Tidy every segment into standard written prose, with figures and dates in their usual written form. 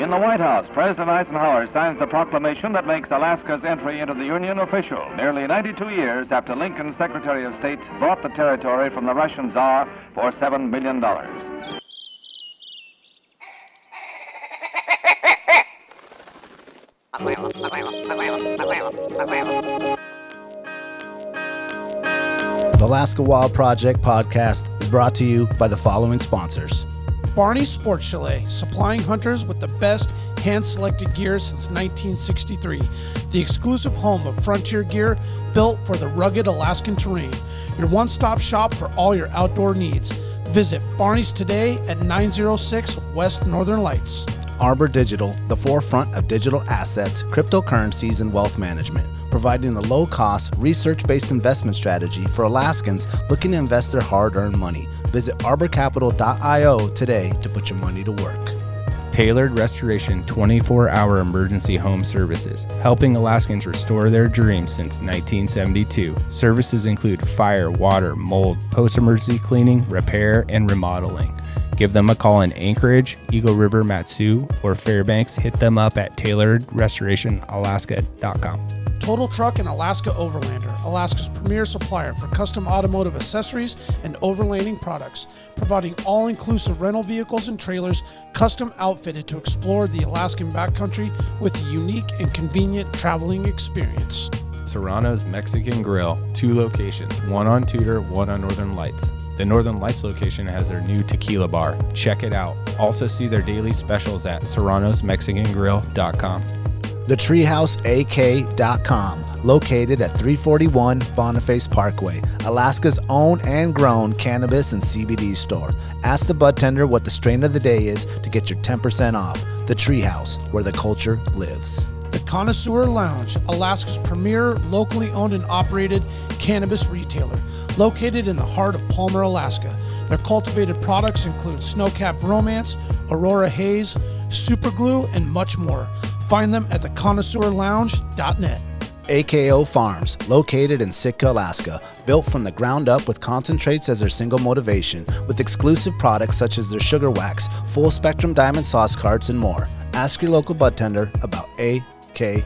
In the White House, President Eisenhower signs the proclamation that makes Alaska's entry into the Union official, nearly 92 years after Lincoln's Secretary of State bought the territory from the Russian Tsar for $7 million. The Alaska Wild Project podcast is brought to you by the following sponsors. Barney's Sports Chalet, supplying hunters with the best hand-selected gear since 1963. The exclusive home of frontier gear built for the rugged Alaskan terrain. Your one-stop shop for all your outdoor needs. Visit Barney's today at 906 West Northern Lights. Arbor Digital, the forefront of digital assets, cryptocurrencies, and wealth management, providing a low-cost, research-based investment strategy for Alaskans looking to invest their hard-earned money. Visit arborcapital.io today to put your money to work. Tailored Restoration 24-hour emergency home services, helping Alaskans restore their dreams since 1972. Services include fire, water, mold, post-emergency cleaning, repair, and remodeling. Give them a call in Anchorage, Eagle River, Matsu, or Fairbanks. Hit them up at tailoredrestorationalaska.com. Total Truck and Alaska Overlander, Alaska's premier supplier for custom automotive accessories and overlanding products, providing all-inclusive rental vehicles and trailers custom outfitted to explore the Alaskan backcountry with a unique and convenient traveling experience. Serrano's Mexican Grill, 2 locations, one on Tudor, one on Northern Lights. The Northern Lights location has their new tequila bar. Check it out. Also see their daily specials at serranosmexicangrill.com. TheTreehouseAK.com, located at 341 Boniface Parkway, Alaska's own and grown cannabis and CBD store. Ask the bud tender what the strain of the day is to get your 10% off. The Treehouse, where the culture lives. The Connoisseur Lounge, Alaska's premier locally owned and operated cannabis retailer, located in the heart of Palmer, Alaska. Their cultivated products include Snowcap Romance, Aurora Haze, Super Glue, and much more. Find them at theconnoisseurlounge.net. AKO Farms, located in Sitka, Alaska, built from the ground up with concentrates as their single motivation, with exclusive products such as their sugar wax, full spectrum diamond sauce carts, and more. Ask your local bud tender about AKO.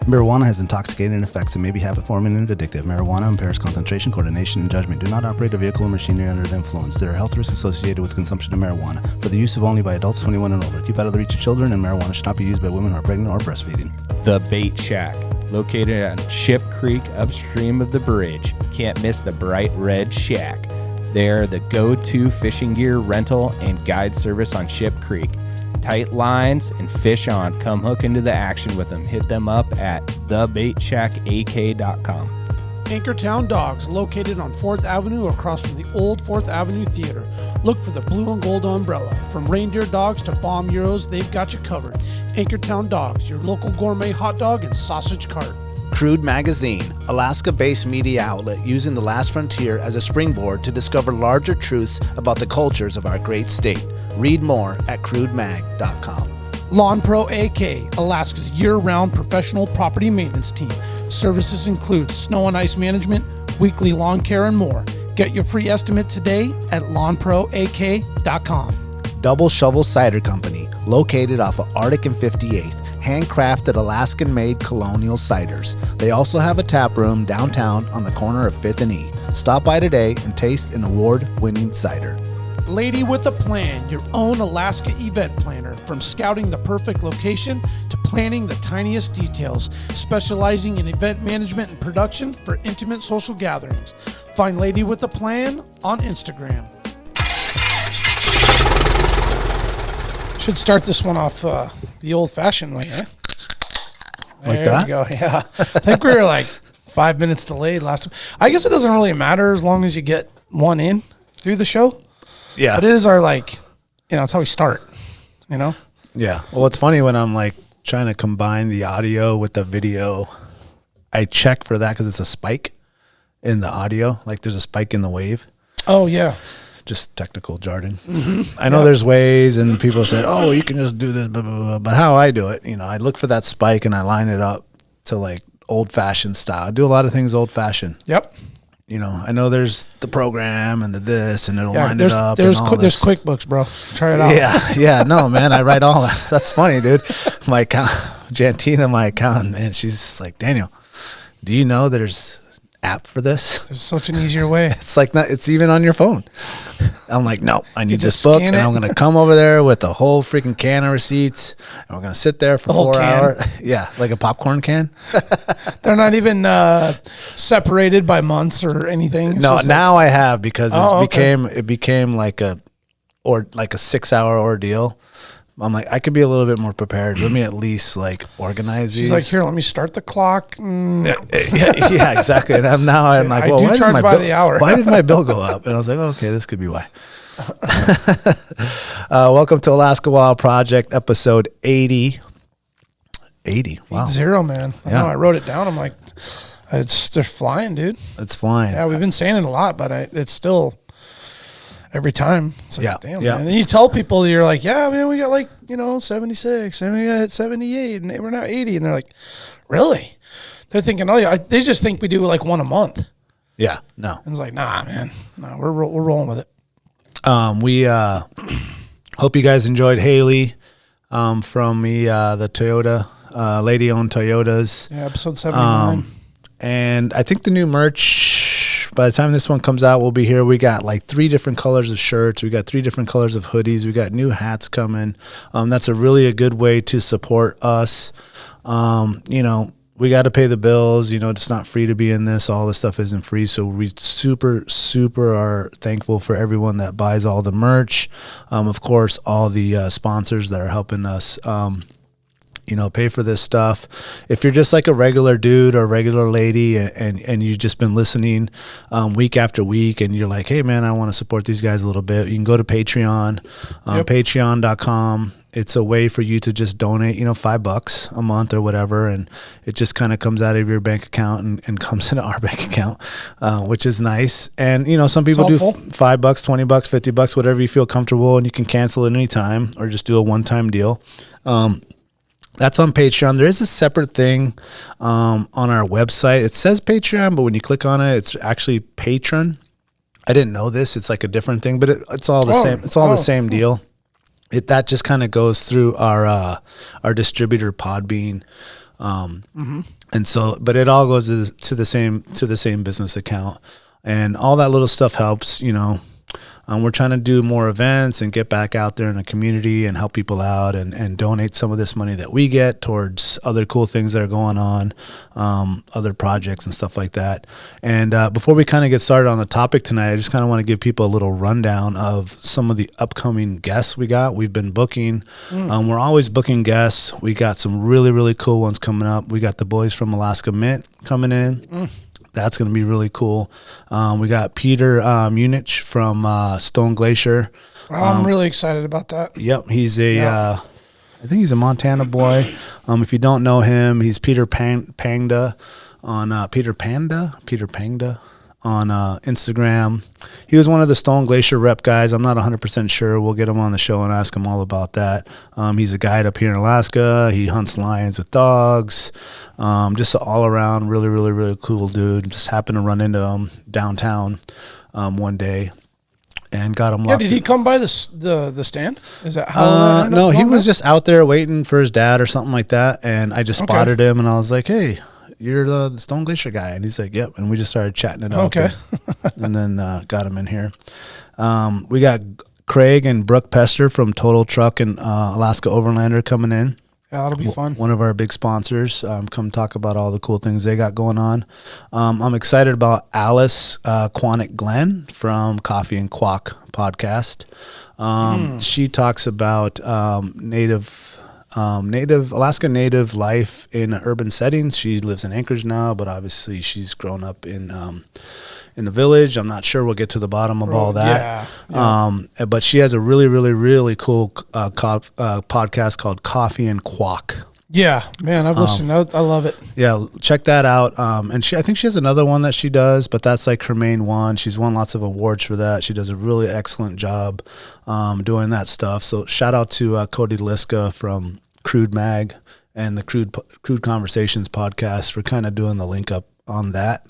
Marijuana has intoxicating effects and may be habit-forming and addictive. Marijuana impairs concentration, coordination, and judgment. Do not operate a vehicle or machinery under the influence. There are health risks associated with consumption of marijuana. For the use of only by adults 21 and older. Keep out of the reach of children, and marijuana should not be used by women who are pregnant or breastfeeding. The Bait Shack, located on Ship Creek upstream of the bridge. Can't miss the bright red shack. They're the go-to fishing gear rental and guide service on Ship Creek. Tight lines and fish on. Come hook into the action with them. Hit them up at thebaitshackak.com. Anchortown Dogs, located on 4th Avenue across from the old 4th Avenue Theater. Look for the blue and gold umbrella. From reindeer dogs to bomb euros, they've got you covered. Anchortown Dogs, your local gourmet hot dog and sausage cart. Crude Magazine, Alaska-based media outlet using the last frontier as a springboard to discover larger truths about the cultures of our great state. Read more at crudemag.com. Lawn Pro AK, Alaska's year-round professional property maintenance team. Services include snow and ice management, weekly lawn care, and more. Get your free estimate today at lawnproak.com. Double Shovel Cider Company, located off of Arctic and 58th. Handcrafted Alaskan-made colonial ciders. They also have a tap room downtown on the corner of 5th and E. Stop by today and taste an award-winning cider. Lady with a Plan, your own Alaska event planner. From scouting the perfect location to planning the tiniest details, specializing in event management and production for intimate social gatherings. Find Lady with a Plan on Instagram. Should start this one off the old-fashioned way, huh? Like there that? we go. Yeah, I think we were like 5 minutes delayed last time. I guess it doesn't really matter as long as you get one in through the show. Yeah. But it is our it's how we start, Yeah. Well, it's funny when I'm like trying to combine the audio with the video, I check for that because it's a spike in the audio. Like there's a spike in the wave. Oh, yeah. Just technical jargon. Mm-hmm. I know there's ways, and people said, "Oh, you can just do this," blah, blah, blah. But how I do it, I look for that spike and I line it up to like old fashioned style. I do a lot of things old fashioned. Yep. I know there's the program and the this, and it'll line it up. There's and all there's this. QuickBooks, bro. Try it out. Yeah. No, man, I write all that. That's funny, dude. My account, Jantina, my accountant, man, she's like, Daniel, do you know there's app for this? There's such an easier way. It's like it's even on your phone. I'm like, no, I need this book, and it. I'm gonna come over there with a whole freaking can of receipts, and we're gonna sit there for 4 hours. Yeah, like a popcorn can. They're not even separated by months or anything. No, now I have, because it became like a 6-hour ordeal. I'm like, I could be a little bit more prepared. Let me at least organize these. She's like, here, let me start the clock. Yeah, exactly. And I'm like, well, why did my bill go up? And I was like, okay, this could be why. Welcome to Alaska Wild Project, episode 80. 80. Wow. 80, man. Yeah. I wrote it down. I'm like, they're flying, dude. It's flying. Yeah, we've been saying it a lot, but it's still every time. It's like, damn, yeah. man. And you tell people, you're like, yeah, man, we got 76, and we got 78, and we're now 80. And they're like, really? They're thinking, oh, yeah. They just think we do one a month. Yeah, no. And it's like, nah, man. No, we're rolling with it. We hope you guys enjoyed Haley from the Toyota, lady-owned Toyotas. Yeah, episode 79. And I think the new merch, by the time this one comes out, will be here. We got 3 different colors of shirts. We got 3 different colors of hoodies. We got new hats coming. That's a good way to support us. We got to pay the bills. It's not free to be in this. All this stuff isn't free. So we super, super are thankful for everyone that buys all the merch. Of course, all the sponsors that are helping us pay for this stuff. If you're just like a regular dude or a regular lady and you've just been listening week after week, and you're like, hey man, I want to support these guys a little bit, you can go to Patreon, patreon.com. It's a way for you to just donate, $5 a month or whatever, and it just kind of comes out of your bank account and comes into our bank account, which is nice. And some people do $5, $20, $50, whatever you feel comfortable, and you can cancel at any time or just do a one-time deal. That's on Patreon. There is a separate thing on our website. It says Patreon, but when you click on it, it's actually Patron. I didn't know this. It's like a different thing, but it's all the same. It's all the same deal. That just kind of goes through our distributor Podbean, and so, but it all goes to the same business account, and all that little stuff helps. We're trying to do more events and get back out there in the community and help people out and donate some of this money that we get towards other cool things that are going on, other projects and stuff like that. And before we kind of get started on the topic tonight, I just kind of want to give people a little rundown of some of the upcoming guests we got. We've been booking. We're always booking guests. We got some really, really cool ones coming up. We got the boys from Alaska Mint coming in. That's going to be really cool. We got Peter Munich from Stone Glacier. I'm really excited about that. Yep. He's I think he's a Montana boy. If you don't know him, he's Peter Pangda on Peter Panda on Instagram. He was one of the Stone Glacier rep guys. I'm not 100% sure. We'll get him on the show and ask him all about that. He's a guide up here in Alaska. He hunts lions with dogs. Just an all-around really, really, really cool dude. Just happened to run into him downtown one day and got him locked. Did he come by the stand? Is that how? No, he was just out there waiting for his dad or something like that, and I just spotted him, and I was like, hey, you're the Stone Glacier guy. And he's like, yep. And we just started chatting it up. Okay. And then got him in here. We got Craig and Brooke Pester from Total Truck and Alaska Overlander coming in. Yeah, that'll be fun. One of our big sponsors. Come talk about all the cool things they got going on. I'm excited about Alice Quanick Glenn from Coffee and Quack podcast. She talks about Alaska Native life in urban settings. She lives in Anchorage now, but obviously she's grown up in the village. I'm not sure. We'll get to the bottom of all that. Yeah. But she has a really, really, really cool podcast called Coffee and Quack. Yeah, man, I've listened. I love it. Yeah, check that out. And I think she has another one that she does, but that's like her main one. She's won lots of awards for that. She does a really excellent job doing that stuff. So shout out to Cody Liska from Crude Mag and the Crude Conversations podcast for kind of doing the link up on that.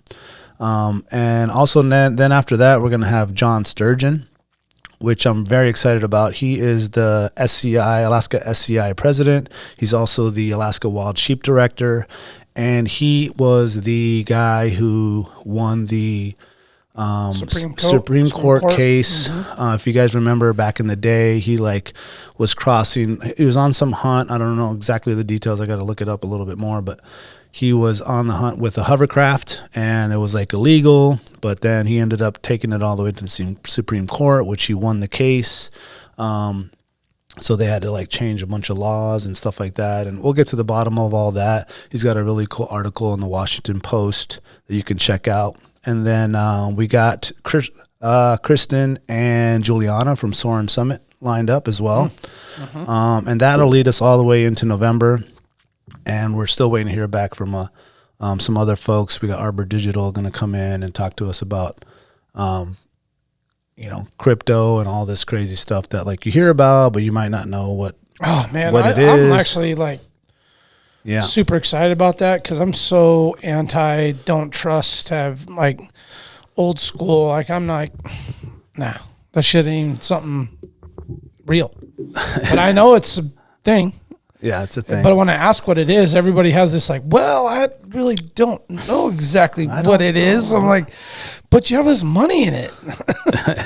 And also then after that, we're going to have John Sturgeon, which I'm very excited about. He is the Alaska SCI president. He's also the Alaska Wild Sheep director. And he was the guy who won the Supreme Court case. If you guys remember back in the day, he was crossing. He was on some hunt. I don't know exactly the details. I got to look it up a little bit more, but he was on the hunt with a hovercraft, and it was illegal. But then he ended up taking it all the way to the Supreme Court, which he won the case. So they had to change a bunch of laws and stuff like that. And we'll get to the bottom of all that. He's got a really cool article in the Washington Post that you can check out. And then we got Kristen and Juliana from Soarin' Summit lined up as well. And that'll lead us all the way into November. And we're still waiting to hear back from some other folks. We got Arbor Digital going to come in and talk to us about crypto and all this crazy stuff that you hear about, but you might not know what. Oh man, what it is. I'm actually super excited about that because I'm so anti don't trust to have old school. I'm nah, that shit ain't something real. But I know it's a thing. Yeah, it's a thing. But when I ask what it is, everybody has this well, I really don't know exactly what it is. I'm like, but you have this money in it.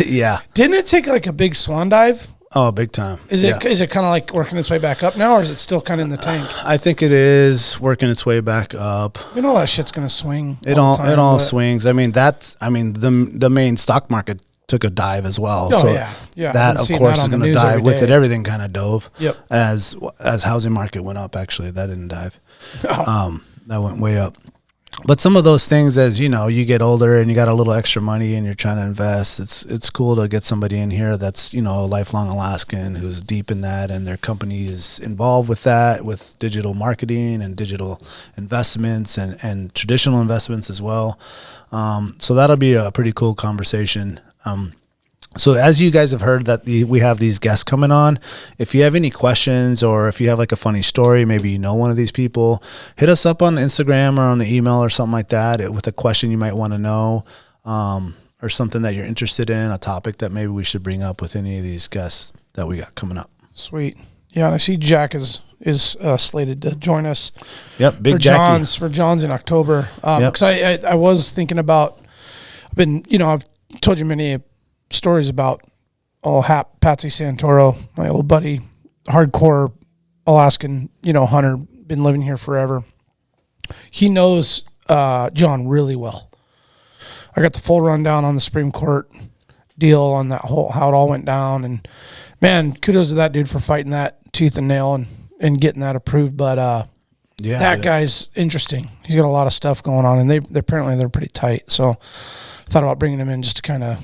Yeah. Didn't it take a big swan dive? Oh, big time. Is it kind of working its way back up now, or is it still kind of in the tank? I think it is working its way back up. That shit's going to swing. It all swings. The main stock market took a dive as well. Oh, so yeah. That of course is going to dive with it. Everything kind of dove. Yep. As housing market went up, actually, that didn't dive. Oh. That went way up. But some of those things, as you get older and you got a little extra money and you're trying to invest, it's cool to get somebody in here that's a lifelong Alaskan who's deep in that, and their company is involved with that, with digital marketing and digital investments and traditional investments as well. So that'll be a pretty cool conversation. So as you guys have heard that we have these guests coming on, if you have any questions or if you have a funny story, maybe one of these people, hit us up on Instagram or on the email or something like that with a question you might want to know, or something that you're interested in, a topic that maybe we should bring up with any of these guests that we got coming up. Sweet. Yeah, and I see Jack is slated to join us. Yep, big Jackie. For John's in October. Because I was thinking about, I've told you many stories about Patsy Santoro, my old buddy, hardcore Alaskan, hunter, been living here forever. He knows John really well. I got the full rundown on the Supreme Court deal on that whole, how it all went down, and man, kudos to that dude for fighting that tooth and nail and getting that approved. But that guy's interesting. He's got a lot of stuff going on, and they're pretty tight. So I thought about bringing him in just to kind of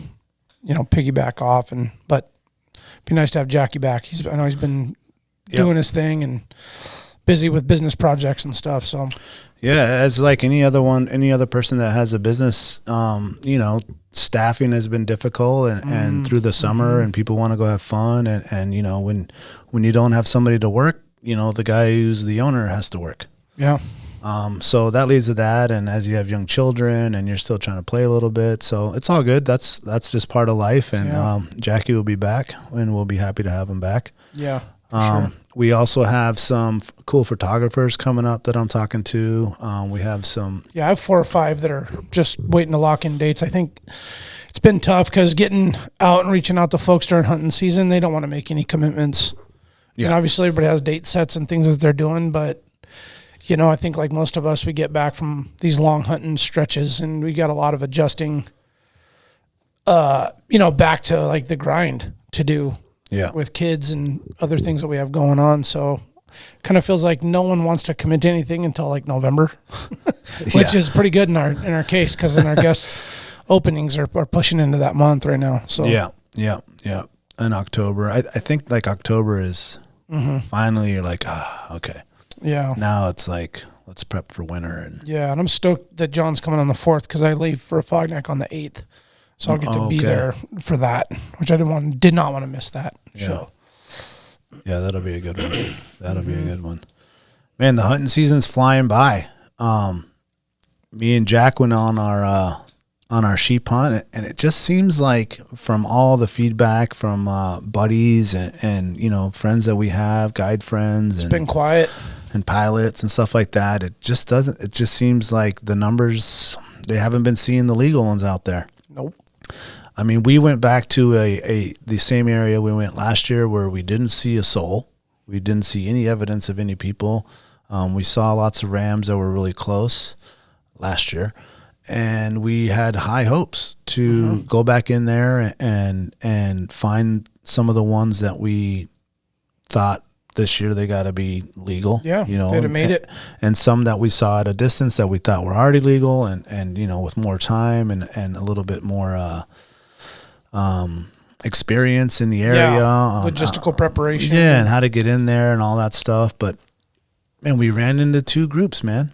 piggyback off, but it'd be nice to have Jackie back. I know he's been doing his thing and busy with business projects and stuff. So as any other person that has a business, staffing has been difficult and through the summer, and people want to go have fun, and when you don't have somebody to work, the guy who's the owner has to work. Yeah. So that leads to that, and as you have young children and you're still trying to play a little bit, so it's all good. That's just part of life, and Jackie will be back, and we'll be happy to have him back. Yeah, sure. We also have some cool photographers coming up that I'm talking to. We have some. Yeah, I have 4 or 5 that are just waiting to lock in dates. I think it's been tough because getting out and reaching out to folks during hunting season, they don't want to make any commitments. Yeah, and obviously everybody has date sets and things that they're doing, but I think like most of us, we get back from these long hunting stretches and we got a lot of adjusting, back to the grind to do with kids and other things that we have going on. So kind of feels like no one wants to commit to anything until November, which is pretty good in our case, because in our guest openings are pushing into that month right now. So yeah. In October, I think October is finally you're okay. Yeah. Now it's let's prep for winter. And I'm stoked that John's coming on the 4th because I leave for a Fogneck on the 8th. So I'll get to be there for that, which I did not want to miss that show. Yeah, that'll be a good one. That'll be a good one. Man, the hunting season's flying by. Me and Jack went on our on our sheep hunt, and it just seems like from all the feedback from buddies and you know, friends that we have, guide friends, It's been quiet. And pilots and stuff like that, it just seems like the numbers, they haven't been seeing the legal ones out there. Nope. I mean, we went back to the same area we went last year where we didn't see a soul. We didn't see any evidence of any people. We saw lots of rams that were really close last year, and we had high hopes to go back in there and find some of the ones that we thought this year they got to be legal. Yeah, you know, they'd have made it. And some that we saw at a distance that we thought were already legal, and you know, with more time and a little bit more experience in the area, logistical preparation, and how to get in there and all that stuff. But man, we ran into 2 groups, man.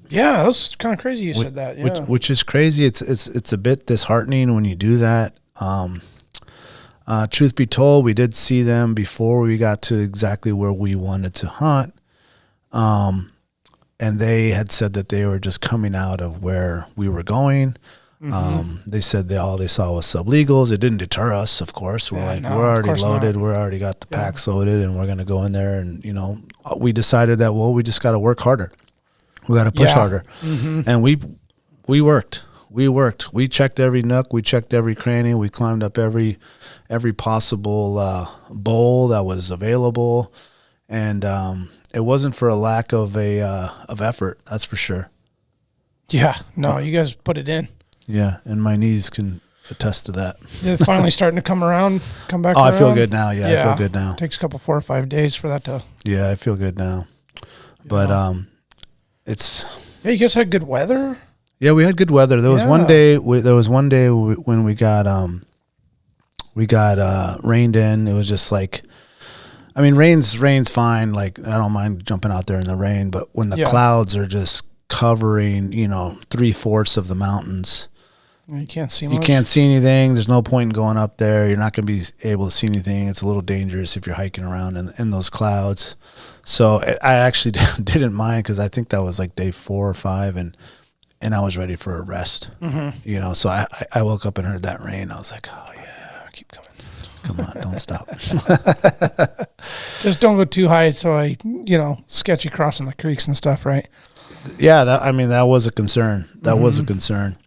Yeah, that was kind of crazy. You said that, yeah. Which is crazy. It's a bit disheartening when you do that. Truth be told, we did see them before we got to exactly where we wanted to hunt. And they had said that they were just coming out of where we were going. They said all they saw was sublegals. It didn't deter us, of course. We're we're already loaded. We're already got the packs loaded, and we're going to go in there. And, you know, we decided that, well, we just got to work harder. We got to push harder. And we worked. We checked every nook. We checked every cranny. We climbed up every possible bowl that was available. And it wasn't for a lack of effort, that's for sure. Yeah, no, you guys put it in. Yeah, and my knees can attest to that. They're finally starting to come back around. I feel good now. Yeah, I feel good now. It takes a couple 4 or 5 days for that to. Yeah, I feel good now. But it's. Yeah, you guys had good weather. Yeah, we had good weather. There was one day. When we got rained in. It was just like, I mean, rain's fine. Like, I don't mind jumping out there in the rain, but when the clouds are just covering, you know, 3/4 of the mountains. You can't see much. You can't see anything. There's no point in going up there. You're not going to be able to see anything. It's a little dangerous if you're hiking around in those clouds. So I actually didn't mind, because I think that was like day 4 or 5, and I was ready for a rest. You know, so I woke up and heard that rain. I was like, oh yeah, keep coming. Come on, don't stop. Just don't go too high, so sketchy crossing the creeks and stuff, right? Yeah, that was a concern. That was a concern.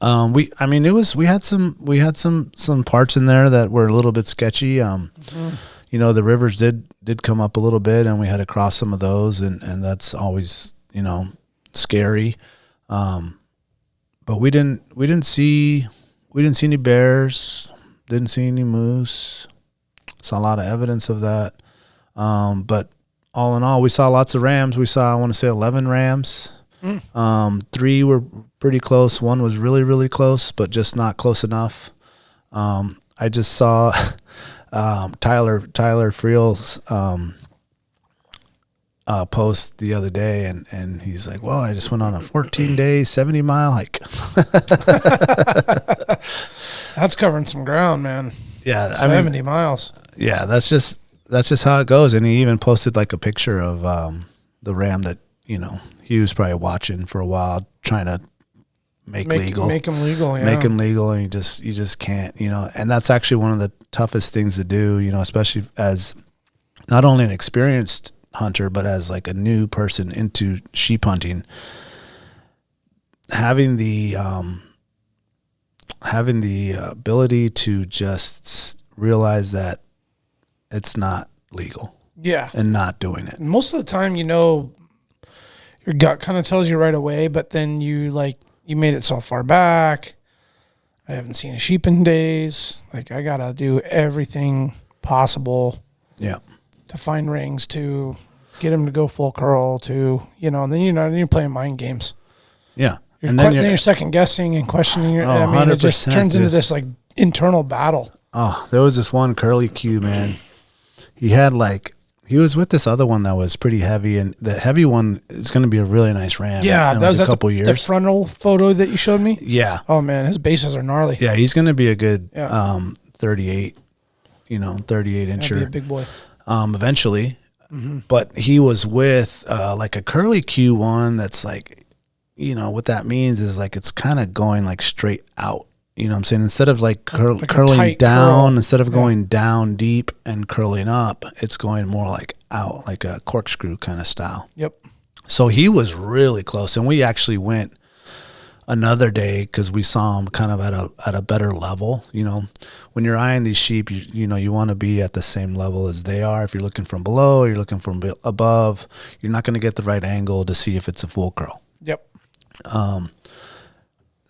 We had some parts in there that were a little bit sketchy. You know, the rivers did come up a little bit, and we had to cross some of those, and that's always, you know, scary. But we didn't see any bears, didn't see any moose. Saw a lot of evidence of that. But all in all, we saw lots of rams. We saw, I want to say, 11 rams. 3 were pretty close. 1 was really, really close, but just not close enough. I just saw Tyler Friel's post the other day, and he's like, well, I just went on a 14-day, 70-mile hike. That's covering some ground, man. Yeah, 70 miles. Yeah, that's just how it goes. And he even posted like a picture of the ram that, you know, he was probably watching for a while, trying to make him legal. Yeah. Make him legal, and you just can't, you know. And that's actually one of the toughest things to do, you know, especially as not only an experienced hunter, but as like a new person into sheep hunting. Having the ability to just realize that it's not legal. Yeah. And not doing it. Most of the time, you know, your gut kind of tells you right away, but then you made it so far back. I haven't seen a sheep in days. Like, I got to do everything possible. Yeah. To find rings, to get him to go full curl, to, you know, and then, you know, then you're playing mind games. Yeah. Then you're second guessing and questioning your, I mean, it just turns into this like internal battle. Oh, there was this one curly Q, man. He was with this other one that was pretty heavy, and the heavy one is going to be a really nice ram. Yeah, that was a couple years. The frontal photo that you showed me? Yeah. Oh, man, his bases are gnarly. Yeah, he's going to be a good 38, you know, 38-incher. Be a big boy. Eventually. Mm-hmm. But he was with like a curly Q one that's like, what that means is like it's kind of going like straight out. You know what I'm saying? Instead of like, curling down, instead of going down deep and curling up, it's going more like out, like a corkscrew kind of style. Yep. So he was really close, and we actually went another day because we saw him kind of at a better level. When you're eyeing these sheep, you want to be at the same level as they are. If you're looking from below, you're looking from above, you're not going to get the right angle to see if it's a full curl. Yep.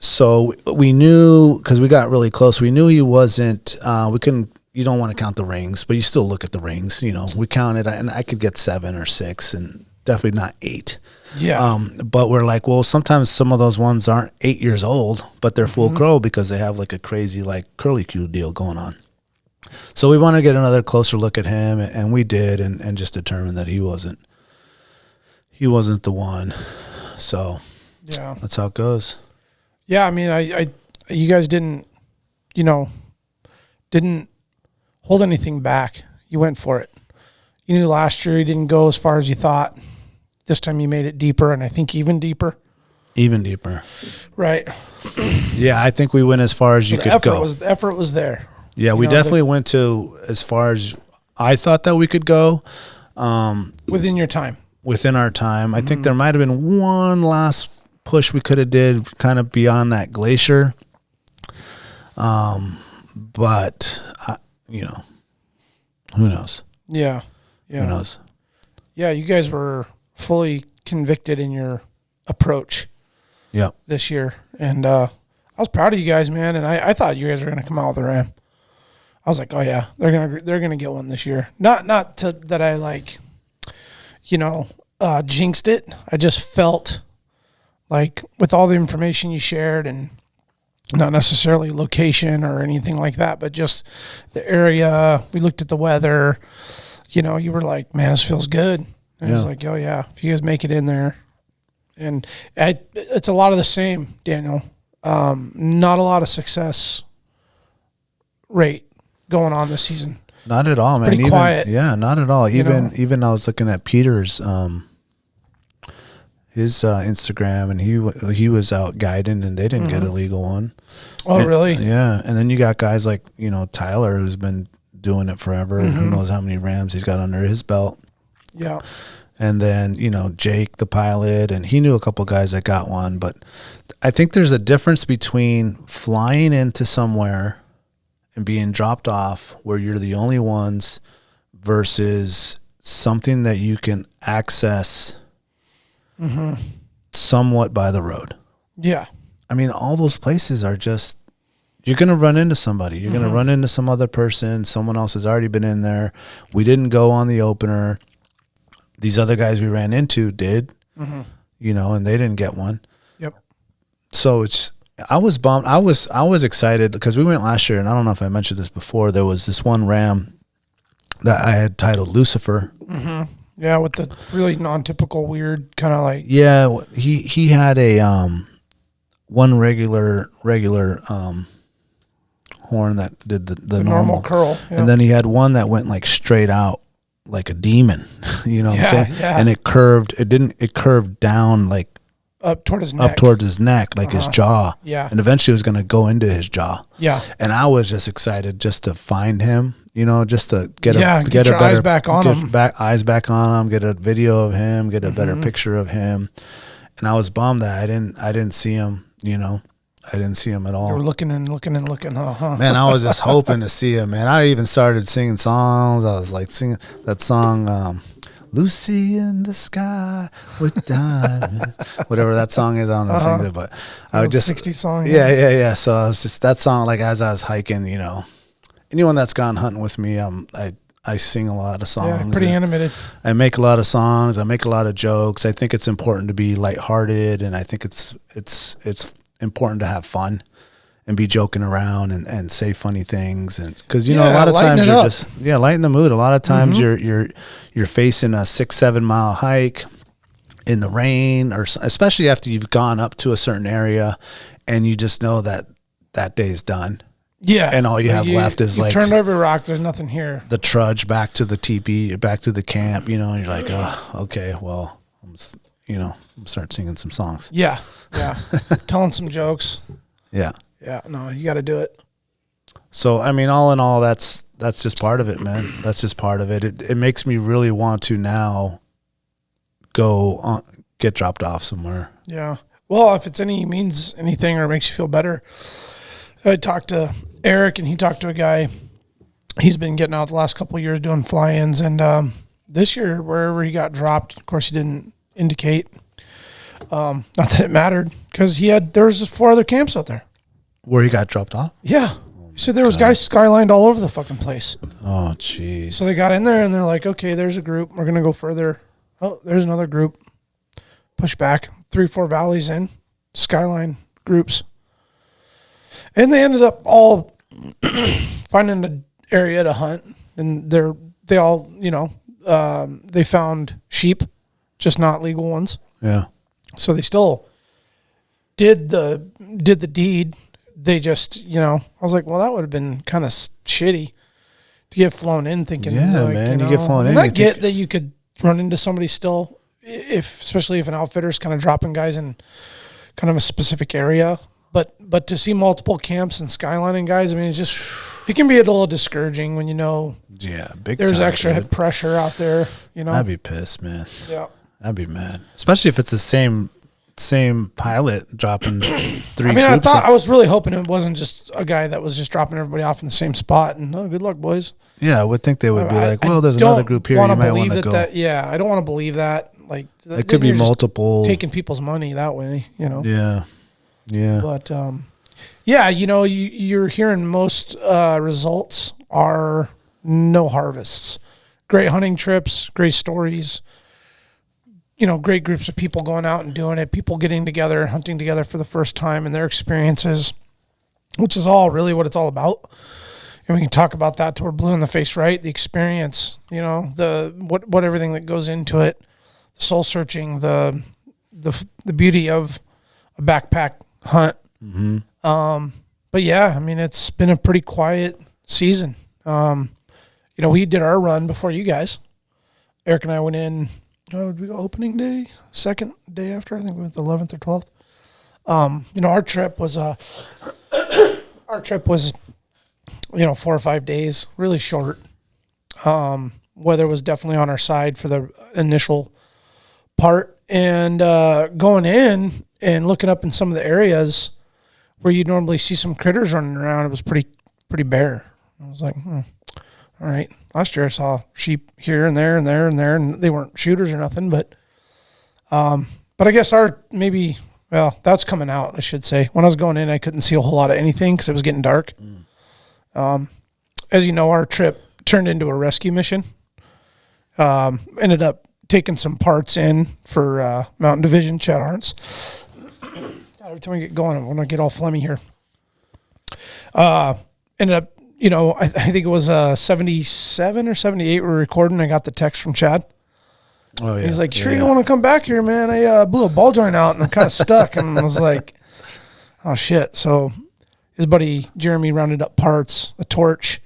So we knew, because we got really close, we knew he wasn't, you don't want to count the rings, but you still look at the rings. We counted, and I could get 7 or 6 and definitely not 8. Yeah. But we're like, well, sometimes some of those ones aren't 8 years old, but they're full curl because they have like a crazy like curly Q deal going on. So we wanted to get another closer look at him, and we did, and just determined that he wasn't the one. So yeah, that's how it goes. Yeah, I mean, you guys didn't hold anything back. You went for it. You knew last year you didn't go as far as you thought. This time you made it deeper, and I think even deeper. Even deeper. Right. Yeah, I think we went as far as you could go. The effort was there. Yeah, we definitely went to as far as I thought that we could go. Within your time. Within our time. I think there might have been one last push we could have did kind of beyond that glacier. But, who knows? Yeah. Who knows? Yeah, you guys were fully convicted in your approach this year. And I was proud of you guys, man. And I thought you guys were going to come out with a ram. I was like, oh, yeah, they're gonna get one this year. Not that I like, jinxed it. I just felt like with all the information you shared, and not necessarily location or anything like that, but just the area. We looked at the weather. You were like, man, this feels good. And I was like, oh, yeah, if you guys make it in there. And it's a lot of the same, Daniel. Not a lot of success rate going on this season. Not at all, man. Pretty quiet. Yeah, not at all. Even I was looking at Peter's his Instagram, and he was out guiding, and they didn't get a legal one. Oh, really? Yeah. And then you got guys like Tyler, who's been doing it forever. Who knows how many rams he's got under his belt. Yeah. And then Jake, the pilot, and he knew a couple guys that got one. But I think there's a difference between flying into somewhere and being dropped off where you're the only ones versus something that you can access somewhat by the road. Yeah. I mean, all those places are just, you're going to run into somebody. You're going to run into some other person. Someone else has already been in there. We didn't go on the opener. These other guys we ran into did, and they didn't get one. Yep. So I was bummed. I was excited because we went last year, and I don't know if I mentioned this before. There was this one ram that I had titled Lucifer. Yeah, with the really non-typical, weird kind of like. Yeah, he had a one regular horn that did the normal curl, and then he had one that went like straight out like a demon. You know what I'm saying? Yeah. And it curved down like up towards his neck, like his jaw. Yeah. And eventually it was going to go into his jaw. Yeah. And I was just excited just to find him, just to get your a better eyes back on him. Eyes back on him, get a video of him, get a better picture of him. And I was bummed that I didn't see him, I didn't see him at all. You were looking and looking and looking. Man, I was just hoping to see him, man. I even started singing songs. I was like singing that song, Lucy in the Sky with Diamonds. Whatever that song is, I don't know sing it, but I would just 60s song. Yeah. So I was just that song, like as I was hiking, anyone that's gone hunting with me, I sing a lot of songs. Yeah, pretty animated. I make a lot of songs. I make a lot of jokes. I think it's important to be lighthearted, and I think it's important to have fun and be joking around and say funny things, and because a lot of times you're just lighten the mood. A lot of times you're facing a 6-7 mile hike in the rain, or especially after you've gone up to a certain area and you just know that day's done. Yeah, and all you have left is like turned over a rock. There's nothing here. The trudge back to the teepee, back to the camp. And you're like, oh, okay, well, start singing some songs. Yeah. Telling some jokes. Yeah. Yeah. No, you got to do it. So, I mean, all in all, that's just part of it, man. That's just part of it. It makes me really want to now go on, get dropped off somewhere. Yeah. Well, if it's means anything or makes you feel better, I talked to Eric and he talked to a guy. He's been getting out the last couple of years doing fly-ins, and this year, wherever he got dropped, of course, he didn't indicate. Not that it mattered, because there was 4 other camps out there. Where he got dropped off? Yeah. He said there was guys skylined all over the fucking place. Oh, jeez. So they got in there and they're like, okay, there's a group. We're going to go further. Oh, there's another group. Push back. 3-4 valleys in. Skyline groups. And they ended up all finding an area to hunt. And they all, they found sheep, just not legal ones. Yeah. So they still did the deed. They just, I was like, well, that would have been kind of shitty to get flown in thinking. Yeah, man, you get flown in. And I get that you could run into somebody still, especially if an outfitter's kind of dropping guys in kind of a specific area. But to see multiple camps and skylining guys, I mean, it can be a little discouraging when yeah, big there's time, extra dude. Pressure out there, I'd be pissed, man. Yeah. I'd be mad. Especially if it's the same pilot dropping 3 I mean, groups. I was really hoping it wasn't just a guy that was just dropping everybody off in the same spot and, good luck, boys. Yeah, I would think they would be like, well, there's another group here. You might want to go. I don't want to believe that. Like, it could be multiple. Taking people's money that way, Yeah. Yeah. But, you're hearing most results are no harvests. Great hunting trips, great stories. Great groups of people going out and doing it, people getting together, hunting together for the first time and their experiences, which is all really what it's all about. And we can talk about that till we're blue in the face, right? The experience, what everything that goes into it, the soul searching, the beauty of a backpack hunt. Mm-hmm. But yeah, I mean, it's been a pretty quiet season. We did our run before you guys. Eric and I went in. Did we go opening day? Second day after? I think we went the 11th or 12th. Our trip was 4 or 5 days, really short. Weather was definitely on our side for the initial part. And going in and looking up in some of the areas where you'd normally see some critters running around, it was pretty bare. I was like, all right. Last year I saw sheep here and there and there and there, and they weren't shooters or nothing, but I guess that's coming out, I should say. When I was going in, I couldn't see a whole lot of anything because it was getting dark. As you know, our trip turned into a rescue mission. Ended up taking some parts in for Mountain Division, Chad Arntz. God, every time I get going, I want to get all phlegmy here. Ended up, I think it was 77 or 78 we were recording. I got the text from Chad. Oh, yeah. He's like, sure you don't want to come back here, man? I blew a ball joint out and I'm kind of stuck. And I was like, oh, shit. So his buddy Jeremy rounded up parts, a torch,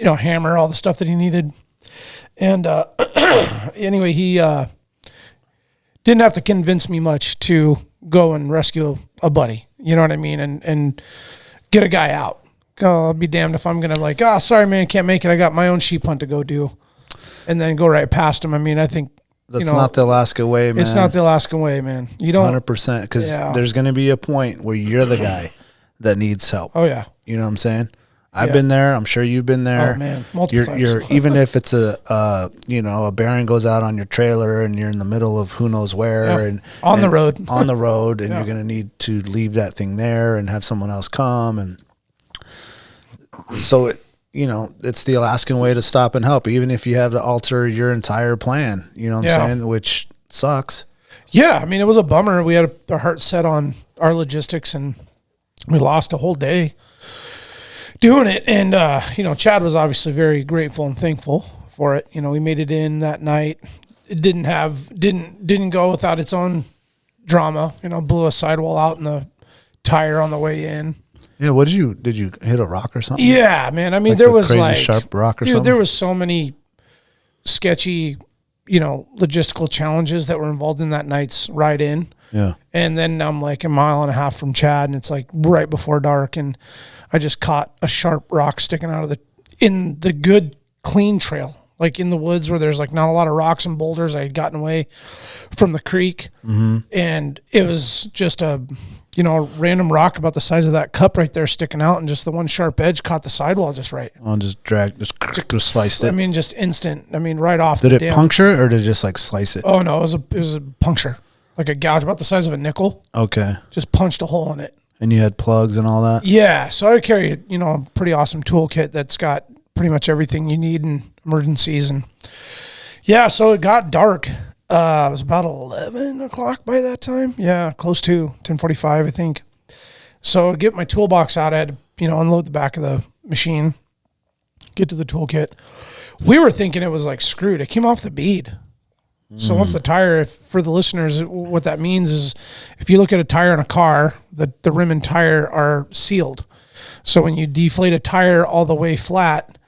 hammer, all the stuff that he needed. And anyway, he didn't have to convince me much to go and rescue a buddy. You know what I mean? And get a guy out. I'll be damned if I'm going to sorry, man, can't make it. I got my own sheep hunt to go do. And then go right past him. I mean, I think that's not the Alaskan way, man. It's not the Alaskan way, man. You don't 100%, because there's going to be a point where you're the guy that needs help. Oh yeah, you know what I'm saying? I've been there. I'm sure you've been there. Oh man, multiple times. You're even if it's a bearing goes out on your trailer and you're in the middle of who knows where and on the road, and you're going to need to leave that thing there and have someone else come, and so it's the Alaskan way to stop and help, even if you have to alter your entire plan. You know what I'm saying? Which sucks. Yeah, I mean, it was a bummer. We had our heart set on our logistics, and we lost a whole day doing it. And Chad was obviously very grateful and thankful for it. We made it in that night. It didn't go without its own drama. Blew a sidewall out in the tire on the way in. Yeah, did you hit a rock or something? Yeah, man. I mean, there was crazy sharp rock or something. There was so many sketchy logistical challenges that were involved in that night's ride in. Yeah. And then I'm like a mile and a half from Chad, and it's like right before dark, and I just caught a sharp rock sticking out of in the good clean trail, like in the woods where there's like not a lot of rocks and boulders. I had gotten away from the creek, and it was just a random rock about the size of that cup right there sticking out, and just the one sharp edge caught the sidewall just right. Oh, just sliced it. I mean, just instant. I mean, right off. Did it puncture it, or did it just like slice it? Oh no, it was a puncture, like a gouge about the size of a nickel. Okay. Just punched a hole in it. And you had plugs and all that? Yeah. So I carry a pretty awesome toolkit that's got pretty much everything you need in emergencies. And yeah, so it got dark. It was about 11 o'clock by that time. Yeah, close to 10:45, I think. So to get my toolbox out, I had to, unload the back of the machine, get to the toolkit. We were thinking it was like screwed. It came off the bead. So once the tire, for the listeners, what that means is if you look at a tire in a car, the rim and tire are sealed. So when you deflate a tire all the way flat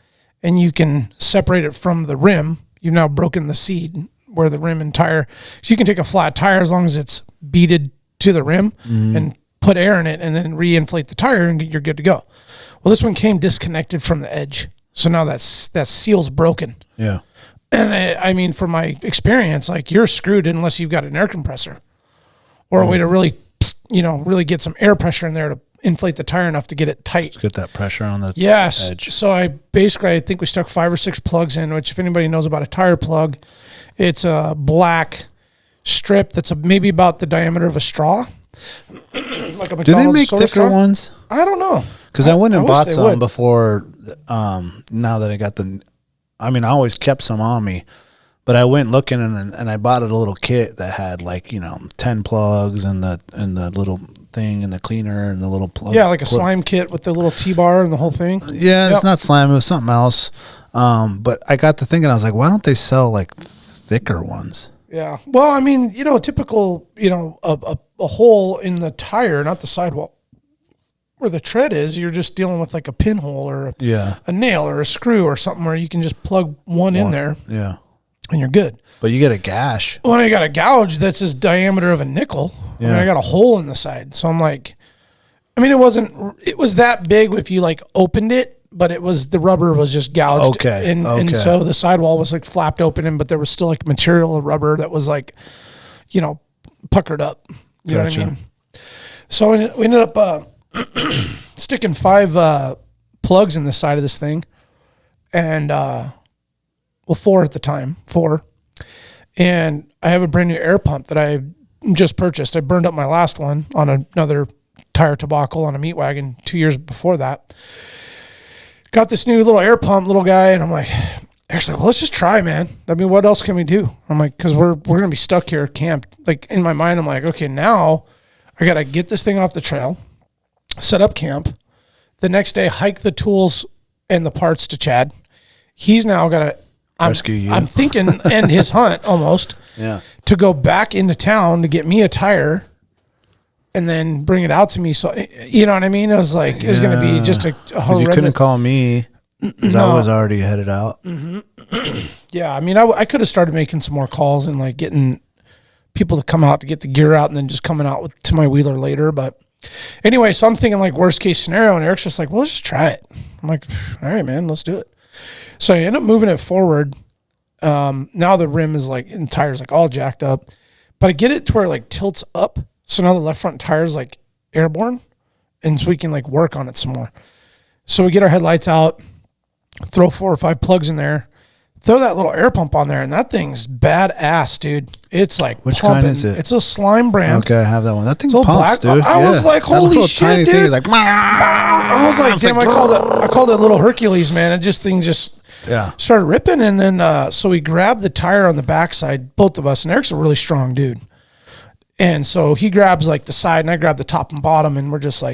and you can separate it from the rim, you've now broken the seed where the rim and tire. So you can take a flat tire as long as it's beaded to the rim and put air in it and then re-inflate the tire and you're good to go. Well, this one came disconnected from the edge. So now that seal's broken. Yeah. And I mean, from my experience, like you're screwed unless you've got an air compressor or a way to really, really get some air pressure in there to inflate the tire enough to get it tight. Just get that pressure on the edge. So I think we stuck 5 or 6 plugs in, which if anybody knows about a tire plug, it's a black strip that's maybe about the diameter of a straw. Like a McDonald's. Do they make thicker straw ones? I don't know. Because I went and bought some before. Now that I got I always kept some on me, but I went looking and I bought a little kit that had 10 plugs and the little thing and the cleaner and the little plug. Yeah, like a slime kit with the little T-bar and the whole thing. Yeah, It's not slime. It was something else. But I got to thinking, I was like, why don't they sell thicker ones? Yeah. Well, typical, a hole in the tire, not the sidewall. Where the tread is, you're just dealing with like a pinhole or a nail or a screw or something where you can just plug one in there. Yeah. And you're good. But you get a gash. Well, I got a gouge that's the diameter of a nickel. Yeah. I got a hole in the side. So I'm like, it was that big if you opened it, but the rubber was just gouged. Okay. And so the sidewall was flapped open, but there was still material of rubber that was puckered up. You know what I mean? So we ended up, sticking 5 plugs in the side of this thing, and 4 at the time, 4. And I have a brand new air pump that I just purchased. I burned up my last one on another tire tobacco on a meat wagon 2 years before that. Got this new little air pump, little guy, and I'm like, actually, well, let's just try, man. What else can we do? I'm like, because we're gonna be stuck here camped. In my mind, I'm like, okay, now I gotta get this thing off the trail, set up camp, the next day hike the tools and the parts to Chad. He's now got to rescue you. I'm thinking end his hunt almost. Yeah. To go back into town to get me a tire and then bring it out to me. So you know what I mean? It was like it was going to be just a horrendous. You couldn't call me. No. I was already headed out. Mm-hmm. Yeah, I could have started making some more calls and getting people to come out to get the gear out and then just coming out to my wheeler later, but. Anyway, so I'm thinking worst case scenario, and Eric's just like, well, let's just try it. I'm like, all right, man, let's do it. So I end up moving it forward. Now the rim is and the tire's all jacked up, but I get it to where it tilts up. So now the left front tire's airborne, and so we can work on it some more. So we get our headlights out, throw 4 or 5 plugs in there, throw that little air pump on there, and that thing's badass, dude. It's Which pumping. kind is it? It's a slime brand. Okay, I have that one. That thing pumps, dude. I was like, holy shit, tiny dude. Thing is I was like, damn, I called it little Hercules, man. Thing started ripping, and then so we grabbed the tire on the backside, both of us, and Eric's a really strong dude. And so he grabs the side, and I grab the top and bottom, and we're just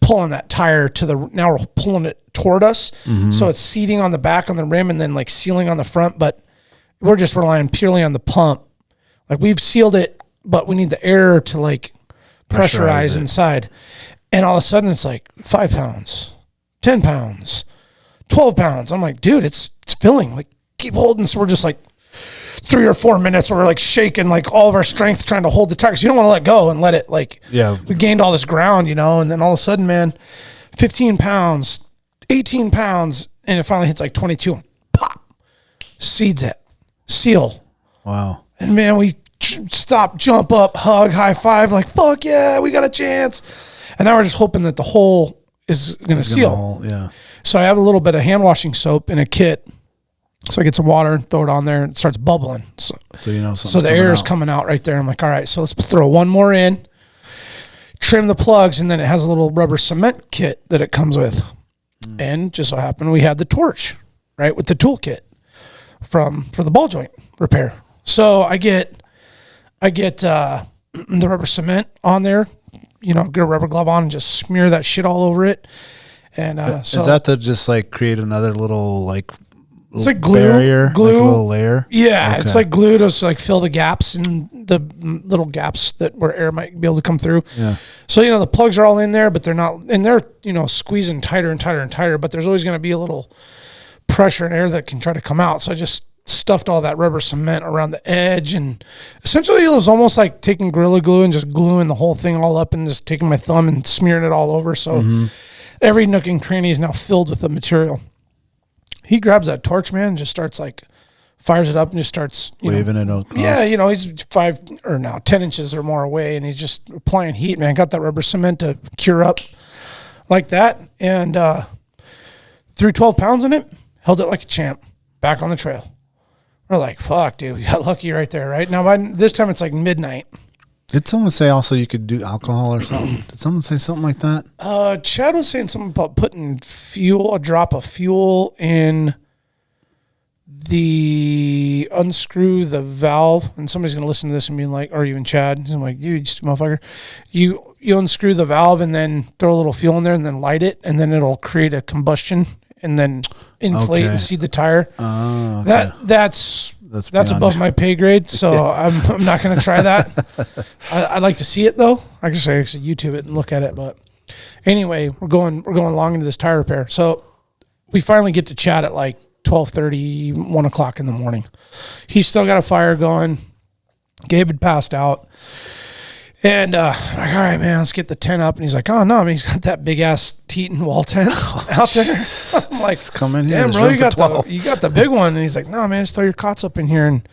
pulling that tire now we're pulling it toward us. Mm-hmm. So it's seating on the back on the rim and then sealing on the front, but we're just relying purely on the pump. We've sealed it, but we need the air to pressurize inside. And all of a sudden it's 5 pounds, 10 pounds, 12 pounds. I'm like, dude, it's filling. Keep holding. So we're just 3 or 4 minutes where we're like shaking like all of our strength trying to hold the tire. 'Cause you don't want to let go and let it like, we gained all this ground, and then all of a sudden, man, 15 pounds, 18 pounds, and it finally hits like 22. Pop, seeds it, seal. Wow. And man, we stop, jump up, hug, high five, like, fuck yeah, we got a chance. And now we're just hoping that the hole is going to seal. Yeah. So I have a little bit of hand washing soap in a kit. So I get some water, throw it on there, and it starts bubbling. So the air is coming out right there. I'm like, all right, so let's throw one more in, trim the plugs, and then it has a little rubber cement kit that it comes with. And just so happened we had the torch, right, with the toolkit for the ball joint repair. So I get the rubber cement on there, get a rubber glove on and just smear that shit all over it. And is that to just like create another little like it's like glue, barrier, like a little layer? Yeah, okay. It's like glue to like fill the gaps and the little gaps that where air might be able to come through. Yeah. So the plugs are all in there, but they're not, and they're squeezing tighter and tighter and tighter. But there's always going to be a little pressure and air that can try to come out. So I just stuffed all that rubber cement around the edge, and essentially it was almost like taking Gorilla Glue and just gluing the whole thing all up and just taking my thumb and smearing it all over. So every nook and cranny is now filled with the material. He grabs that torch, man, and just starts like fires it up and just starts waving it across. Yeah, he's 10 inches or more away, and he's just applying heat, man. Got that rubber cement to cure up like that, and threw 12 pounds in it, held it like a champ, back on the trail. We're like, fuck, dude, we got lucky right there, right? Now, by this time, it's like midnight. Did someone say also you could do alcohol or something? Did someone say something like that? Chad was saying something about putting a drop of fuel in unscrew the valve, and somebody's going to listen to this and be like, or even Chad, I'm like, you just motherfucker. You unscrew the valve and then throw a little fuel in there and then light it, and then it'll create a combustion and then inflate and seed the tire. Oh, okay. That's above my pay grade, so I'm not going to try that. I'd like to see it though. I can say YouTube it and look at it, but anyway, we're going long into this tire repair. So we finally get to Chad at like 12:30, 1 o'clock in the morning. He's still got a fire going. Gabe had passed out. And like, all right, man, let's get the tent up. And he's like, oh, no, I mean, he's got that big-ass Teton wall tent out there. I'm like, come in here. Damn, bro, you got the big one. And he's like, no, man, just throw your cots up in here and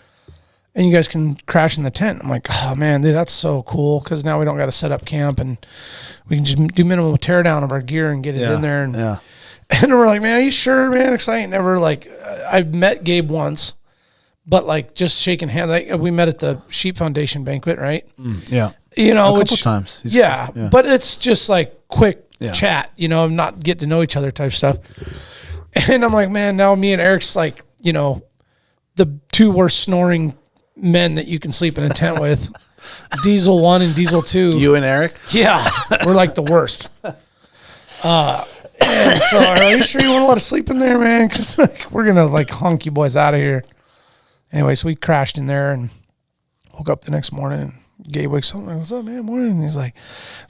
you guys can crash in the tent. I'm like, oh, man, dude, that's so cool because now we don't got to set up camp and we can just do minimal tear down of our gear and get it in there. And, and we're like, man, are you sure, man? Because I ain't never, like, I've met Gabe once, but, like, just shaking hands. Like, we met at the Sheep Foundation banquet, right? Yeah. A couple times. Yeah, but it's just like quick chat, not get to know each other type stuff. And I'm like, man, now me and Eric's like, the two worst snoring men that you can sleep in a tent with. Diesel 1 and Diesel 2. You and Eric? Yeah, we're like the worst. And so are you sure you want to let us sleep in there, man? Because like, we're going to like honk you boys out of here. Anyway, so we crashed in there and woke up the next morning and Gabe wakes up, like, what's up, man? Morning. And he's like,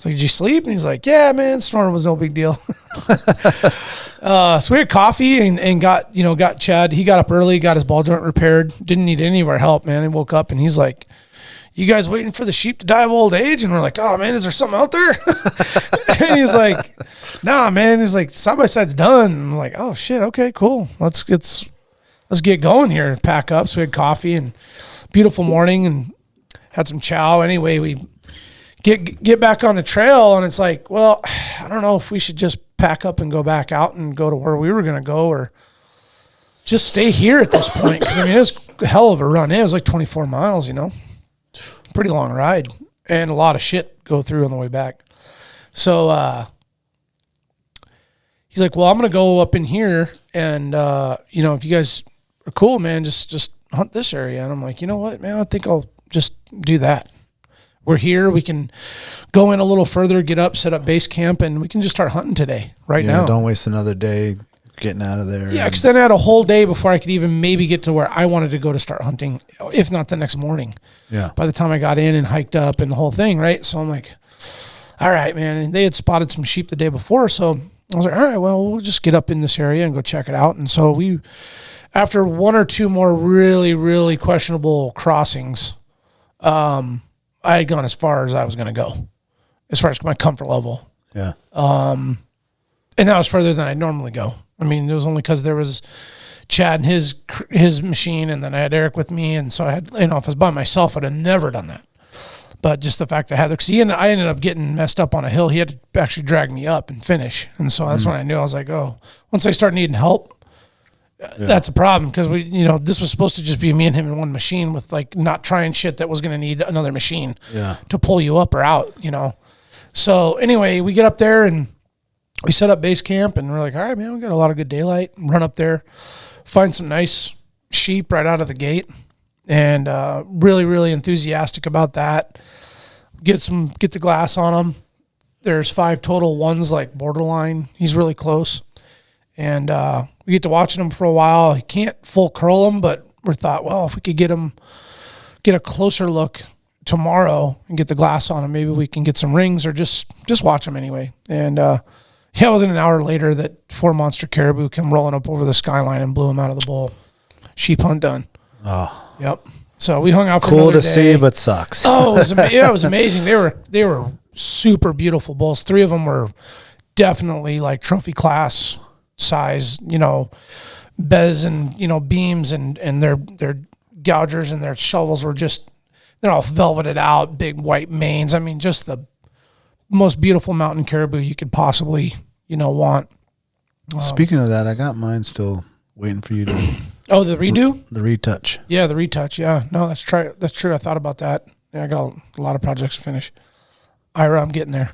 did you sleep? And he's like, yeah, man, snoring was no big deal. So we had coffee and got Chad. He got up early, got his ball joint repaired. Didn't need any of our help, man. He woke up and he's like, you guys waiting for the sheep to die of old age? And we're like, oh, man, is there something out there? And he's like, nah, man. He's like, side-by-side's done. And I'm like, oh, shit, okay, cool. Let's get going here and pack up. So we had coffee and beautiful morning and had some chow. Anyway, we get back on the trail, and it's like, well, I don't know if we should just pack up and go back out and go to where we were going to go or just stay here at this point. Because, I mean, it was a hell of a run. It was like 24 miles, Pretty long ride and a lot of shit go through on the way back. So he's like, well, I'm going to go up in here and, if you guys are cool, man, just hunt this area. And I'm like, you know what, man, I think I'll just do that. We're here. We can go in a little further, get up, set up base camp, and we can just start hunting today, now. Don't waste another day getting out of there. Yeah, because then I had a whole day before I could even maybe get to where I wanted to go to start hunting, if not the next morning. Yeah. By the time I got in and hiked up and the whole thing, right? So I'm like, all right, man. And they had spotted some sheep the day before, so I was like, all right, well, we'll just get up in this area and go check it out. And so we after one or two more really, really questionable crossings, I had gone as far as I was going to go, as far as my comfort level. Yeah. And that was further than I normally go. I mean, it was only because there was Chad and his machine, and then I had Eric with me, and so I had, if I was by myself, I'd have never done that. But just the fact that I had, because I ended up getting messed up on a hill. He had to actually drag me up and finish, and so that's when I knew. I was like, oh, once I start needing help, that's a problem, because this was supposed to just be me and him in one machine with like not trying shit that was going to need another machine to pull you up or out, So anyway, we get up there and we set up base camp, and we're like, all right, man, we got a lot of good daylight. Run up there, find some nice sheep right out of the gate, and really, really enthusiastic about that. Get the glass on them. There's 5 total. One's like borderline. He's really close, and we get to watching him for a while. He can't full curl him, but we thought, well, if we could get a closer look tomorrow and get the glass on him, maybe we can get some rings or just watch him anyway. And it wasn't an hour later that 4 monster caribou came rolling up over the skyline and blew him out of the bowl. Sheep hunt done. Oh, yep. So we hung out for cool another to day. see, but sucks. Oh, it was amazing. They were super beautiful bulls. 3 of them were definitely like trophy class size, bez and beams, and their gougers and their shovels were they're all velveted out, big white manes. I mean, just the most beautiful mountain caribou you could possibly want. Speaking of that, I got mine still waiting for you to. Oh, the redo? The retouch. Yeah, the retouch. Yeah, no, that's true. I thought about that. Yeah, I got a lot of projects to finish. Ira, I'm getting there.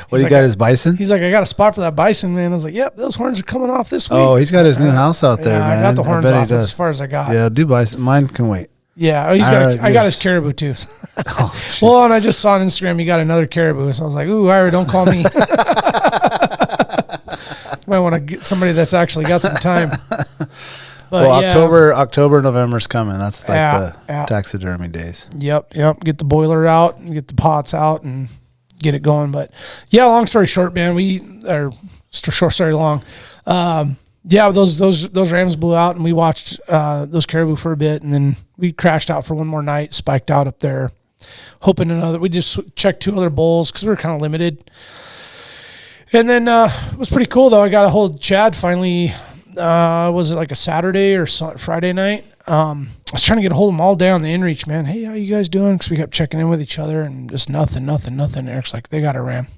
Well, you got his bison? He's like, I got a spot for that bison, man. I was like, yep, those horns are coming off this week. Oh, he's got his new house out there, man. I got the horns off as far as I got. Yeah, do bison. Mine can wait. Yeah, I got his caribou too. Oh, well, and I just saw on Instagram he got another caribou, so I was like, ooh, Ira, don't call me. Might want to get somebody that's actually got some time. But well, October, November's coming. That's like the taxidermy days. Yep. Get the boiler out and get the pots out and get it going. But yeah, long story short, man, short story long. Those rams blew out, and we watched those caribou for a bit, and then we crashed out for one more night, spiked out up there, hoping we just checked 2 other bulls because we were kind of limited. And then it was pretty cool, though. I got a hold of Chad finally. Was it like a Saturday or Friday night? I was trying to get a hold of them all day on the inReach, man. Hey, how you guys doing? Because we kept checking in with each other, and just nothing. Eric's like, they got a ram.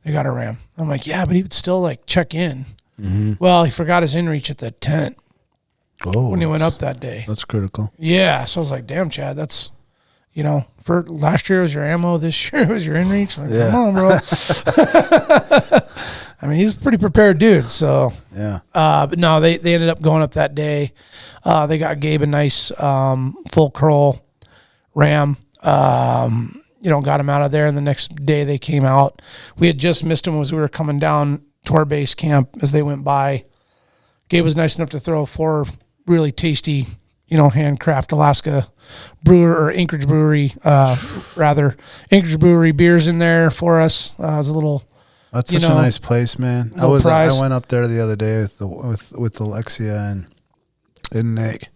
I'm like, yeah, but he would still like check in. Mm-hmm. Well, he forgot his inReach at the tent when he went up that day. That's critical. Yeah, so I was like, damn, Chad, that's, for last year was your ammo, this year was your inReach. Like, yeah. Come on, bro. I mean, he's a pretty prepared dude, so. Yeah. But no, they ended up going up that day. They got Gabe a nice full curl ram. Got him out of there, and the next day they came out. We had just missed him as we were coming down to our base camp as they went by. Gabe was nice enough to throw 4 really tasty, handcraft Alaska brewer or Anchorage Brewery, Anchorage Brewery beers in there for us. It was a little. That's such a nice place, man. I went up there the other day with Alexia and Nick.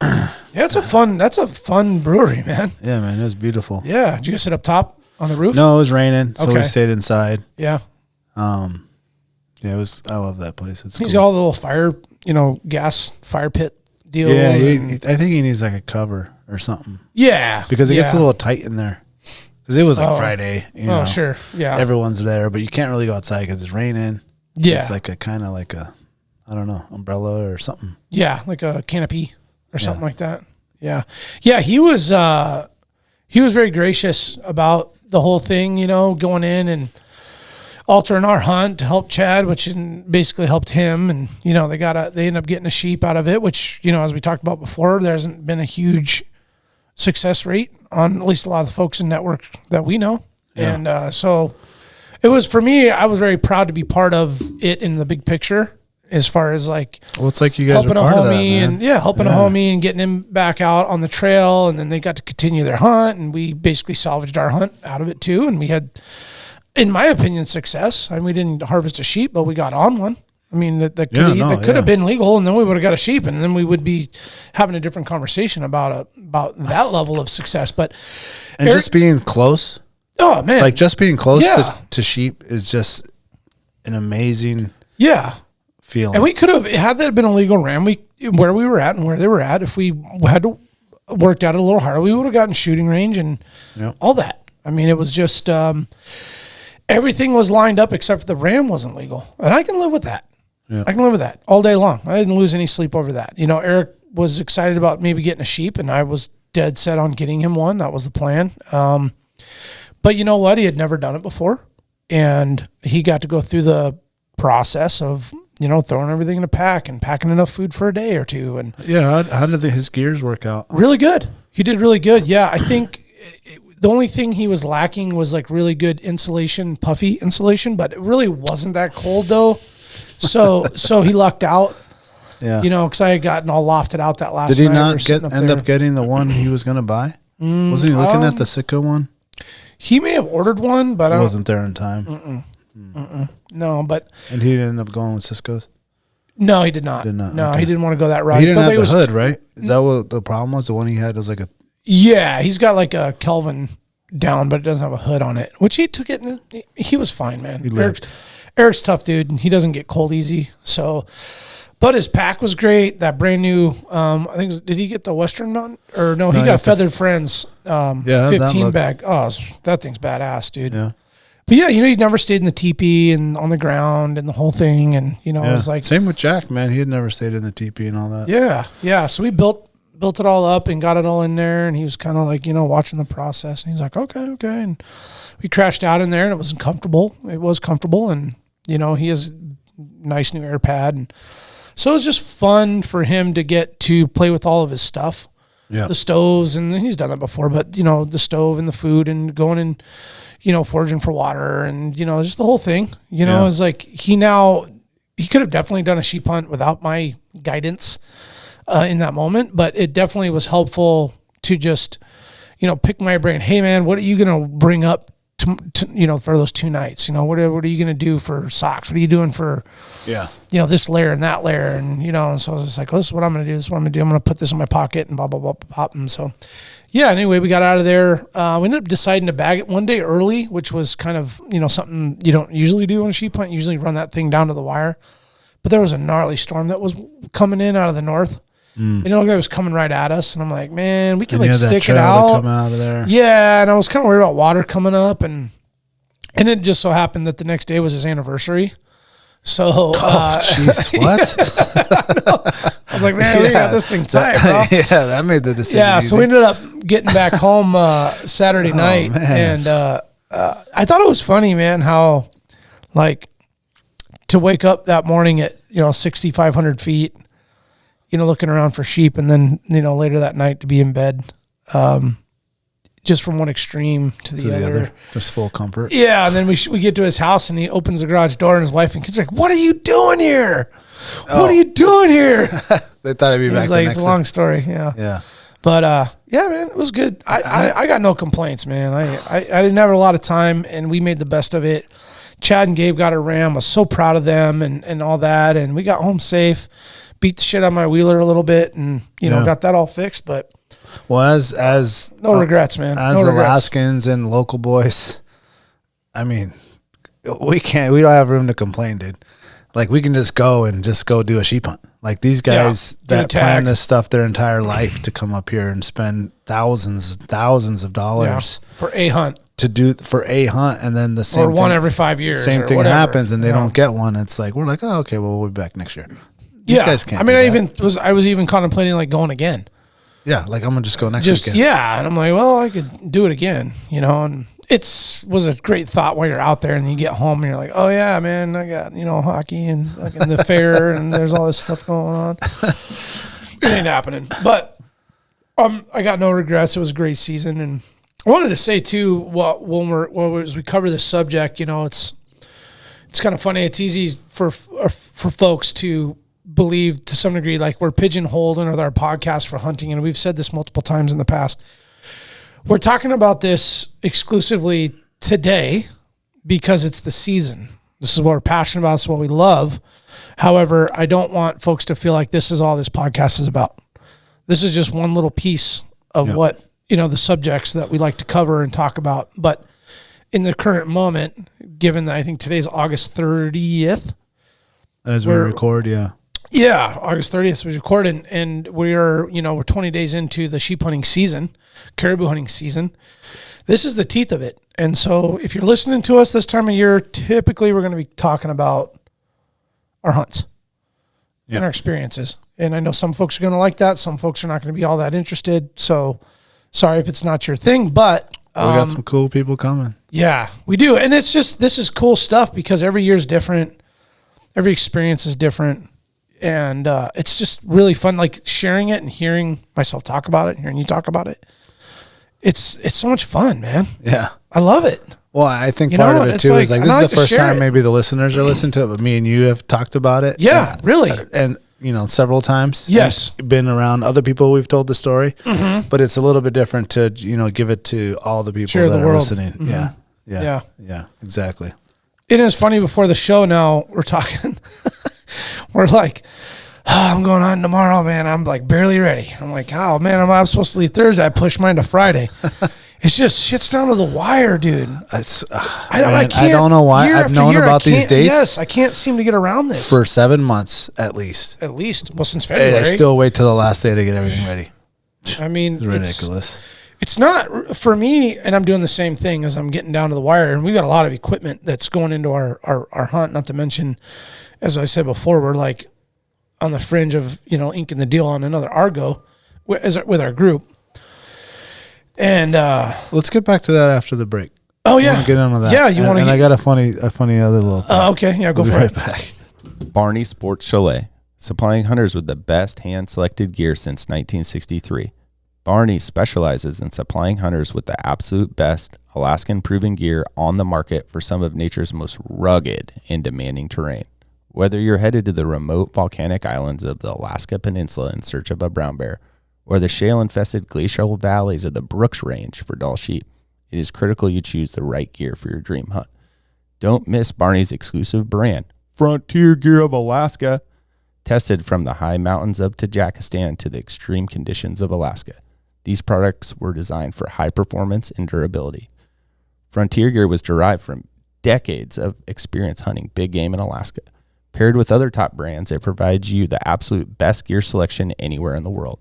Yeah, that's a fun brewery, man. Yeah, man, it was beautiful. Yeah, did you guys sit up top on the roof? No, it was raining, so we stayed inside. Yeah. It was. I love that place. It's He's cool. got all the little fire, gas fire pit deal. Yeah, I think he needs like a cover or something. Yeah, because it gets a little tight in there. Because it was like Friday. Sure. Yeah. Everyone's there, but you can't really go outside because it's raining. Yeah. It's like a kind of like a, I don't know, umbrella or something. Yeah, like a canopy or something like that. Yeah. Yeah, he was very gracious about the whole thing, going in and altering our hunt to help Chad, which basically helped him. And, they ended up getting a sheep out of it, which, as we talked about before, there hasn't been a huge success rate on at least a lot of the folks in network that we know. Yeah. And so it was, for me, I was very proud to be part of it in the big picture as far as like, well, it's like you guys helping are part a homie of that, man. And helping a homie and getting him back out on the trail. And then they got to continue their hunt, and we basically salvaged our hunt out of it too. And we had in my opinion, success. I mean, we didn't harvest a sheep, but we got on one. I mean, that could have been legal, and then we would have got a sheep, and then we would be having a different conversation about that level of success. But just being close. Oh man, like just being close to sheep is just an amazing feeling. And we could have had that been a legal ram. Where we were at and where they were at, if we had to worked out a little harder, we would have gotten shooting range and all that. I mean, it was just everything was lined up except for the ram wasn't legal, and I can live with that. Yeah. I can live with that all day long. I didn't lose any sleep over that. You know, Eric was excited about maybe getting a sheep, and I was dead set on getting him one. That was the plan. But you know what? He had never done it before, and he got to go through the process of, you know, throwing everything in a pack and packing enough food for a day or two. And how did his gears work out? Really good. He did really good. Yeah, I think the only thing he was lacking was like really good insulation, puffy insulation, but it really wasn't that cold though. So he lucked out. Yeah. You know, because I had gotten all lofted out that last night. Did he not end up getting the one he was going to buy? Wasn't he looking at the Sitka one? He may have ordered one, but I wasn't there in time. No, but... And he didn't end up going with Cisco's? No, he did not. No, okay. He didn't want to go that route. He didn't have the hood, right? Is that what the problem was? The one he had was like a... Yeah, he's got like a Kelvin down, but it doesn't have a hood on it, which he took it and he was fine, man. He lived. Eric's tough dude, and he doesn't get cold easy. So, but his pack was great. That brand new, I think, did he get the Western Mountain? Or no, he got Feathered Friends 15 bag. Oh, that thing's badass, dude. Yeah. But yeah, you know, he'd never stayed in the teepee and on the ground and the whole thing. And, you know, it was like. Same with Jack, man. He had never stayed in the teepee and all that. Yeah. Yeah. So we built it all up and got it all in there. And he was kind of like, you know, watching the process. And he's like, okay. And we crashed out in there and it wasn't comfortable. It was comfortable. And, you know, he has a nice new air pad. And so it was just fun for him to get to play with all of his stuff. Yeah. The stoves, and he's done that before, but, you know, the stove and the food and going and, you know, foraging for water and, you know, just the whole thing, you know, it's like he could have definitely done a sheep hunt without my guidance in that moment, but it definitely was helpful to just, you know, pick my brain. Hey man, what are you going to bring up to, you know, for those 2 nights? You know, what are you going to do for socks? What are you doing for, you know, this layer and that layer? And, you know, and so I was just like, oh, this is what I'm going to do. This is what I'm going to do. I'm going to put this in my pocket and blah, blah, blah, blah, blah. And so, yeah, anyway, we got out of there. We ended up deciding to bag it one day early, which was kind of, you know, something you don't usually do on a sheep hunt. You usually run that thing down to the wire. But there was a gnarly storm that was coming in out of the north. You know, it was coming right at us, and I'm like, man, we could like stick it out. Come out of there. Yeah, and I was kind of worried about water coming up, and it just so happened that the next day was his anniversary. So, jeez, what? I was like, man, we got this thing tight, bro. Yeah, that made the decision. Yeah, easy. so we ended up getting back home Saturday night, and I thought it was funny, man, how like to wake up that morning at 6,500 feet. You know, looking around for sheep, and then, you know, later that night to be in bed, just from one extreme to the other. Just full comfort. Yeah, and then we get to his house, and he opens the garage door, and his wife and kids are like, what are you doing here? What are you doing here? They thought I'd be back the next It's a long story, yeah. Yeah. But, yeah, man, it was good. I got no complaints, man. I didn't have a lot of time, and we made the best of it. Chad and Gabe got a ram. I was so proud of them and all that, and we got home safe. Beat the shit out of my wheeler a little bit, and you know, got that all fixed. But as no regrets, man. As no Alaskans and local boys, I mean, we don't have room to complain, dude. Like we can just go do a sheep hunt. Like these guys that plan this stuff their entire life to come up here and spend thousands of dollars for a hunt. And then the same or one every 5 years. Same thing happens, and they don't get one. It's like we're like, oh, okay, well, we'll be back next year. These guys can't. I mean, I was even contemplating like going again. Yeah, like I'm gonna just go next weekend. Yeah, and I'm like, well, I could do it again, you know. And was a great thought while you're out there, and you get home and you're like, oh yeah, man, I got hockey and like in the fair, and there's all this stuff going on. It ain't happening, but I got no regrets. It was a great season, and I wanted to say too, as we cover this subject, you know, it's kind of funny. It's easy for folks to believe to some degree like we're pigeonholed into our podcast for hunting, and we've said this multiple times in the past. We're talking about this exclusively today because it's the season. This is what we're passionate about. It's what we love. However, I don't want folks to feel like this is all this podcast is about. This is just one little piece of what, the subjects that we like to cover and talk about. But in the current moment, given that I think today's August 30th. As we record, yeah. Yeah, August 30th we record, and we're 20 days into the sheep hunting season, caribou hunting season. This is the teeth of it. And so if you're listening to us this time of year, typically we're going to be talking about our hunts and our experiences. And I know some folks are going to like that. Some folks are not going to be all that interested. So sorry if it's not your thing, but we got some cool people coming. Yeah, we do. And it's just, this is cool stuff because every year is different. Every experience is different. And it's just really fun, like sharing it and hearing myself talk about it, hearing you talk about it. It's so much fun, man. Yeah. I love it. Well, I think part of it too is like, this is the first time maybe the listeners are listening to it, but me and you have talked about it. Yeah, really. And, several times. Yes. Been around other people we've told the story, but it's a little bit different to, give it to all the people that are listening. Mm-hmm. Yeah, exactly. It is funny before the show now, we're talking, we're like, I'm going on tomorrow, man. I'm like barely ready. I'm like, oh man, I'm supposed to leave Thursday. I pushed mine to Friday. It's just shit's down to the wire, dude. I don't know why. I've known about these dates. Yes, I can't seem to get around this. For 7 months at least. Well, since February. I still wait till the last day to get everything ready. I mean, it's ridiculous. It's not for me, and I'm doing the same thing as I'm getting down to the wire. And we've got a lot of equipment that's going into our hunt. Not to mention, as I said before, we're like on the fringe of inking the deal on another Argo with our group. And let's get back to that after the break. Oh yeah, I wanna get into that. Yeah, you want to? And I got a funny other little thing. Okay, yeah, go for right it. Back. Barney Sports Chalet, supplying hunters with the best hand-selected gear since 1963. Barney specializes in supplying hunters with the absolute best Alaskan-proven gear on the market for some of nature's most rugged and demanding terrain. Whether you're headed to the remote volcanic islands of the Alaska Peninsula in search of a brown bear, or the shale-infested glacial valleys of the Brooks Range for Dall sheep, it is critical you choose the right gear for your dream hunt. Don't miss Barney's exclusive brand, Frontier Gear of Alaska, tested from the high mountains of Tajikistan to the extreme conditions of Alaska. These products were designed for high performance and durability. Frontier Gear was derived from decades of experience hunting big game in Alaska. Paired with other top brands, it provides you the absolute best gear selection anywhere in the world.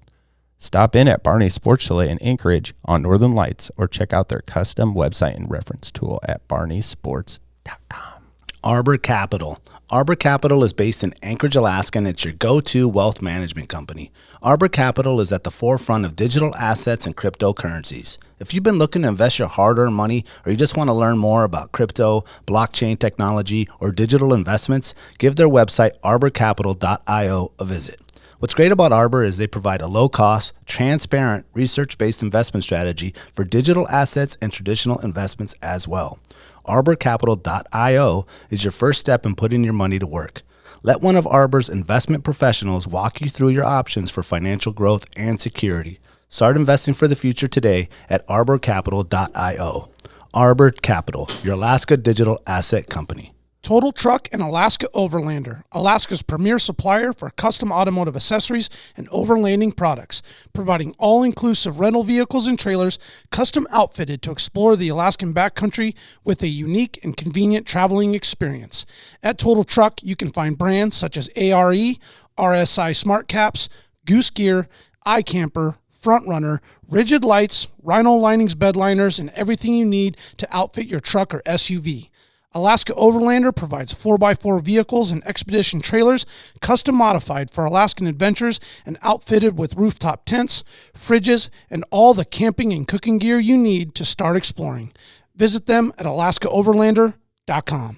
Stop in at Barney Sports Chalet in Anchorage on Northern Lights or check out their custom website and reference tool at barneysports.com. Arbor Capital. Arbor Capital is based in Anchorage, Alaska, and it's your go-to wealth management company. Arbor Capital is at the forefront of digital assets and cryptocurrencies. If you've been looking to invest your hard-earned money or you just want to learn more about crypto, blockchain technology, or digital investments, give their website arborcapital.io a visit. What's great about Arbor is they provide a low-cost, transparent, research-based investment strategy for digital assets and traditional investments as well. arborcapital.io is your first step in putting your money to work. Let one of Arbor's investment professionals walk you through your options for financial growth and security. Start investing for the future today at arborcapital.io. Arbor Capital, your Alaska digital asset company. Total Truck and Alaska Overlander, Alaska's premier supplier for custom automotive accessories and overlanding products, providing all-inclusive rental vehicles and trailers custom outfitted to explore the Alaskan backcountry with a unique and convenient traveling experience. At Total Truck, you can find brands such as ARE, RSI Smart Caps, Goose Gear, iCamper, Front Runner, Rigid Lights, Rhino Linings bed liners, and everything you need to outfit your truck or SUV. Alaska Overlander provides 4x4 vehicles and expedition trailers, custom modified for Alaskan adventures and outfitted with rooftop tents, fridges, and all the camping and cooking gear you need to start exploring. Visit them at alaskaoverlander.com.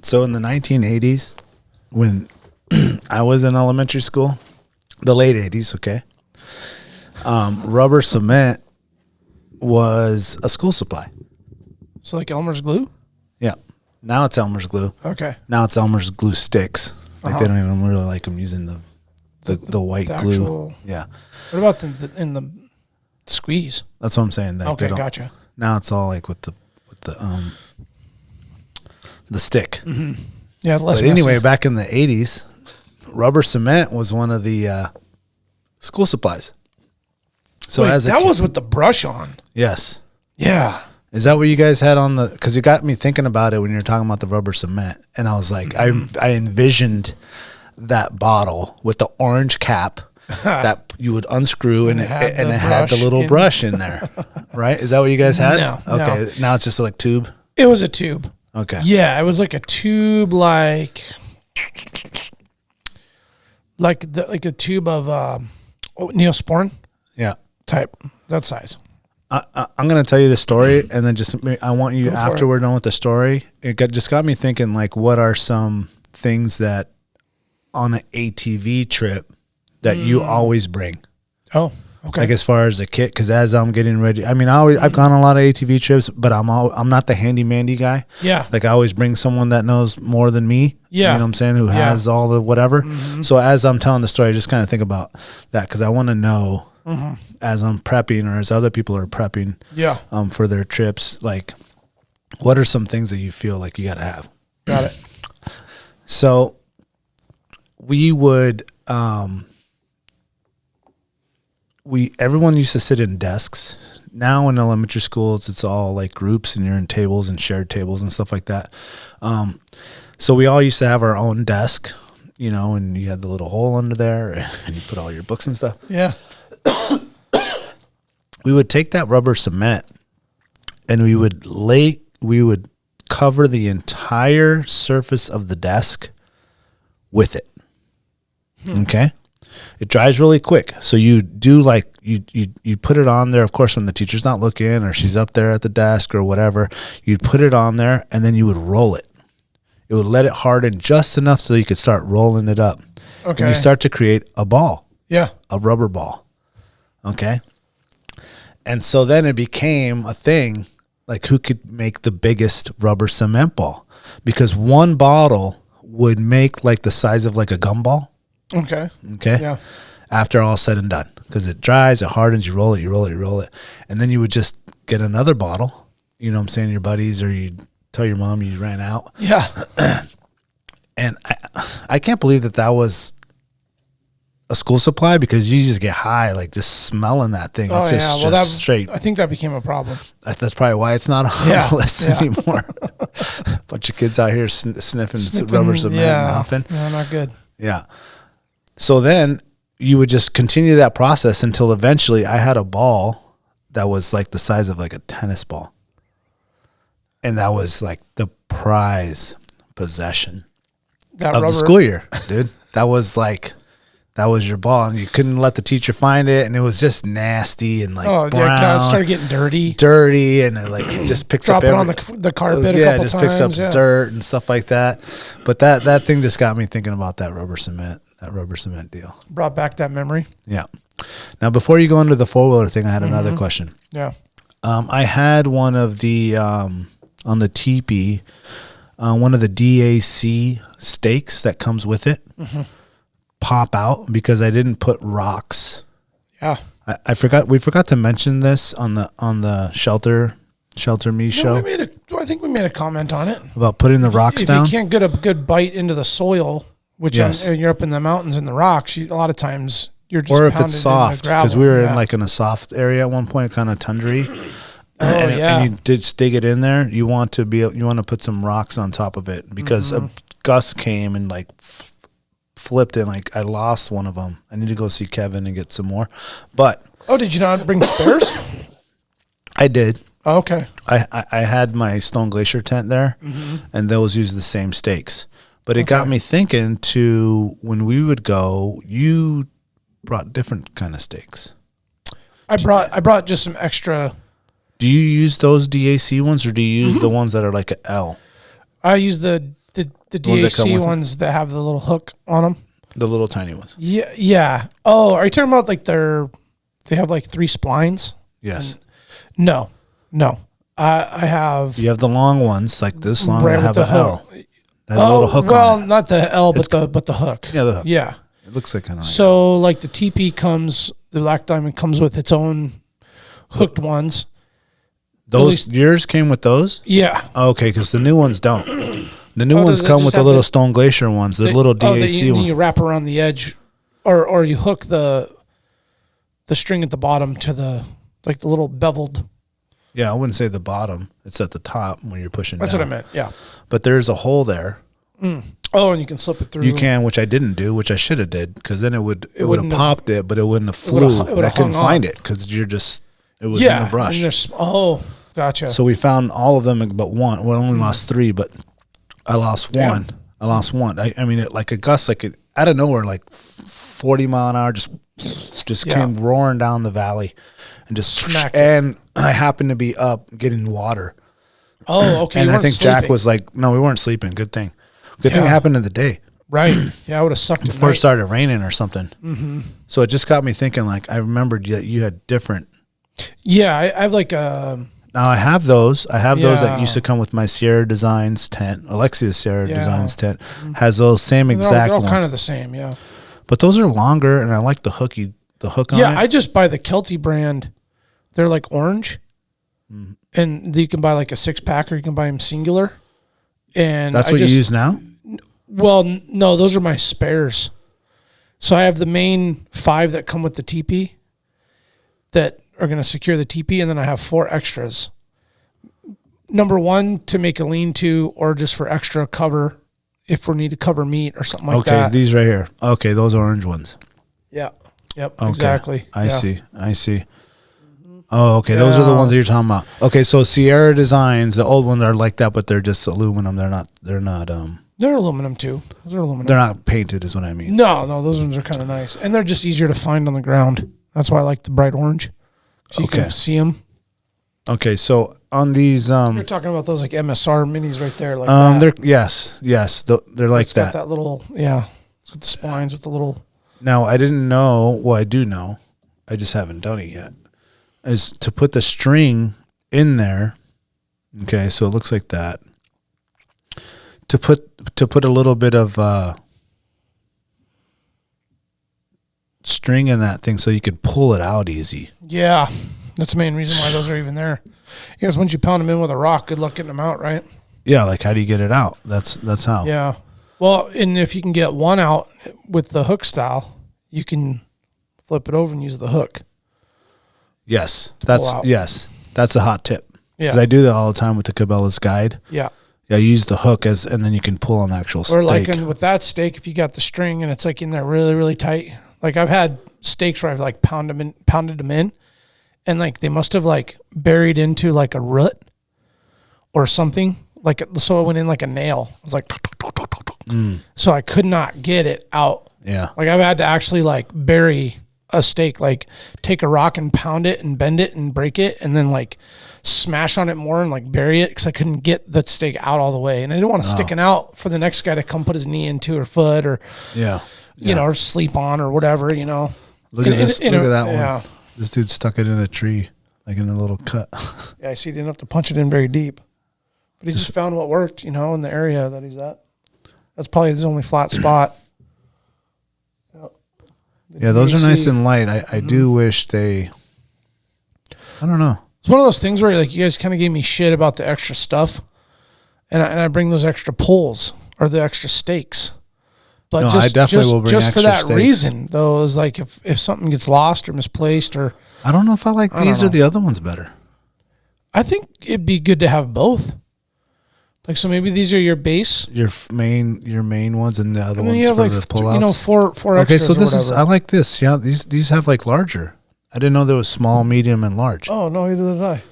So in the 1980s, when I was in elementary school, the late 80s, okay, rubber cement was a school supply. So like Elmer's glue? Yeah. Now it's Elmer's glue. Okay. Now it's Elmer's glue sticks. Like they don't even really like them using the white glue. Actual, yeah. What about in the squeeze? That's what I'm saying. Okay, gotcha. Now it's all like with the stick. Mm-hmm. Yeah, less but anyway, back in the 80s, rubber cement was one of the school supplies. So wait, as that was with the brush on. Yes. Yeah. Is that what you guys had on the? Because you got me thinking about it when you were talking about the rubber cement, and I was like, I envisioned that bottle with the orange cap that you would unscrew, and it had the little brush in there, right? Is that what you guys had? No. Okay. No. Now it's just like tube. It was a tube. Okay. Yeah, it was like a tube, like a tube of Neosporin Yeah. type, that size. I'm going to tell you the story, and then I want you, after it. we're done with the story, just got me thinking, like, what are some things that on an ATV trip that you always bring? Oh, okay. Like as far as the kit, because as I'm getting ready, I mean, I've gone on a lot of ATV trips, but I'm not the handy-mandy guy. Yeah. Like I always bring someone that knows more than me. Yeah. You know what I'm saying? Who has all the whatever. Mm-hmm. So as I'm telling the story, just kind of think about that, because I want to know as I'm prepping, or as other people are prepping for their trips, like what are some things that you feel like you got to have? Got it. So we would, everyone used to sit in desks. Now in elementary schools, it's all like groups, and you're in tables and shared tables and stuff like that. So we all used to have our own desk, you know, and you had the little hole under there, and you put all your books and stuff. Yeah. We would take that rubber cement, and we would cover the entire surface of the desk with it. Okay. It dries really quick. So you do like, you put it on there. Of course, when the teacher's not looking, or she's up there at the desk or whatever, you'd put it on there, and then you would roll it. It would let it harden just enough so you could start rolling it up. Okay. And you start to create a ball. Yeah. A rubber ball. Okay. And so then it became a thing, like who could make the biggest rubber cement ball, because one bottle would make like the size of like a gumball. Okay. Okay. Yeah. After all said and done, because it dries, it hardens, you roll it. And then you would just get another bottle, you know what I'm saying, your buddies, or you tell your mom you ran out. Yeah. And I can't believe that was a school supply, because you just get high, like just smelling that thing. It's just straight. I think that became a problem. That's probably why it's not on the list anymore. Bunch of kids out here sniffing rubber cement and huffing. No, not good. Yeah. So then you would just continue that process until eventually I had a ball that was like the size of like a tennis ball. And that was like the prize possession of the school year, dude. That was your ball, and you couldn't let the teacher find it, and it was just nasty and like brown. Yeah, it started getting dirty, and it like just picks Drop up it on the carpet. Yeah, it just picks up dirt and stuff like that. But that thing just got me thinking about that rubber cement deal. Brought back that memory. Yeah. Now, before you go into the 4-wheeler thing, I had another question. Yeah. I had one of the on the Tipi, one of the DAC stakes that comes with it. Pop out because I didn't put rocks. Yeah. I forgot. We forgot to mention this on the Shelter Me show. I think we made a comment on it about putting the rocks down. If you can't get a good bite into the soil, which you're up in the mountains in the rocks, a lot of times you're just, or if it's soft, because we were in a soft area at one point, kind of tundry. And you did dig it in there. You want to put some rocks on top of it, because a gust came and like flipped it. Like I lost one of them. I need to go see Kevin and get some more. But did you not bring spares? I did. Oh, okay. I had my Stone Glacier tent there, and those use the same stakes. But it got me thinking to when we would go, you brought different kind of stakes. I brought just some extra. Do you use those DAC ones, or do you use the ones that are like an L? I use the DAC ones that have the little hook on them. The little tiny ones. Yeah. Yeah. Oh, are you talking about like they have like 3 splines? Yes. No. I have. You have the long ones, like this long. Right, that have a L. That has a little hook on it. Not the L, but the hook. Yeah, the hook. Yeah. It looks like kind of. So like the Tipi the Black Diamond comes with its own hooked ones. Yours came with those? Yeah. Okay, because the new ones don't. The new ones come with the little Stone Glacier ones, the little DAC ones. You wrap around the edge, or you hook the string at the bottom to the little beveled. Yeah, I wouldn't say the bottom. It's at the top when you're pushing That's down. what I meant, yeah. But there's a hole there. Oh, and you can slip it through. You can, which I didn't do, which I should have did, because then it would have popped it, but it wouldn't have flew. But I couldn't find it because it was in the brush. Gotcha. So we found all of them but one. Well, I only lost 3, but I lost one. I lost one. I mean, like a gust, out of nowhere, like 40 mile an hour, just came roaring down the valley, and just smacked. And I happened to be up getting water. Oh, okay. And I think sleeping. Jack was like, "No, we weren't sleeping. Good thing. Good thing it happened in the day." Right. Yeah, I would have sucked it. Before it started raining or something. Mm-hmm. So it just got me thinking. Like I remembered that you had different. Yeah, I have like Now I have those. I have those that used to come with my Sierra Designs tent. Alexia's Sierra Designs tent has those same exact they're all ones. kind of the same, yeah. But those are longer, and I like the hook on it. Yeah, I just buy the Kelty brand. They're like orange, and you can buy like a 6-pack, or you can buy them singular. And that's what you use now? Well, no, those are my spares. So I have the main 5 that come with the Tipi that are going to secure the Tipi, and then I have 4 extras. Number 1 to make a lean-to, or just for extra cover if we need to cover meat or something like that. Okay, these right here. Okay, those orange ones. Yeah. Yep. Okay. Exactly. I see. Oh, okay. Those are the ones that you're talking about. Okay, so Sierra Designs, the old ones are like that, but they're just aluminum. They're not. They're aluminum too. Those are aluminum. They're not painted, is what I mean. No, those ones are kind of nice, and they're just easier to find on the ground. That's why I like the bright orange, so you can see them. Okay, so on these, you're talking about those like MSR minis right there, like that. They're they're like it's that. Got that little, it's got the spines with the little. Now I didn't know. Well, I do know. I just haven't done it yet. Is to put the string in there. Okay, so it looks like that. To put a little bit of string in that thing so you could pull it out easy. Yeah, that's the main reason why those are even there. Because once you pound them in with a rock, good luck getting them out, right? Yeah, like how do you get it out? That's how. Yeah. Well, and if you can get one out with the hook style, you can flip it over and use the hook. Yes, that's a hot tip. Yeah, because I do that all the time with the Cabela's guide. Yeah, you use the hook and then you can pull on the actual steak. Or like with that steak, if you got the string and it's like in there really, really tight. Like I've had steaks where I've like pounded them in, and like they must have like buried into like a root or something. Like so, it went in like a nail. It was like, so I could not get it out. Yeah, like I've had to actually like bury a steak, like take a rock and pound it and bend it and break it, and then like smash on it more and like bury it because I couldn't get the steak out all the way, and I didn't want to stick it out for the next guy to come put his knee into or foot or you know, or sleep on or whatever, you know. Look at this. Look at that one. Yeah. This dude stuck it in a tree, like in a little cut. Yeah, I see. He didn't have to punch it in very deep, but he just found what worked, you know, in the area that he's at. That's probably his only flat spot. Yeah, those are nice and light. I do wish I don't know. It's one of those things where like you guys kind of gave me shit about the extra stuff, and I bring those extra poles or the extra steaks. But no, I definitely will bring just extra for that steaks. reason, though, is like if something gets lost or misplaced or I don't know if I like these or the other ones better. I think it'd be good to have both. Like so, maybe these are your base, your main ones, and the other ones for like the pullouts. You know, four extras. Okay, so this is I like this. Yeah, these have like larger. I didn't know there was small, medium, and large. Oh no, neither did I.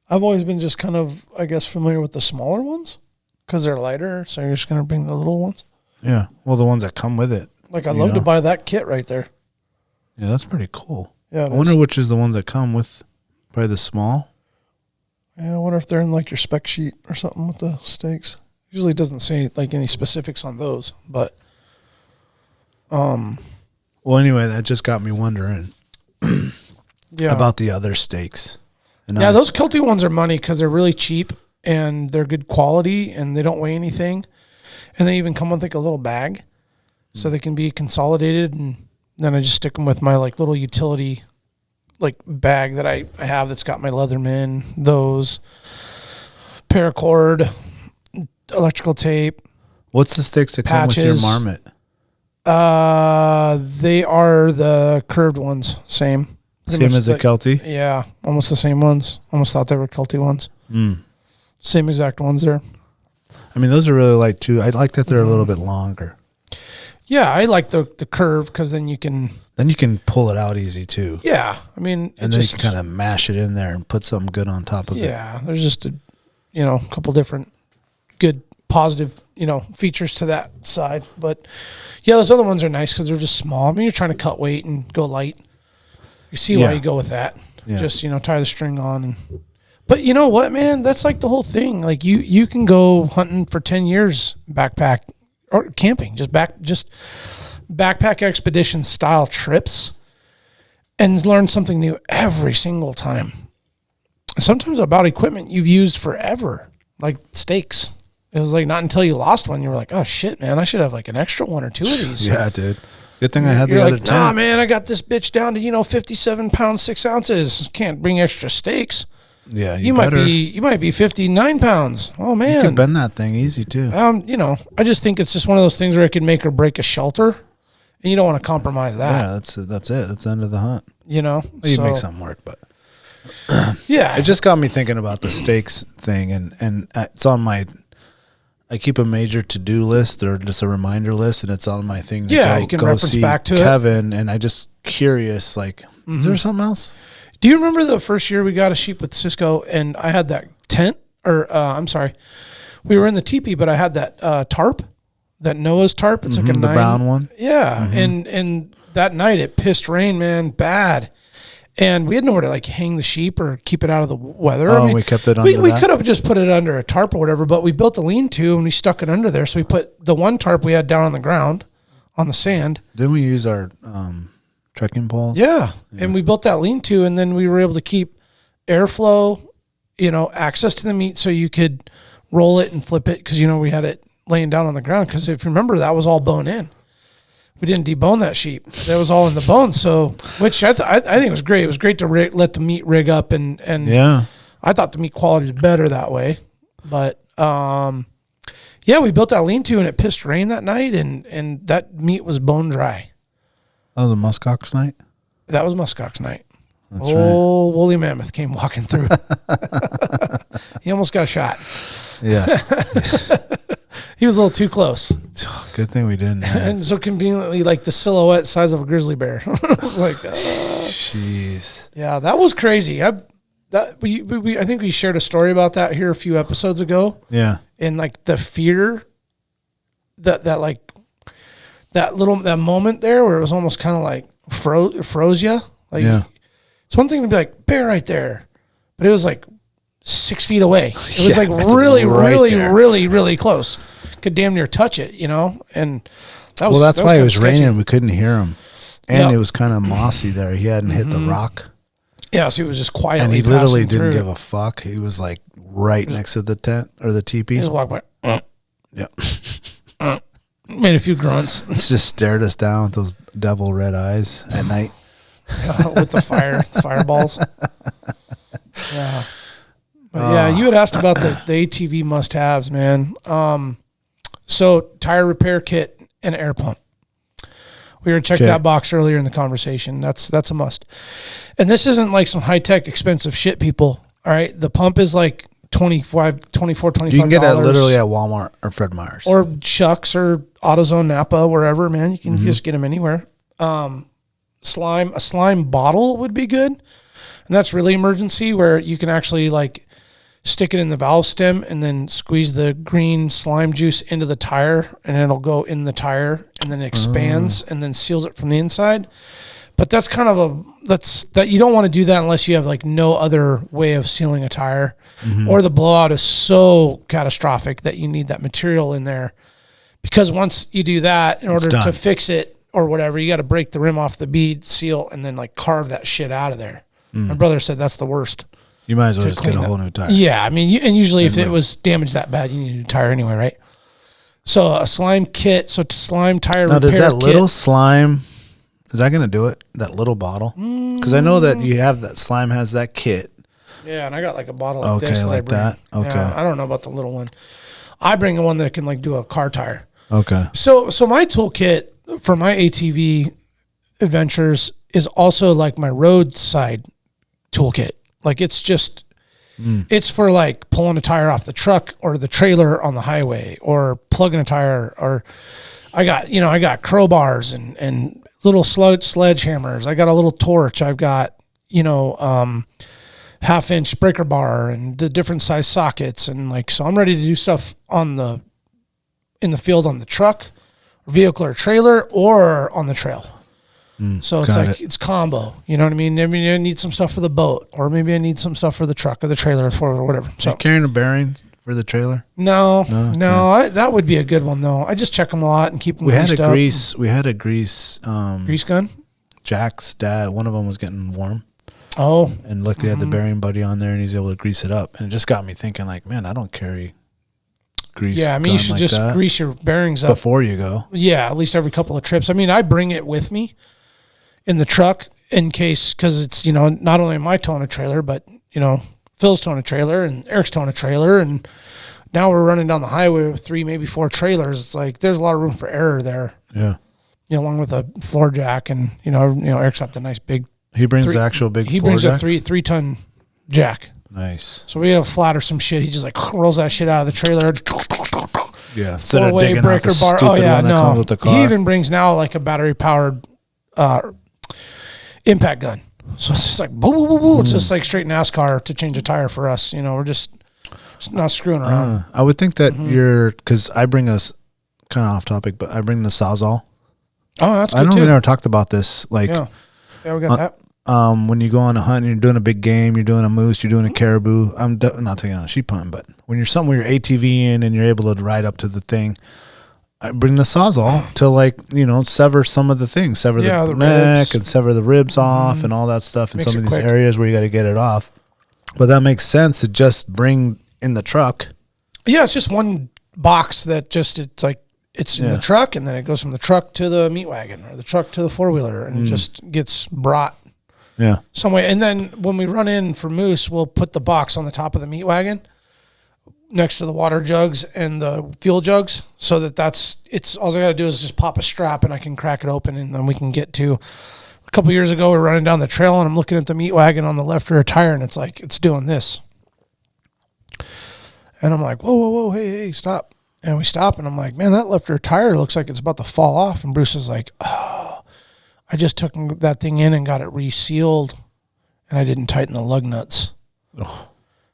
I've always been just kind of, I guess, familiar with the smaller ones because they're lighter. So you're just gonna bring the little ones. Yeah, well, the ones that come with it. Like I'd love to buy that kit right there. Yeah, that's pretty cool. Yeah, I wonder which is the ones that come with. Probably the small. Yeah, I wonder if they're in like your spec sheet or something with the steaks. Usually it doesn't say like any specifics on those, but well, anyway, that just got me wondering about the other steaks. And those Kelty ones are money because they're really cheap and they're good quality and they don't weigh anything, and they even come with like a little bag, so they can be consolidated. And then I just stick them with my like little utility like bag that I have that's got my Leatherman, those paracord, electrical tape. What's the sticks that come with your marmot? They are the curved ones. Same As the Kelty? Yeah, almost the same ones. Almost thought they were Kelty ones. Same exact ones there. I mean, those are really light too. I like that they're a little bit longer. Yeah, I like the curve because then you can pull it out easy too. Yeah, I mean, and then you can kind of mash it in there and put something good on top of it. Yeah, there's just a couple different good positive features to that side. But yeah, those other ones are nice because they're just small. I mean, you're trying to cut weight and go light. You see why you go with that. Yeah. Just tie the string on but you know what, man? That's like the whole thing. Like you can go hunting for 10 years backpack or camping, just backpack expedition style trips and learn something new every single time. Sometimes about equipment you've used forever, like stakes. It was like not until you lost one, you were like, oh shit, man, I should have like an extra one or two of these. Yeah, dude. Good thing I had the other 10. Nah, man, I got this bitch down to 57 pounds 6 ounces. Can't bring extra stakes. Yeah, you might be 59 pounds. Oh man, you could bend that thing easy too. I just think it's just one of those things where it could make or break a shelter, and you don't want to compromise that. Yeah, that's it. That's the end of the hunt. You make something work, but yeah, it just got me thinking about the stakes thing, and it's on my. I keep a major to-do list or just a reminder list, and it's on my thing. You can reference see back to Kevin, and I just curious, like, is there something else? Do you remember the first year we got a sheep with Cisco, and I had that tent, we were in the Tipi, but I had that tarp, that Noah's tarp. It's like a the brown one. Yeah, and that night it pissed rain, man, bad. And we had nowhere to like hang the sheep or keep it out of the weather. Oh, we kept it under We could have just put it under a tarp or whatever, but we built a lean-to and we stuck it under there. So we put the one tarp we had down on the ground on the sand. Didn't we use our trekking poles? Yeah. And we built that lean-to, and then we were able to keep airflow, access to the meat so you could roll it and flip it because, we had it laying down on the ground because if you remember, that was all bone in. We didn't debone that sheep. That was all in the bone. So, which I think was great. It was great to let the meat rig up, and yeah, I thought the meat quality was better that way. But we built that lean-to, and it pissed rain that night, and that meat was bone dry. That was a muskox night. That was muskox night. That's right. Woolly mammoth came walking through. He almost got shot. Yeah. He was a little too close. Good thing we didn't. And so conveniently, like the silhouette size of a grizzly bear. Like, jeez. Yeah, that was crazy. I think we shared a story about that here a few episodes ago. Yeah. And like the fear that moment there where it was almost kind of like froze you. Like, yeah. It's one thing to be like bear right there, but it was like 6 feet away. It was like really, right really, there. really, really close. Could damn near touch it, and that was. Well, that's why it was sketchy. raining and we couldn't hear him, and it was kind of mossy there. He hadn't hit the rock. Yeah, so he was just quietly. And he literally didn't through. give a fuck. He was like right next to the tent or the teepee. He just walked by. Yeah. Made a few grunts. He just stared us down with those devil red eyes at night. With the fireballs. Yeah. But yeah, you had asked about the ATV must-haves, man. So tire repair kit and air pump. We were checking that box earlier in the conversation. That's a must. And this isn't like some high-tech expensive shit, people. All right? The pump is like $25. You can get it literally at Walmart or Fred Meyer's. Or Shucks or AutoZone Napa, wherever, man. You can just get them anywhere. A slime bottle would be good. And that's really emergency where you can actually like stick it in the valve stem and then squeeze the green slime juice into the tire and it'll go in the tire and then it expands and then seals it from the inside. But that's kind of that you don't want to do that unless you have like no other way of sealing a tire or the blowout is so catastrophic that you need that material in there because once you do that, in order to fix it or whatever, you got to break the rim off the bead, seal, and then like carve that shit out of there. My brother said that's the worst. You might as well just get a whole new tire. Yeah, I mean, and usually if it was damaged that bad, you need a new tire anyway, right? So a slime kit, slime tire repair kit. Now, does that little slime Is that going to do it? That little bottle? Because I know that you have that Slime has that kit. Yeah, and I got like a bottle like this. Okay, like that. Okay. Yeah, I don't know about the little one. I bring one that can like do a car tire. Okay. So my toolkit for my ATV adventures is also like my roadside toolkit. Like it's just, it's for like pulling a tire off the truck or the trailer on the highway or plugging a tire, or I got crowbars and little sledgehammers. I got a little torch. I've got, 1/2-inch breaker bar and the different size sockets. And like, so I'm ready to do stuff in the field on the truck, vehicle or trailer, or on the trail. So it's like, it's combo, you know what I mean? Maybe I need some stuff for the boat, or maybe I need some stuff for the truck or the trailer or whatever. So you carrying a bearing for the trailer? No, that would be a good one though. I just check them a lot and keep them We had up. We had a grease gun. Jack's dad, one of them was getting warm. Oh. And luckily had the bearing buddy on there and he's able to grease it up. And it just got me thinking like, man, I don't carry grease. Yeah, I mean, you should like just that grease your bearings up before you go. Yeah, at least every couple of trips. I mean, I bring it with me in the truck in case, because it's, not only my towing a trailer, but, Phil's towing a trailer and Eric's towing a trailer. And now we're running down the highway with 3, maybe 4 trailers. It's like there's a lot of room for error there. Yeah. Along with a floor jack and, Eric's got the nice big. He brings the actual big He floor brings jack? a 3-ton jack. Nice. So we have a flat or some shit. He just like rolls that shit out of the trailer. Yeah. Instead of 4-way digging out breaker the bar. stupid Oh yeah, one that no. comes with the car. He even brings now like a battery powered impact gun. So it's just like boo boo boo boo. It's just like straight NASCAR to change a tire for us. We're just not screwing around. I would think that because I bring us kind of off topic, but I bring the Sawzall. Oh, that's good I don't too. even ever talked about this. Like, yeah, we got that. When you go on a hunt and you're doing a big game, you're doing a moose, you're doing a caribou. I'm not taking on a sheep hunt, but when you're somewhere you're ATV in and you're able to ride up to the thing, I bring the Sawzall to sever some of the things, sever the neck ribs. and sever the ribs off and all that stuff in Makes some of it these quick. areas where you got to get it off. But that makes sense to just bring in the truck. Yeah, it's just one box that it's in the truck, and then it goes from the truck to the meat wagon or the truck to the 4-wheeler, and it just gets brought some way. And then when we run in for moose, we'll put the box on the top of the meat wagon next to the water jugs and the fuel jugs, so it's all I got to do is just pop a strap and I can crack it open, and then we can get to. A couple years ago, we were running down the trail and I'm looking at the meat wagon on the left rear tire, and it's like it's doing this, and I'm like, whoa, hey, stop. And we stop, and I'm like, man, that left rear tire looks like it's about to fall off. And Bruce is like, oh, I just took that thing in and got it resealed, and I didn't tighten the lug nuts. Ugh.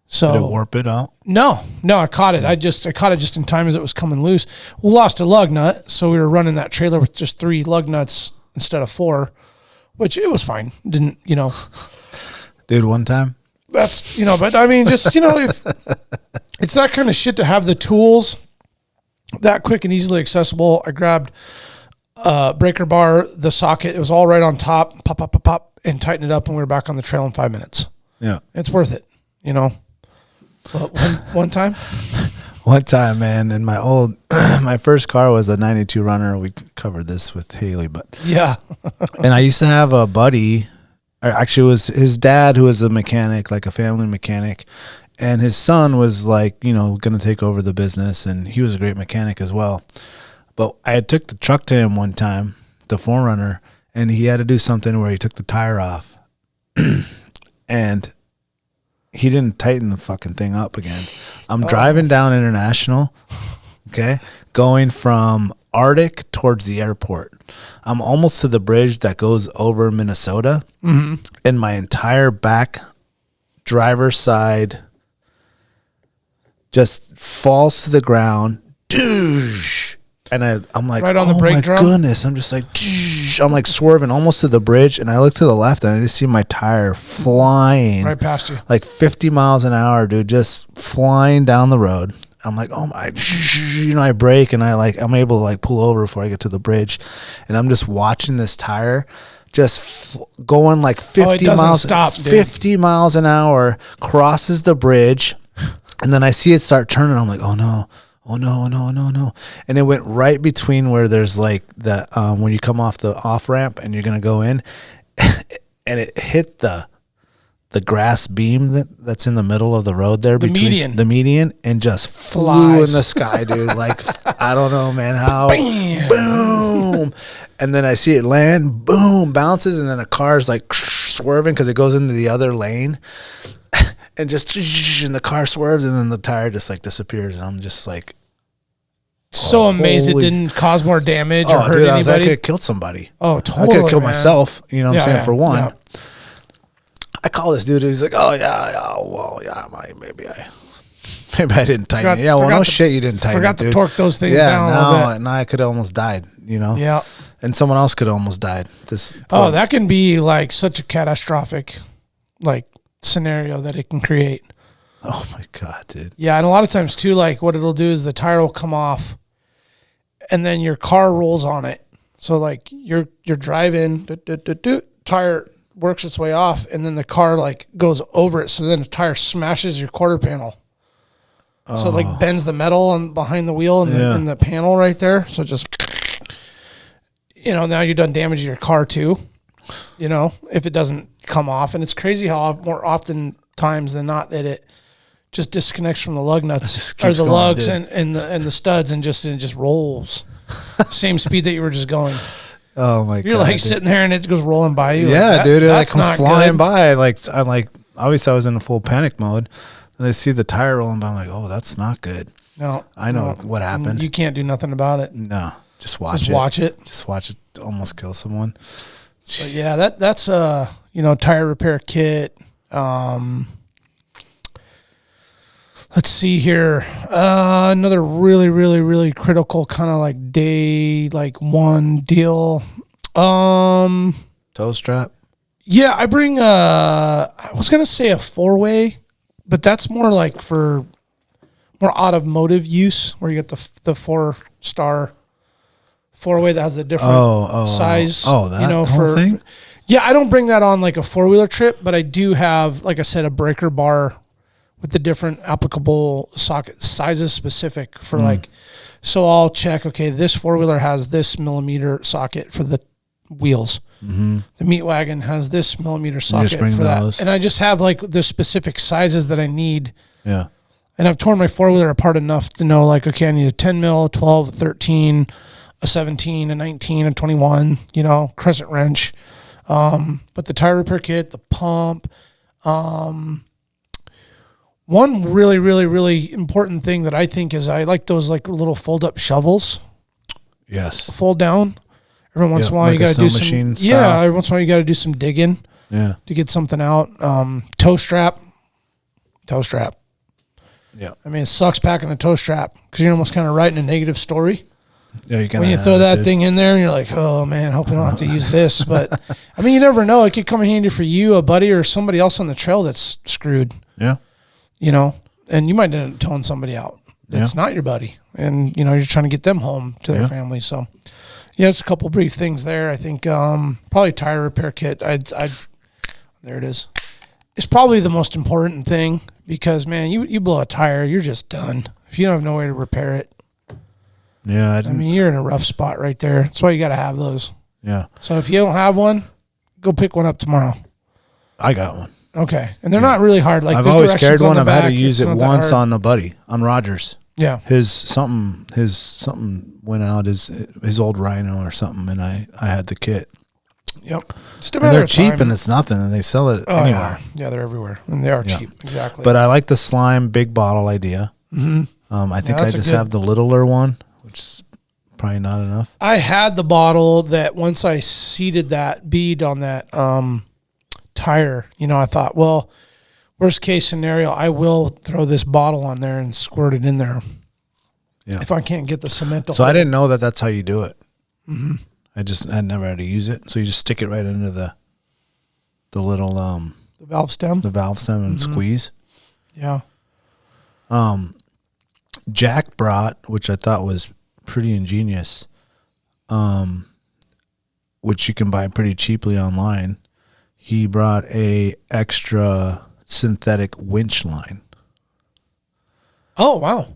So Did it warp it out? No, I caught it. I caught it just in time as it was coming loose. We lost a lug nut, so we were running that trailer with just 3 lug nuts instead of 4, which it was fine. Didn't. Dude, one time? That's, but I mean, just, if it's that kind of shit to have the tools that quick and easily accessible. I grabbed breaker bar, the socket. It was all right on top. Pop, pop, pop, pop, and tighten it up, and we were back on the trail in 5 minutes. Yeah. It's worth it, Well, one time? One time, man, in my first car was a 92 Runner. We covered this with Haley, but yeah. and I used to have a buddy, or actually it was his dad who was a mechanic, like a family mechanic, and his son was like, going to take over the business, and he was a great mechanic as well. But I had took the truck to him one time, the 4Runner, and he had to do something where he took the tire off, and he didn't tighten the fucking thing up again. I'm driving down International, okay, going from Arctic towards the airport. I'm almost to the bridge that goes over Minnesota, and my entire back driver's side just falls to the ground. Doosh. And I'm like, Right on the oh brake my drum? goodness. I'm just like, doosh. I'm like swerving almost to the bridge, and I look to the left, and I just see my tire flying. Right past you. Like 50 miles an hour, dude, just flying down the road. I'm like, oh my, I brake, and I'm able to pull over before I get to the bridge. And I'm just watching this tire just going like 50 miles, stop, dude. 50 miles an hour, crosses the bridge. And then I see it start turning. I'm like, oh oh no, no, no, no. And it went right between where there's like the, when you come off the off ramp and you're going to go in, and it hit the grass beam that's in the middle of the road there. The median, and just flew in the sky, dude. Like, I don't know, man, how. Bam. Boom. And then I see it land, boom, bounces, and then a car's like swerving because it goes into the other lane. And just, and the car swerves, and then the tire just like disappears. And I'm just like, so amazed it didn't cause more damage or hurt dude, anybody. I could have killed somebody. Oh, totally. I could have killed myself. You know what I'm saying? For one. Yeah. I call this dude. He's like, oh yeah, well yeah, maybe I didn't tighten it. Yeah, well no shit, you didn't tighten it. Forgot to torque those things down. Yeah, no, I could have almost died. You know. Yeah. And someone else could have almost died. That can be like such a catastrophic, like scenario that it can create. Oh my god, dude. Yeah, and a lot of times too, like what it'll do is the tire will come off, and then your car rolls on it. So like you're driving, tire works its way off, and then the car like goes over it, so then the tire smashes your quarter panel. So it like bends the metal on behind the wheel and in the panel right there. So just, now you've done damage to your car too, if it doesn't come off. And it's crazy how more often times than not that it just disconnects from the lug nuts or the lugs and the studs and it just rolls. Same speed that you were just going. Oh my god! You're like sitting there and it goes rolling by you. Yeah, like dude, it like comes flying good. by. I'm like, obviously I was in a full panic mode, and I see the tire rolling by. I'm like, oh, that's not good. No, I know what happened. You can't do nothing about it. No, just watch it. Just watch it almost kill someone. But yeah, that's tire repair kit. Let's see here. Another really, really, really critical kind of like day, like one deal. Toe strap. Yeah, I bring, I was going to say a 4-way, but that's more like for more automotive use where you get the 4-star 4-way that has a different size. That whole thing? Yeah, I don't bring that on like a 4-wheeler trip, but I do have, like I said, a breaker bar with the different applicable socket sizes specific for like, so I'll check, okay, this 4-wheeler has this millimeter socket for the wheels. Mm-hmm. The meat wagon has this millimeter socket for that. And I just have like the specific sizes that I need. Yeah. And I've torn my 4-wheeler apart enough to know like, okay, I need a 10 mil, 12, 13, a 17, a 19, a 21, crescent wrench. But the tire repair kit, the pump, one really, really, really important thing that I think is I like those like little fold-up shovels. Yes. Fold down. Every once in a while you got to do some. Yeah, every once in a while you got to do some digging. Yeah. To get something out. Toe strap. Yeah. I mean, it sucks packing a toe strap because you're almost kind of writing a negative story. Yeah, when you throw that thing in there and you're like, oh man, hope I don't have to use this. But I mean, you never know. It could come in handy for you, a buddy, or somebody else on the trail that's screwed. Yeah. And you might end up towing somebody out that's not your buddy. And, you're trying to get them home to their family. So, yeah, it's a couple brief things there. I think probably tire repair kit. There it is. It's probably the most important thing because, man, you blow a tire, you're just done. If you don't have no way to repair it. Yeah. I mean, you're in a rough spot right there. That's why you got to have those. Yeah. So if you don't have one, go pick one up tomorrow. I got one. Okay. And they're not really hard. Like I've always carried one. I've had to use it once on Rogers. Yeah. His something went out, his old Rhino or something, and I had the kit. Yep. And they're cheap and it's nothing, and they sell it anywhere. Yeah, they're everywhere. And they are cheap. Exactly. But I like the slime big bottle idea. Mm-hmm. I think I just have the littler one, which is probably not enough. I had the bottle that once I seated that bead on that tire, I thought, well, worst case scenario, I will throw this bottle on there and squirt it in there. Yeah. If I can't get the cement to hold. I didn't know that that's how you do it. Mm-hmm. I never had to use it. So you just stick it right into the little the valve stem. The valve stem and squeeze. Yeah. Jack brought, which I thought was pretty ingenious, which you can buy pretty cheaply online. He brought a extra synthetic winch line. Oh, wow.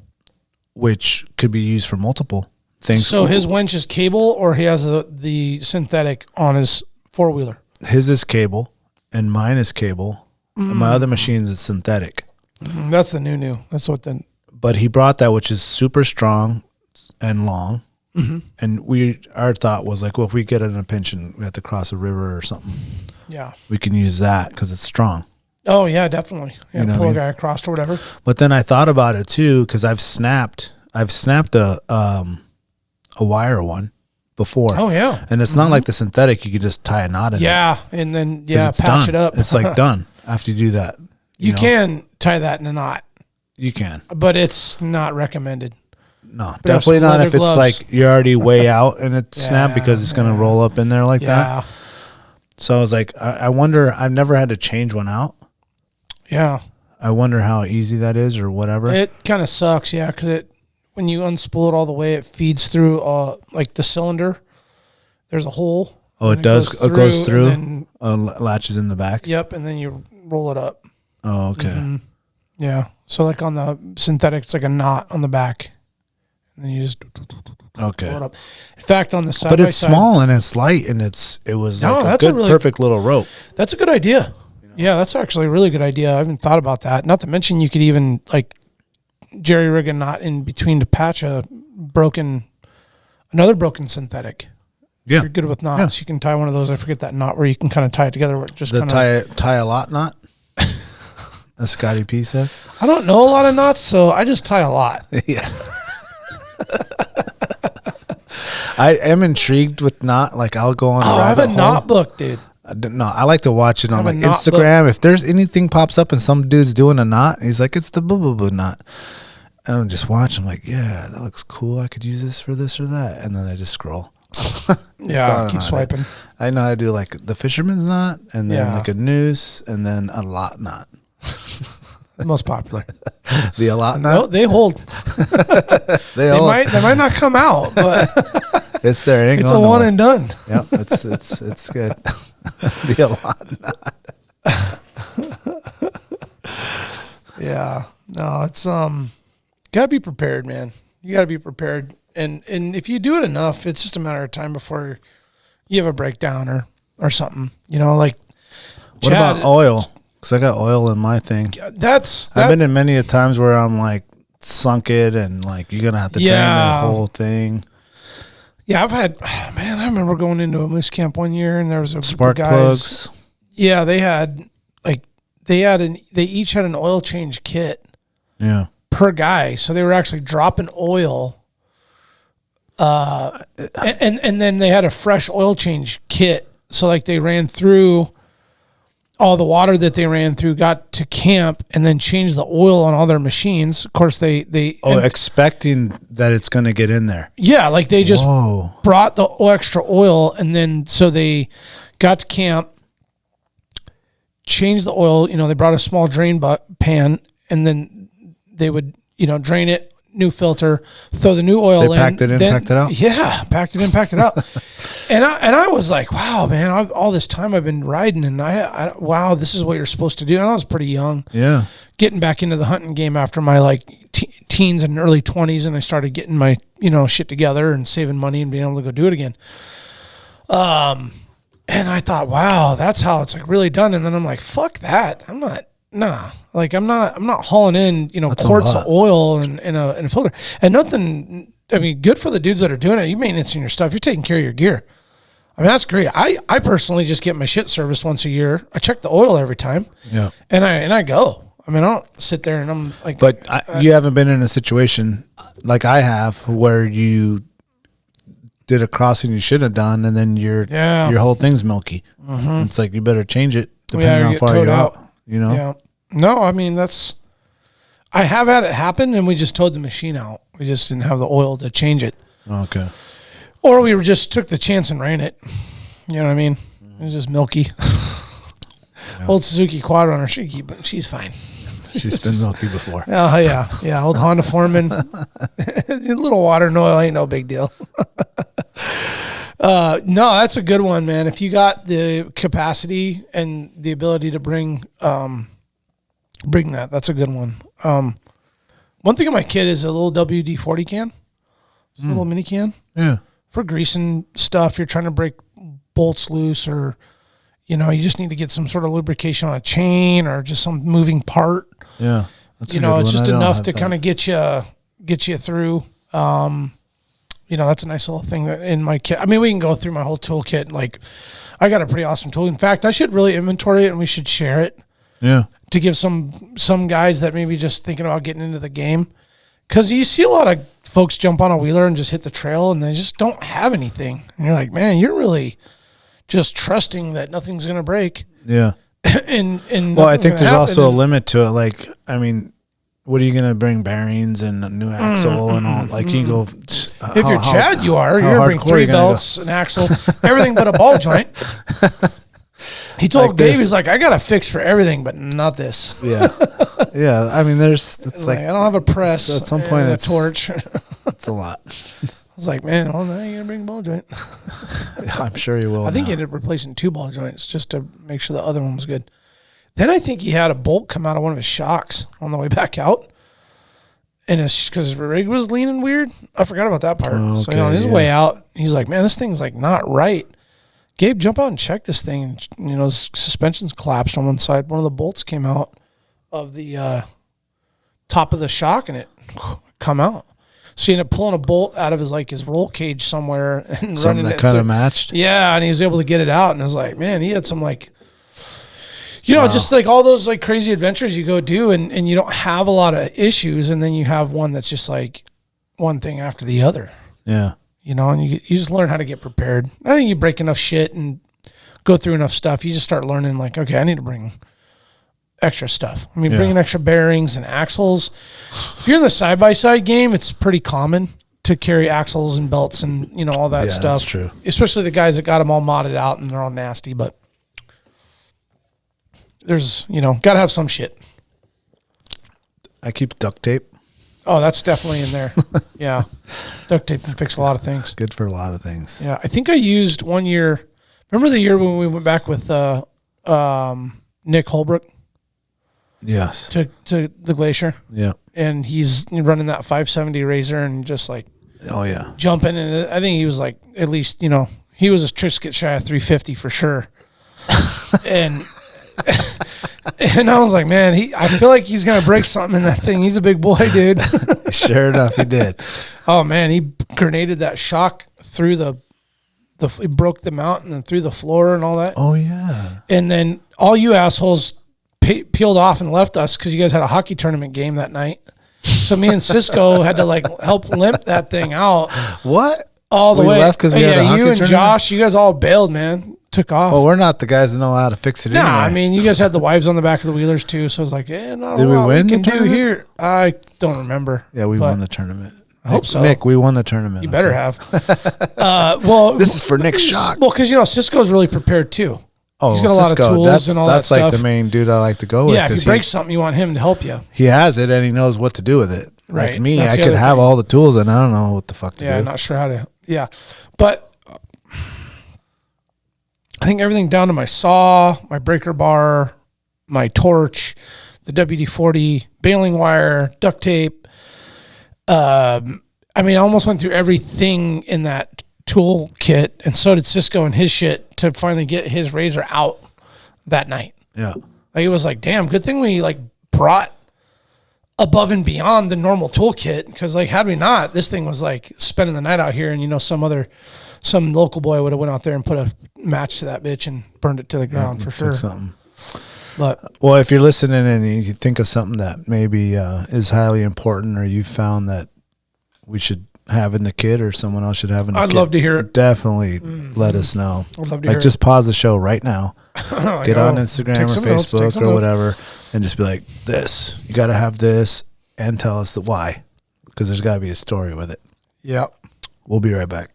which could be used for multiple things. So his winch is cable, or he has the synthetic on his 4-wheeler? His is cable, and mine is cable. And my other machines is synthetic. That's the new. That's what the. But he brought that, which is super strong and long. And our thought was like, well, if we get in a pinch and we have to cross a river or something, we can use that because it's strong. Oh yeah, definitely. Yeah, You know pull what I a mean? guy across or whatever. But then I thought about it too, because I've snapped a wire one before. Oh yeah, And it's not like the synthetic; you could just tie a knot in it. yeah, and then 'Cause it's patch done. it up. It's like done after you do that. You know? can tie that in a knot, You can. but it's not recommended. No, But have definitely some not leather if it's gloves. like you're already way out and it's snapped, because it's going to roll up in there like that. Yeah, So I was like, I wonder, I've never had to change one out. yeah. I wonder how easy that is or whatever. It kind of sucks, yeah, because when you unspool it all the way, it feeds through like the cylinder. There's a hole. Oh, and it does. It goes through. And then, Latches in the back. yep, and then you roll it up. Oh, okay. Yeah. So like on the synthetic, it's like a knot on the back, and then you just Okay. roll it up. In fact, on the side, But it's small and it's light and it was No, like a that's a good, really- perfect little rope. That's a good idea. Yeah, that's actually a really good idea. I haven't thought about that. Not to mention, you could even like jerry rig a knot in between to patch another broken synthetic. Yeah. If you're good with knots. You can tie one of those. I forget that knot where you can kind of tie it together. Where it just The kind of. tie a lot knot, as Scotty P says. I don't know a lot of knots, so I just tie a lot. Yeah. I am intrigued with knot. Like I'll go on a I have rabbit a hole. knot book, dude. No, I like to watch it on have a like knot Instagram. If there's anything pops up and some dude's doing a knot, he's like, it's the boo boo boo knot. And I'm just watching. I'm like, yeah, that looks cool. I could use this for this or that. And then I just scroll. Yeah, keep swiping. I know how to do like the fisherman's knot and then Yeah. like a noose and then a lot knot. Most popular. The a lot No, knot. they hold. They They might not come out, but It's there. It ain't it's a going one nowhere. and done. Yep, it's good. The a lot knot. Yeah. No, it's gotta be prepared, man. You gotta be prepared. And if you do it enough, it's just a matter of time before you have a breakdown or something. You know, like What about oil? Because I got oil in my thing. I've I've been in many a times where I'm like sunk it and like you're gonna have to drain that whole thing. Yeah, I've had, man, I remember going into a moose camp one year and there was a Spark group of guys. plugs. Yeah, they each had an oil change kit Yeah. per guy. So they were actually dropping oil. And then they had a fresh oil change kit. So like they ran through all the water that they ran through, got to camp, and then changed the oil on all their machines. Of course, they Expecting that it's gonna get in there. yeah, like they just Whoa. brought the extra oil, and then so they got to camp, changed the oil. You know, they brought a small drain pan, and then they would drain it, new filter, throw the new oil in. They packed it in, packed it out? Yeah, packed it in, packed it out. And I was like, wow, man, all this time I've been riding, and I wow, this is what you're supposed to do. And I was pretty young. Yeah. Getting back into the hunting game after my like teens and early 20s, and I started getting my shit together and saving money and being able to go do it again. And I thought, wow, that's how it's like really done. And then I'm like, fuck that. I'm not hauling in That's quarts a of lot. oil in a filter. And nothing. I mean, good for the dudes that are doing it. You maintaining your stuff. You're taking care of your gear. I mean, that's great. I personally just get my shit serviced once a year. I check the oil every time. Yeah. And I go. I mean, I don't sit there and I'm like. But you haven't been in a situation like I have where you did a crossing you should have done, and then your whole thing's milky. Mm-hmm. It's like you better change it depending on how far you're out. Yeah. No, I mean I have had it happen, and we just towed the machine out. We just didn't have the oil to change it. Okay. Or we just took the chance and ran it. You know what I mean? It was just milky. Yeah. Old Suzuki Quad Runner, she's fine. She's been milky before. Oh, yeah. Yeah, old Honda Foreman. A little water and oil ain't no big deal. No, that's a good one, man. If you got the capacity and the ability to bring that, that's a good one. One One thing on my kit is a little WD-40 can, a little mini can. Yeah. For greasing stuff, you're trying to break bolts loose, or you just need to get some sort of lubrication on a chain or just some moving part. Yeah, that's it's just enough to kind of get you through. That's a nice little thing in my kit. I mean, we can go through my whole toolkit. Like, I got a pretty awesome tool. In fact, I should really inventory it and we should share it. Yeah. To give some guys that maybe just thinking about getting into the game, because you see a lot of folks jump on a wheeler and just hit the trail and they just don't have anything. And you're like, man, you're really just trusting that nothing's going to break. Yeah. and well, I think there's also a limit to it. Like, I mean, what are you going to bring? Bearings and a new axle and all? Like, you go. If you're Chad, you're going to bring 3 belts, an axle, everything but a ball joint. He told Dave, he's like, I got a fix for everything, but not this. Yeah. Yeah. I mean, it's like, I don't have a press. So at some point, it's a torch. It's a lot. I was like, man, well, now you're going to bring a ball joint. I'm sure you will. I think he ended up replacing 2 ball joints just to make sure the other one was good. Then I think he had a bolt come out of one of his shocks on the way back out. And it's because his rig was leaning weird. I forgot about that part. Oh, okay, so on his way out, he's like, man, this thing's like not right. Gabe, jump out and check this thing. And, his suspension's collapsed on one side. One of the bolts came out of the top of the shock, and it come out. So he ended up pulling a bolt out of his roll cage somewhere and something running that kind of matched. Yeah, and he was able to get it out. And I was like, man, he had some just like all those like crazy adventures you go do, and you don't have a lot of issues, and then you have one that's just like one thing after the other. Yeah. And you just learn how to get prepared. I think you break enough shit and go through enough stuff, you just start learning like, okay, I need to bring extra stuff. I mean, bringing extra bearings and axles. If you're in the side-by-side game, it's pretty common to carry axles and belts and, all that stuff. That's true. Especially the guys that got them all modded out and they're all nasty, but there's, got to have some shit. I keep duct tape. Oh, that's definitely in there. Yeah. Duct tape can fix a lot of things. Good for a lot of things. Yeah. I think I used one year. Remember the year when we went back with Nick Holbrook? Yes. To the Glacier? Yeah. And he's running that 570 Razor and just like jumping. And I think he was like, at least, he was a triscuit shy of 350 for sure. And I was like, man, I feel like he's going to break something in that thing. He's a big boy, dude. Sure enough, he did. Oh, man, he grenaded that shock through he broke the mount and then through the floor and all that. Oh, yeah. And then all you assholes peeled off and left us because you guys had a hockey tournament game that night. So me and Cisco had to like help limp that thing out. What? All the way. We left because we had a hockey you and tournament? Josh, you guys all bailed, man. Took off. Oh, we're not the guys that know how to fix it anyway. I mean, you guys had the wives on the back of the wheelers too, so I was like, not Did a we lot win we can the do tournament? here. I don't remember. Yeah, we won the tournament. I hope so. Nick, we won the tournament. You better have. Well, this is for Nick's shock. Well, because Cisco's really prepared too. Oh, he's got a lot of tools and all that's that like stuff. the main dude I like to go with. Yeah, if you break something, you want him to help you. He has it and he knows what to do with it. Right. Like me, That's I the could other have thing. all the tools and I don't know what the fuck to do. Yeah, I'm not sure how to. Yeah, but I think everything down to my saw, my breaker bar, my torch, the WD-40, baling wire, duct tape. I mean, I almost went through everything in that tool kit, and so did Cisco and his shit to finally get his razor out that night. Yeah. Like, it was like, damn, good thing we like brought above and beyond the normal toolkit, because like had we not, this thing was like spending the night out here, and some local boy would have went out there and put a match to that bitch and burned it to the ground for sure. Something. But well, if you're listening and you think of something that maybe is highly important, or you found that we should have in the kit, or someone else should have in the kit, I'd love to hear it. Definitely let us know. I'd love to hear just pause the show right now. Get on Instagram Take or some notes, take Facebook some or notes. whatever, and just be like, this, you got to have this, and tell us the why, because there's got to be a story with it. Yeah. We'll be right back.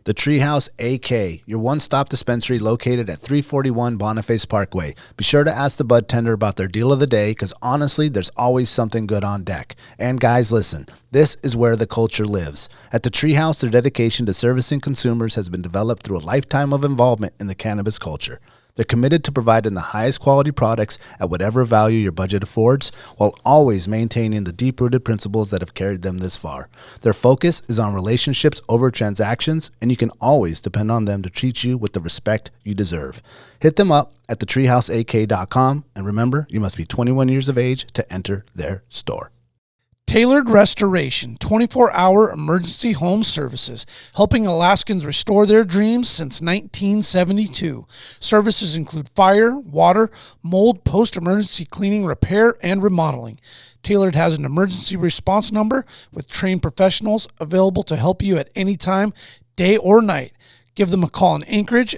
The Treehouse AK, your one-stop dispensary located at 341 Boniface Parkway. Be sure to ask the bud tender about their deal of the day, because honestly, there's always something good on deck. And guys, listen, this is where the culture lives. At the Treehouse, their dedication to servicing consumers has been developed through a lifetime of involvement in the cannabis culture. They're committed to providing the highest quality products at whatever value your budget affords, while always maintaining the deep-rooted principles that have carried them this far. Their focus is on relationships over transactions, and you can always depend on them to treat you with the respect you deserve. Hit them up at thetreehouseak.com, and remember, you must be 21 years of age to enter their store. Tailored Restoration, 24-hour emergency home services, helping Alaskans restore their dreams since 1972. Services include fire, water, mold, post-emergency cleaning, repair, and remodeling. Tailored has an emergency response number with trained professionals available to help you at any time, day or night. Give them a call in Anchorage,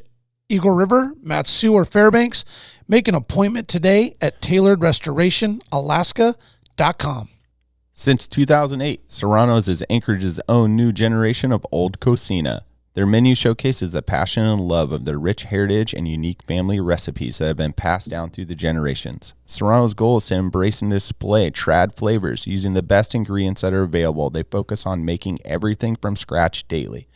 Eagle River, Matsu, or Fairbanks. Make an appointment today at tailoredrestorationalaska.com. Since 2008, Serrano's is Anchorage's own new generation of old cocina. Their menu showcases the passion and love of their rich heritage and unique family recipes that have been passed down through the generations. Serrano's goal is to embrace and display trad flavors using the best ingredients that are available. They focus on making everything from scratch daily.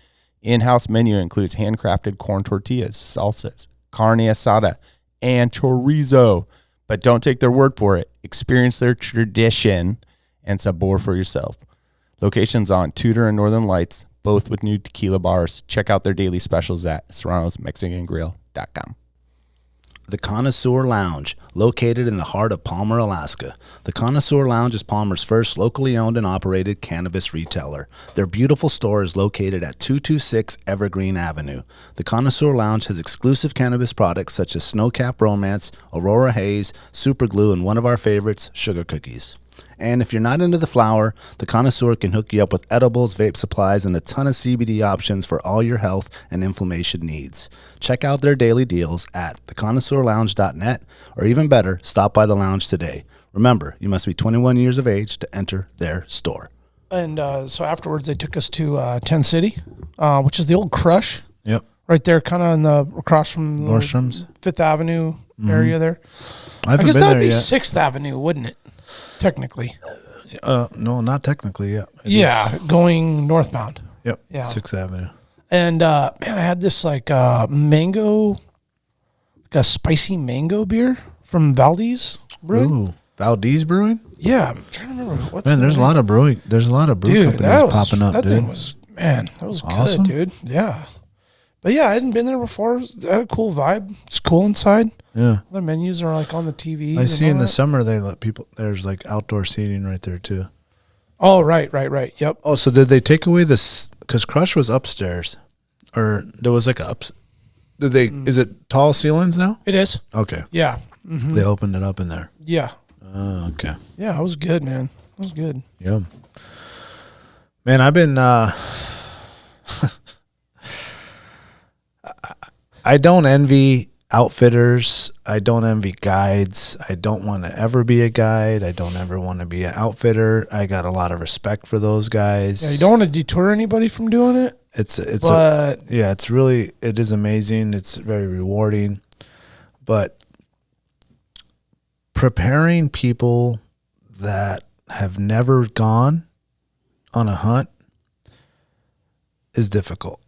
In-house menu includes handcrafted corn tortillas, salsas, carne asada, and chorizo. But don't take their word for it. Experience their tradition and sabor for yourself. Locations on Tudor and Northern Lights, both with new tequila bars. Check out their daily specials at serranosmexicangrill.com. The Connoisseur Lounge, located in the heart of Palmer, Alaska. The Connoisseur Lounge is Palmer's first locally owned and operated cannabis retailer. Their beautiful store is located at 226 Evergreen Avenue. The Connoisseur Lounge has exclusive cannabis products such as Snowcap Romance, Aurora Haze, Super Glue, and one of our favorites, Sugar Cookies. And if you're not into the flower, the Connoisseur can hook you up with edibles, vape supplies, and a ton of CBD options for all your health and inflammation needs. Check out their daily deals at theconnoisseurlounge.net, or even better, stop by the lounge today. Remember, you must be 21 years of age to enter their store. And so afterwards, they took us to Tent City, which is the old Crush. Yep. Right there, kind of across from Nordstrom's, Fifth Avenue area there. I guess been that would there be yet. 6th Avenue, wouldn't it? Technically. No, not technically. Yeah. It Yeah, is. going northbound. Yep. Yeah. 6th Avenue. And man, I had this mango, like a spicy mango beer from Valdez Brewing. Ooh, Valdez Brewing. Yeah, I'm trying to remember what's Man, there's a lot of brewing. There's a lot of brew companies popping up, that dude. thing was, man, that was Awesome. good, dude. Yeah. But yeah, I hadn't been there before. It had a cool vibe. It's cool inside. Yeah. The menus are like on the TV. I see in the that. summer they let people. There's like outdoor seating right there too. Oh, right. Yep. Oh, so did they take away this? Because Crush was upstairs, or there was like ups. Did they? Is it tall ceilings now? It is. Okay. Yeah. Mm-hmm. They opened it up in there. Yeah. Oh, okay. Yeah, it was good, man. It was good. Yeah. Man, I've been. I don't envy outfitters. I don't envy guides. I don't want to ever be a guide. I don't ever want to be an outfitter. I got a lot of respect for those guys. Yeah, you don't want to deter anybody from doing it. It's it is amazing. It's very rewarding. But preparing people that have never gone on a hunt is difficult.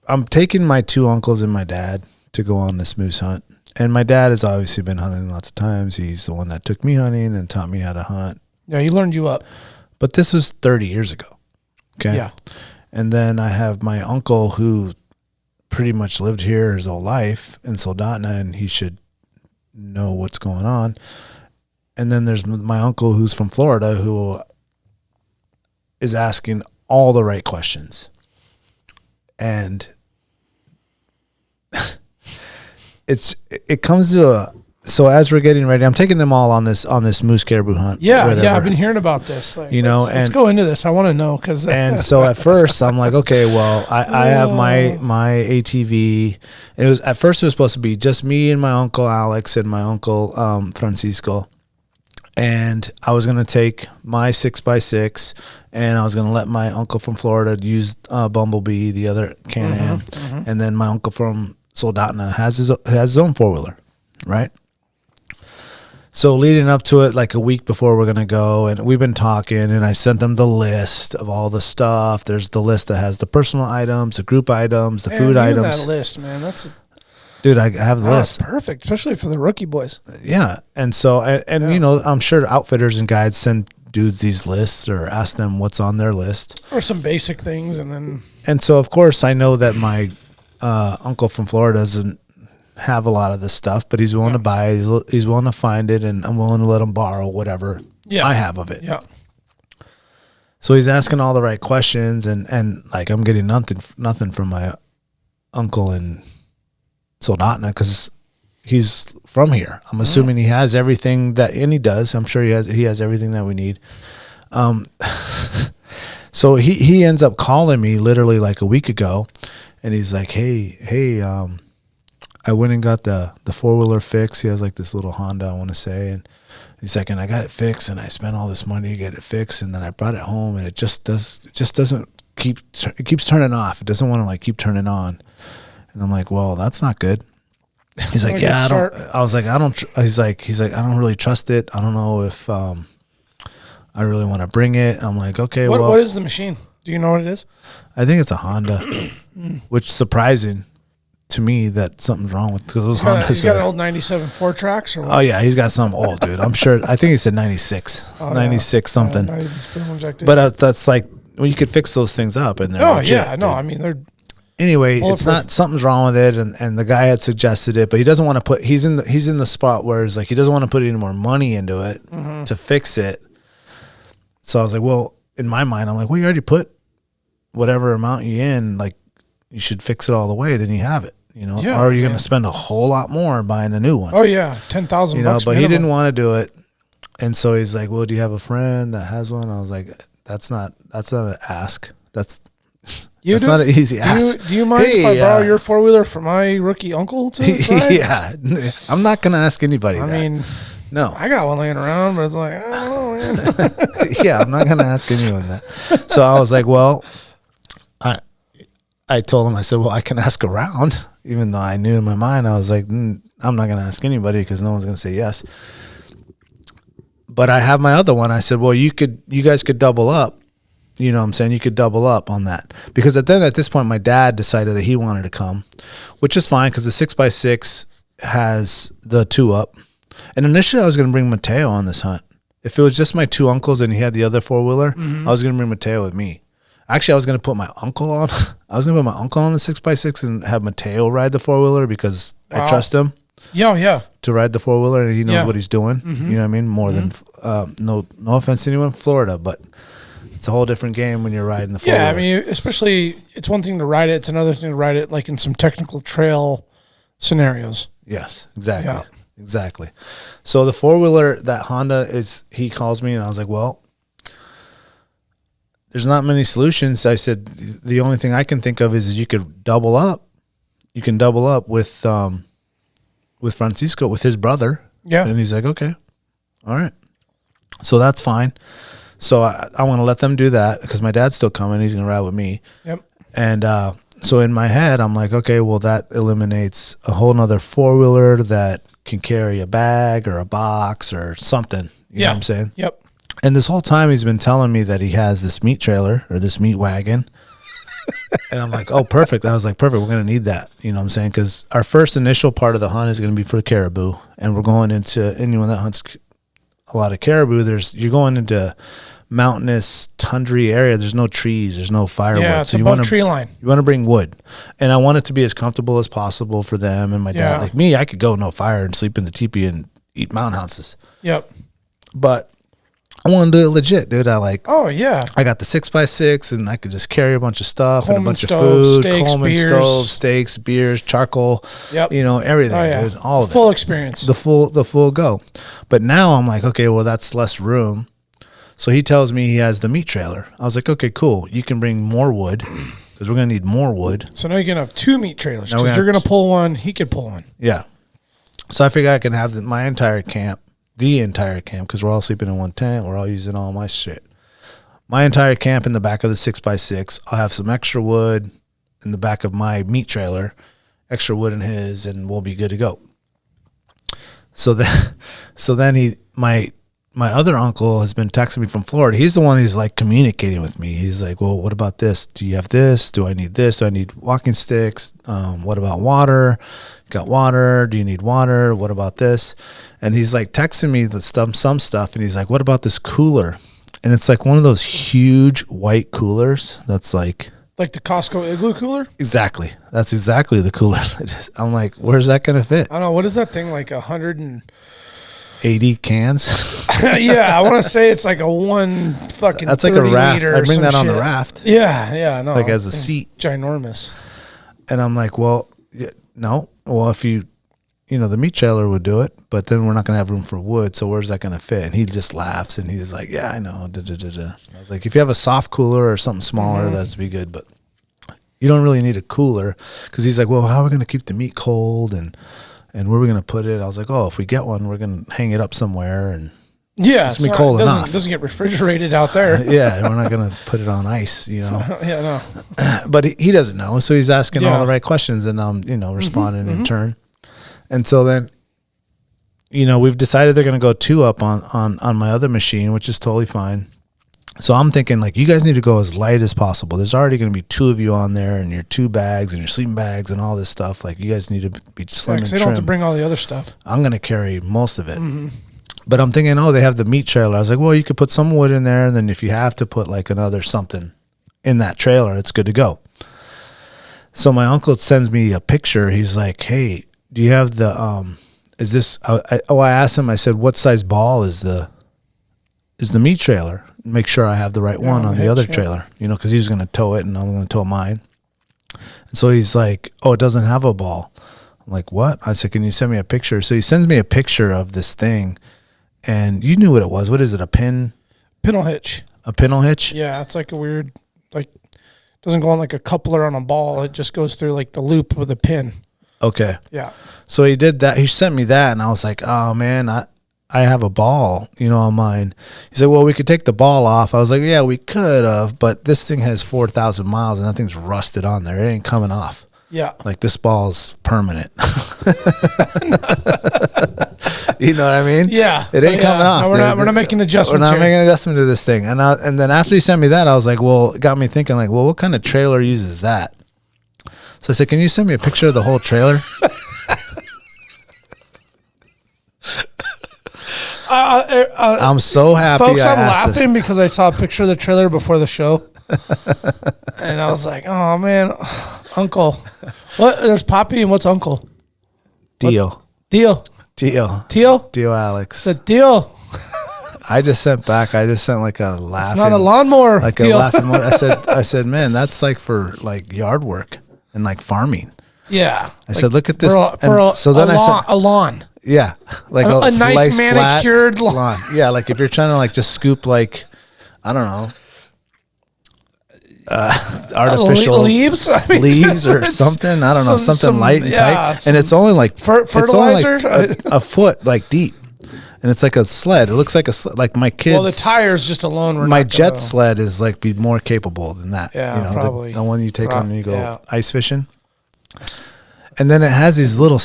I'm taking my two uncles and my dad to go on this moose hunt. And my dad has obviously been hunting lots of times. He's the one that took me hunting and taught me how to hunt. Yeah, he learned you up. But this was 30 years ago. Okay. Yeah. And then I have my uncle who pretty much lived here his whole life in Soldotna, and he should know what's going on. And then there's my uncle who's from Florida who is asking all the right questions. And it comes to so as we're getting ready, I'm taking them all on this moose caribou hunt. Yeah, whatever. yeah, I've been hearing about this. Like, let's and go into this. I want to know because. And so at first I'm like, okay, well, I have my ATV. It was at first it was supposed to be just me and my uncle Alex and my uncle Francisco, and I was gonna take my 6x6, and I was gonna let my uncle from Florida use Bumblebee, the other Can-Am, and then my uncle from Soldotna has his own 4-wheeler, right? So leading up to it, like a week before we're going to go, and we've been talking, and I sent them the list of all the stuff. There's the list that has the personal items, the group items, the food items. That list, man. That's dude, I have the list. Perfect, especially for the rookie boys. Yeah. And so, you know, I'm sure outfitters and guides send dudes these lists or ask them what's on their list. Or some basic things, and then. And so, of course, I know that my uncle from Florida doesn't have a lot of this stuff, but he's willing to buy it. He's willing to find it, and I'm willing to let him borrow whatever I have of it. Yeah. So he's asking all the right questions, and like I'm getting nothing from my uncle in Soldotna because he's from here. I'm assuming he has everything and he does. I'm sure he has everything that we need. So he ends up calling me literally like a week ago, and he's like, hey, I went and got the 4-wheeler fixed. He has like this little Honda, I want to say, and he's like, and I got it fixed, and I spent all this money to get it fixed, and then I brought it home, and it doesn't it keeps turning off. It doesn't want to like keep turning on, and I'm like, well, that's not good. He's like, yeah, he's like, I don't really trust it. I don't know if I really want to bring it. I'm like, okay, what is the machine? Do you know what it is? I think it's a Honda, which is surprising to me that something's wrong with because those Hondas. He's got an old 97 4-Trax or what? Oh yeah, he's got some old, dude. I'm sure. I think he said 96, 96 something. Not even fuel injected. But that's like you could fix those things up, and they're legit, no, dude. I mean they're. Anyway, it's not something's wrong with it, and the guy had suggested it, but he doesn't want to put. He's in the spot where it's like he doesn't want to put any more money into it to fix it. So I was like, well, in my mind, I'm like, well, you already put whatever amount you in, like you should fix it all the way, then you have it. You know, or are you going to spend a whole lot more buying a new one? Oh yeah, $10,000. You know, but minimum. He didn't want to do it, and so he's like, "Well, do you have a friend that has one?" I was like, "That's not an ask. That's not an easy ask." Do you mind if I borrow your 4-wheeler for my rookie uncle to ride? Yeah, I'm not going to ask anybody. I mean, no, I got one laying around, but it's like I don't know, man. Yeah, I'm not going to ask anyone that. So I was like, "Well, I told him, I said, well, I can ask around." Even though I knew in my mind, I was like, I'm not going to ask anybody because no one's going to say yes. But I have my other one. I said, well, you guys could double up. You know what I'm saying? You could double up on that. Because at this point, my dad decided that he wanted to come, which is fine because the 6x6 has the 2-up. And initially, I was going to bring Mateo on this hunt. If it was just my two uncles and he had the other 4-wheeler, I was going to bring Mateo with me. Actually, I was going to put my uncle on. I was going to put my uncle on the 6x6 and have Mateo ride the 4-wheeler because I trust him. Yeah. To ride the 4-wheeler, and he knows what he's doing. You know what I mean? More than no offense to anyone in Florida, but it's a whole different game when you're riding the 4-wheeler. Yeah, I mean, especially it's one thing to ride it; it's another thing to ride it like in some technical trail scenarios. Yes, exactly, exactly. So the 4-wheeler, that Honda he calls me, and I was like, well, there's not many solutions. I said, the only thing I can think of is you could double up. You can double up with Francisco, with his brother. Yeah. And he's like, okay, all right. So that's fine. So I want to let them do that because my dad's still coming. He's going to ride with me. Yep. And so in my head, I'm like, okay, well, that eliminates a whole nother 4-wheeler that can carry a bag or a box or something. You know what I'm saying? Yep. And this whole time he's been telling me that he has this meat trailer or this meat wagon. And I'm like, oh, perfect. I was like, perfect. We're going to need that. You know what I'm saying? Because our first initial part of the hunt is going to be for caribou. And we're going into anyone that hunts a lot of caribou. You're going into mountainous, tundra area. There's no trees. There's no firewood. Yeah, it's above tree line. You want to bring wood. And I want it to be as comfortable as possible for them and my dad. Like me, I could go no fire and sleep in the teepee and eat mountain houses. Yep. But I want to do it legit, dude. Oh, yeah. I got the 6x6 and I could just carry a bunch of stuff Coleman and a bunch stove, of food, steaks, Coleman beers. stove, steaks, beers, charcoal, you know, everything, dude. All of it. Full experience. The full go. But now I'm like, okay, well, that's less room. So he tells me he has the meat trailer. I was like, okay, cool. You can bring more wood because we're going to need more wood. So now you're going to have two meat trailers because you're going to pull one, he could pull one. Yeah. So I figure I can have my entire camp. The entire camp, because we're all sleeping in one tent. We're all using all my shit. My entire camp in the back of the 6x6. I'll have some extra wood in the back of my meat trailer, extra wood in his, and we'll be good to go. So then my other uncle has been texting me from Florida. He's the one who's like communicating with me. He's like, well, what about this? Do you have this? Do I need this? Do I need walking sticks? What about water? Got water? Do you need water? What about this? And he's like texting me some stuff. And he's like, what about this cooler? And it's like one of those huge white coolers that's like the Costco Igloo cooler? Exactly. That's exactly the cooler. I'm like, where's that going to fit? I don't know. What is that thing, like 180 cans? Yeah, I want to say it's like a one fucking That's like a raft. I bring that on shit. the raft. Yeah, no. Like as a seat. Ginormous. And I'm like, well, no. Well, if the meat trailer would do it, but then we're not going to have room for wood, so where's that going to fit? And he just laughs, and he's like, yeah, I know. I was like, if you have a soft cooler or something smaller, that'd be good, but you don't really need a cooler, because he's like, well, how are we going to keep the meat cold, and where are we going to put it? I was like, oh, if we get one, we're going to hang it up somewhere, and yeah, it's going to be cold enough. It doesn't get refrigerated out there. Yeah, we're not going to put it on ice, Yeah, no. But he doesn't know, so he's asking all the right questions, and I'm, responding in turn. And so then, we've decided they're going to go 2 up on my other machine, which is totally fine. So I'm thinking, like, you guys need to go as light as possible. There's already going to be 2 of you on there, and your 2 bags and your sleeping bags and all this stuff. Like, you guys need to be slim and trim. They don't have to bring all the other stuff. I'm going to carry most of it. But I'm thinking, they have the meat trailer. I was like, well, you could put some wood in there, and then if you have to put, like, another something in that trailer, it's good to go. So my uncle sends me a picture. He's like, hey, do you have the is this I asked him, I said, what size ball is the meat trailer? Make sure I have the right one on the other trailer, because he was going to tow it and I'm going to tow mine. And so he's like, oh, it doesn't have a ball. I'm like, what? I said, can you send me a picture? So he sends me a picture of this thing, and you knew what it was. What is it? A pintle hitch? A pintle hitch? Yeah, it's like a weird, like, doesn't go on like a coupler on a ball. It just goes through like the loop with a pin. Okay. Yeah. So he did that. He sent me that, and I was like, oh, man, I have a ball, on mine. He said, well, we could take the ball off. I was like, yeah, we could have, but this thing has 4,000 miles, and that thing's rusted on there. It ain't coming off. Yeah. Like, this ball's permanent. You know what I mean? Yeah. It ain't coming off. No, we're not making adjustments. We're not making an adjustment to this thing. And then after he sent me that, I was like, well, it got me thinking, like, well, what kind of trailer uses that? So I said, can you send me a picture of the whole trailer? I'm so happy. Folks, I'm laughing because I saw a picture of the trailer before the show. And I was like, oh, man, Uncle. What? There's Poppy, and what's Uncle? Dio. Teal, Alex. It's a deal. I just sent like a laughing. It's not a lawnmower. Like deal. a laughing. I said, man, that's like for like yard work and like farming. Yeah. I said, look at this. So then a lawn. Yeah. Like a nice manicured lawn. Yeah. Like if you're trying to like just scoop like, I don't know, artificial leaves or something. I don't know, something light and tight. And it's only like fertilizer, a foot like deep. And it's like a sled. It looks like like my kids. Well, the tires just alone. My jet sled is like be more capable than that. Yeah, probably. The one you take on when you go ice fishing. And then it has these little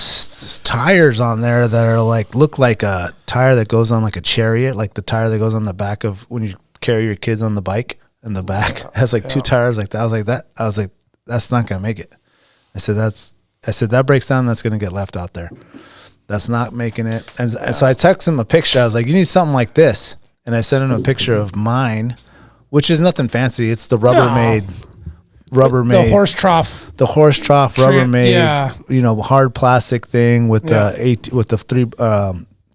tires on there that are like, look like a tire that goes on like a chariot, like the tire that goes on the back of when you carry your kids on the bike in the back. It has like 2 tires like that. I was like, that's not going to make it. I said, that breaks down. That's going to get left out there. That's not making it. And so I texted him a picture. I was like, you need something like this. And I sent him a picture of mine, which is nothing fancy. It's the Rubbermaid. The horse trough. The horse trough Rubbermaid, hard plastic thing with the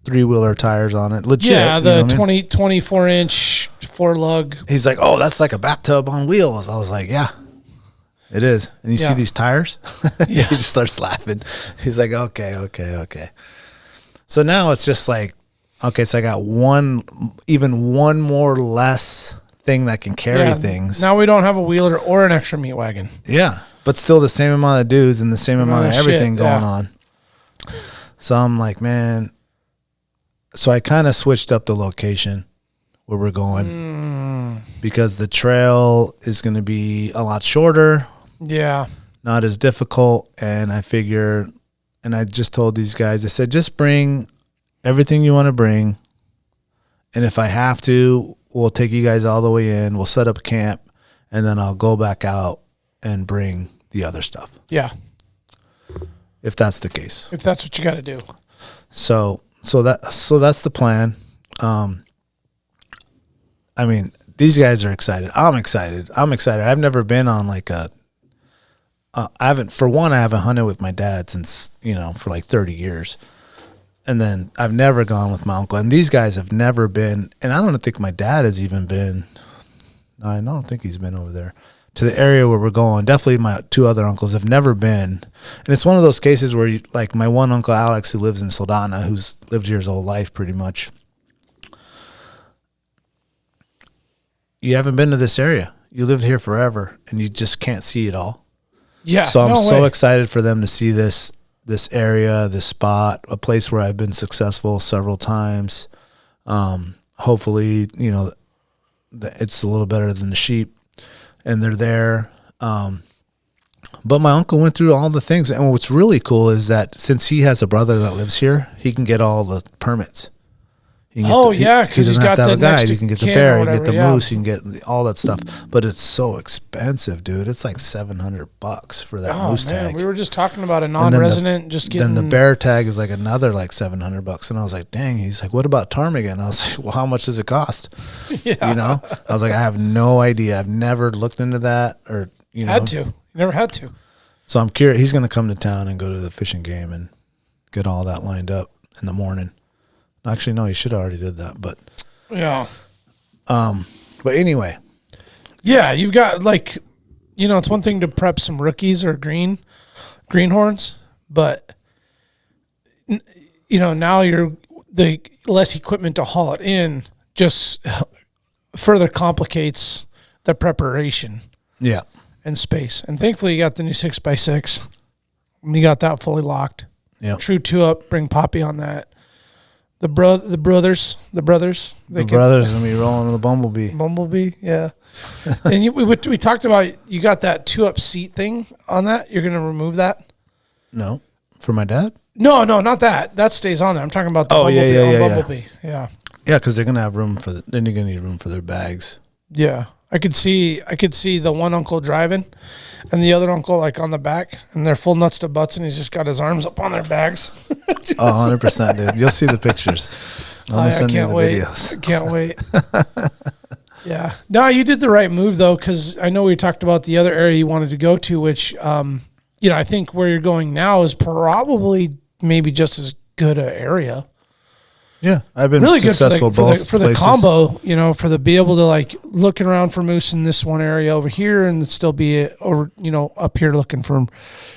3-wheeler tires on it. Legit. Yeah, the 24-inch 4-lug. He's like, oh, that's like a bathtub on wheels. I was like, yeah, it is. And you see these tires? He just starts laughing. He's like, okay. So now it's just like, okay, so I got one more less thing that can carry things. Now we don't have a wheeler or an extra meat wagon. Yeah, but still the same amount of dudes and the same amount of everything going on. So I'm like, man. So I kind of switched up the location where we're going because the trail is going to be a lot shorter. Yeah. Not as difficult. And I figure, and I just told these guys, I said, just bring everything you want to bring. And if I have to, we'll take you guys all the way in. We'll set up camp, and then I'll go back out and bring the other stuff. Yeah. If that's the case. If that's what you got to do. So that's the plan. I mean, these guys are excited. I'm excited. I've never been on like I haven't hunted with my dad since, for like 30 years. And then I've never gone with my uncle. And these guys have never been, and I don't think my dad has even been, I don't think he's been over there to the area where we're going. Definitely my two other uncles have never been. And it's one of those cases where like my one uncle, Alex, who lives in Soldana, who's lived here his whole life pretty much. You haven't been to this area. You lived here forever and you just can't see it all. Yeah. So I'm so excited for them to see this area, this spot, a place where I've been successful several times. Hopefully, it's a little better than the sheep, and they're there. But my uncle went through all the things, and what's really cool is that since he has a brother that lives here, he can get all the permits. He because he doesn't have to have a guide. You can get the bear, you can get the moose, you can get all that stuff. But it's so expensive, dude. It's like $700 for that moose tag. We were just talking about a non-resident Then the bear tag is like another like $700, and I was like, dang. He's like, what about ptarmigan? I was like, well, how much does it cost? Yeah. I was like, I have no idea. I've never looked into that, or had to. You never had to. So I'm curious. He's gonna come to town and go to the fishing game and get all that lined up in the morning. Actually, no, he should have already did that, but yeah. But anyway, yeah, you've got like, it's one thing to prep some rookies or greenhorns, but now you're the less equipment to haul it in just further complicates the preparation. Yeah, and space. And thankfully, you got the new 6x6. You got that fully locked. Yeah, true 2-up. Bring Poppy on that. The brothers are going to be rolling the Bumblebee. Bumblebee, yeah. And we talked about, you got that 2-up seat thing on that. You're going to remove that? No. For my dad? No, not that. That stays on there. I'm talking about the Bumblebee. Yeah. Yeah, because they're going to have room for then you're going to need room for their bags. Yeah. I could see the one uncle driving and the other uncle like on the back, and they're full nuts to butts, and he's just got his arms up on their bags. 100%, dude. You'll see the pictures. I can't wait. Videos. I can't wait. Yeah. No, you did the right move, though, because I know we talked about the other area you wanted to go to, which, I think where you're going now is probably maybe just as good an area. Yeah, I've been really successful good for the combo, for the be able to like looking around for moose in this one area over here and still be up here looking for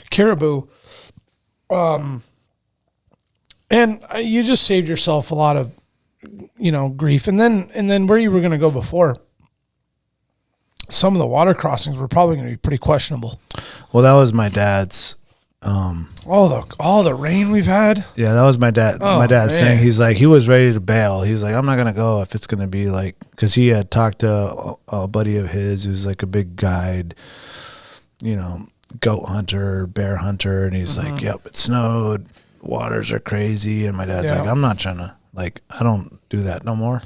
caribou. And you just saved yourself a lot of grief. And then where you were going to go before, some of the water crossings were probably going to be pretty questionable. Well, that was my dad's. All the rain we've had. Yeah, that was my dad. My dad saying he was ready to bail. He's like, I'm not gonna go if it's gonna be like, because he had talked to a buddy of his who's like a big guide, goat hunter, bear hunter, and he's like, yep, it snowed, waters are crazy, and my dad's like, I'm not trying to. Like, I don't do that no more.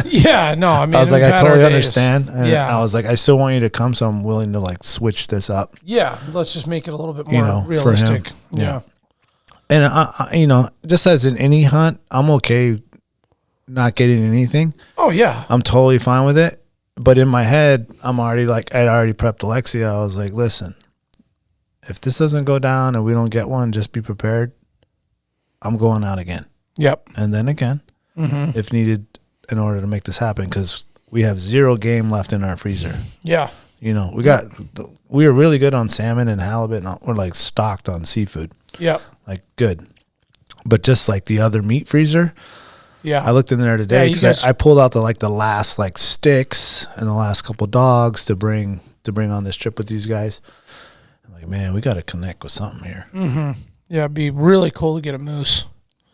Yeah, no, I mean, I was like, I totally understand. And yeah. I was like, I still want you to come, so I'm willing to like switch this up. Yeah, let's just make it a little bit more realistic. Yeah. And I, just as in any hunt, I'm okay not getting anything. Oh yeah, I'm totally fine with it. But in my head, I'm already like, I'd already prepped Alexia. I was like, listen, if this doesn't go down and we don't get one, just be prepared. I'm going out again. Yep. And then again, if needed, in order to make this happen, because we have 0 game left in our freezer. Yeah. We were really good on salmon and halibut, and we're like stocked on seafood. Yep. Like good. But just like the other meat freezer. Yeah. I looked in there today because I pulled out the last like sticks and the last couple dogs to bring on this trip with these guys. I'm like, man, we got to connect with something here. Mm-hmm. Yeah, it'd be really cool to get a moose.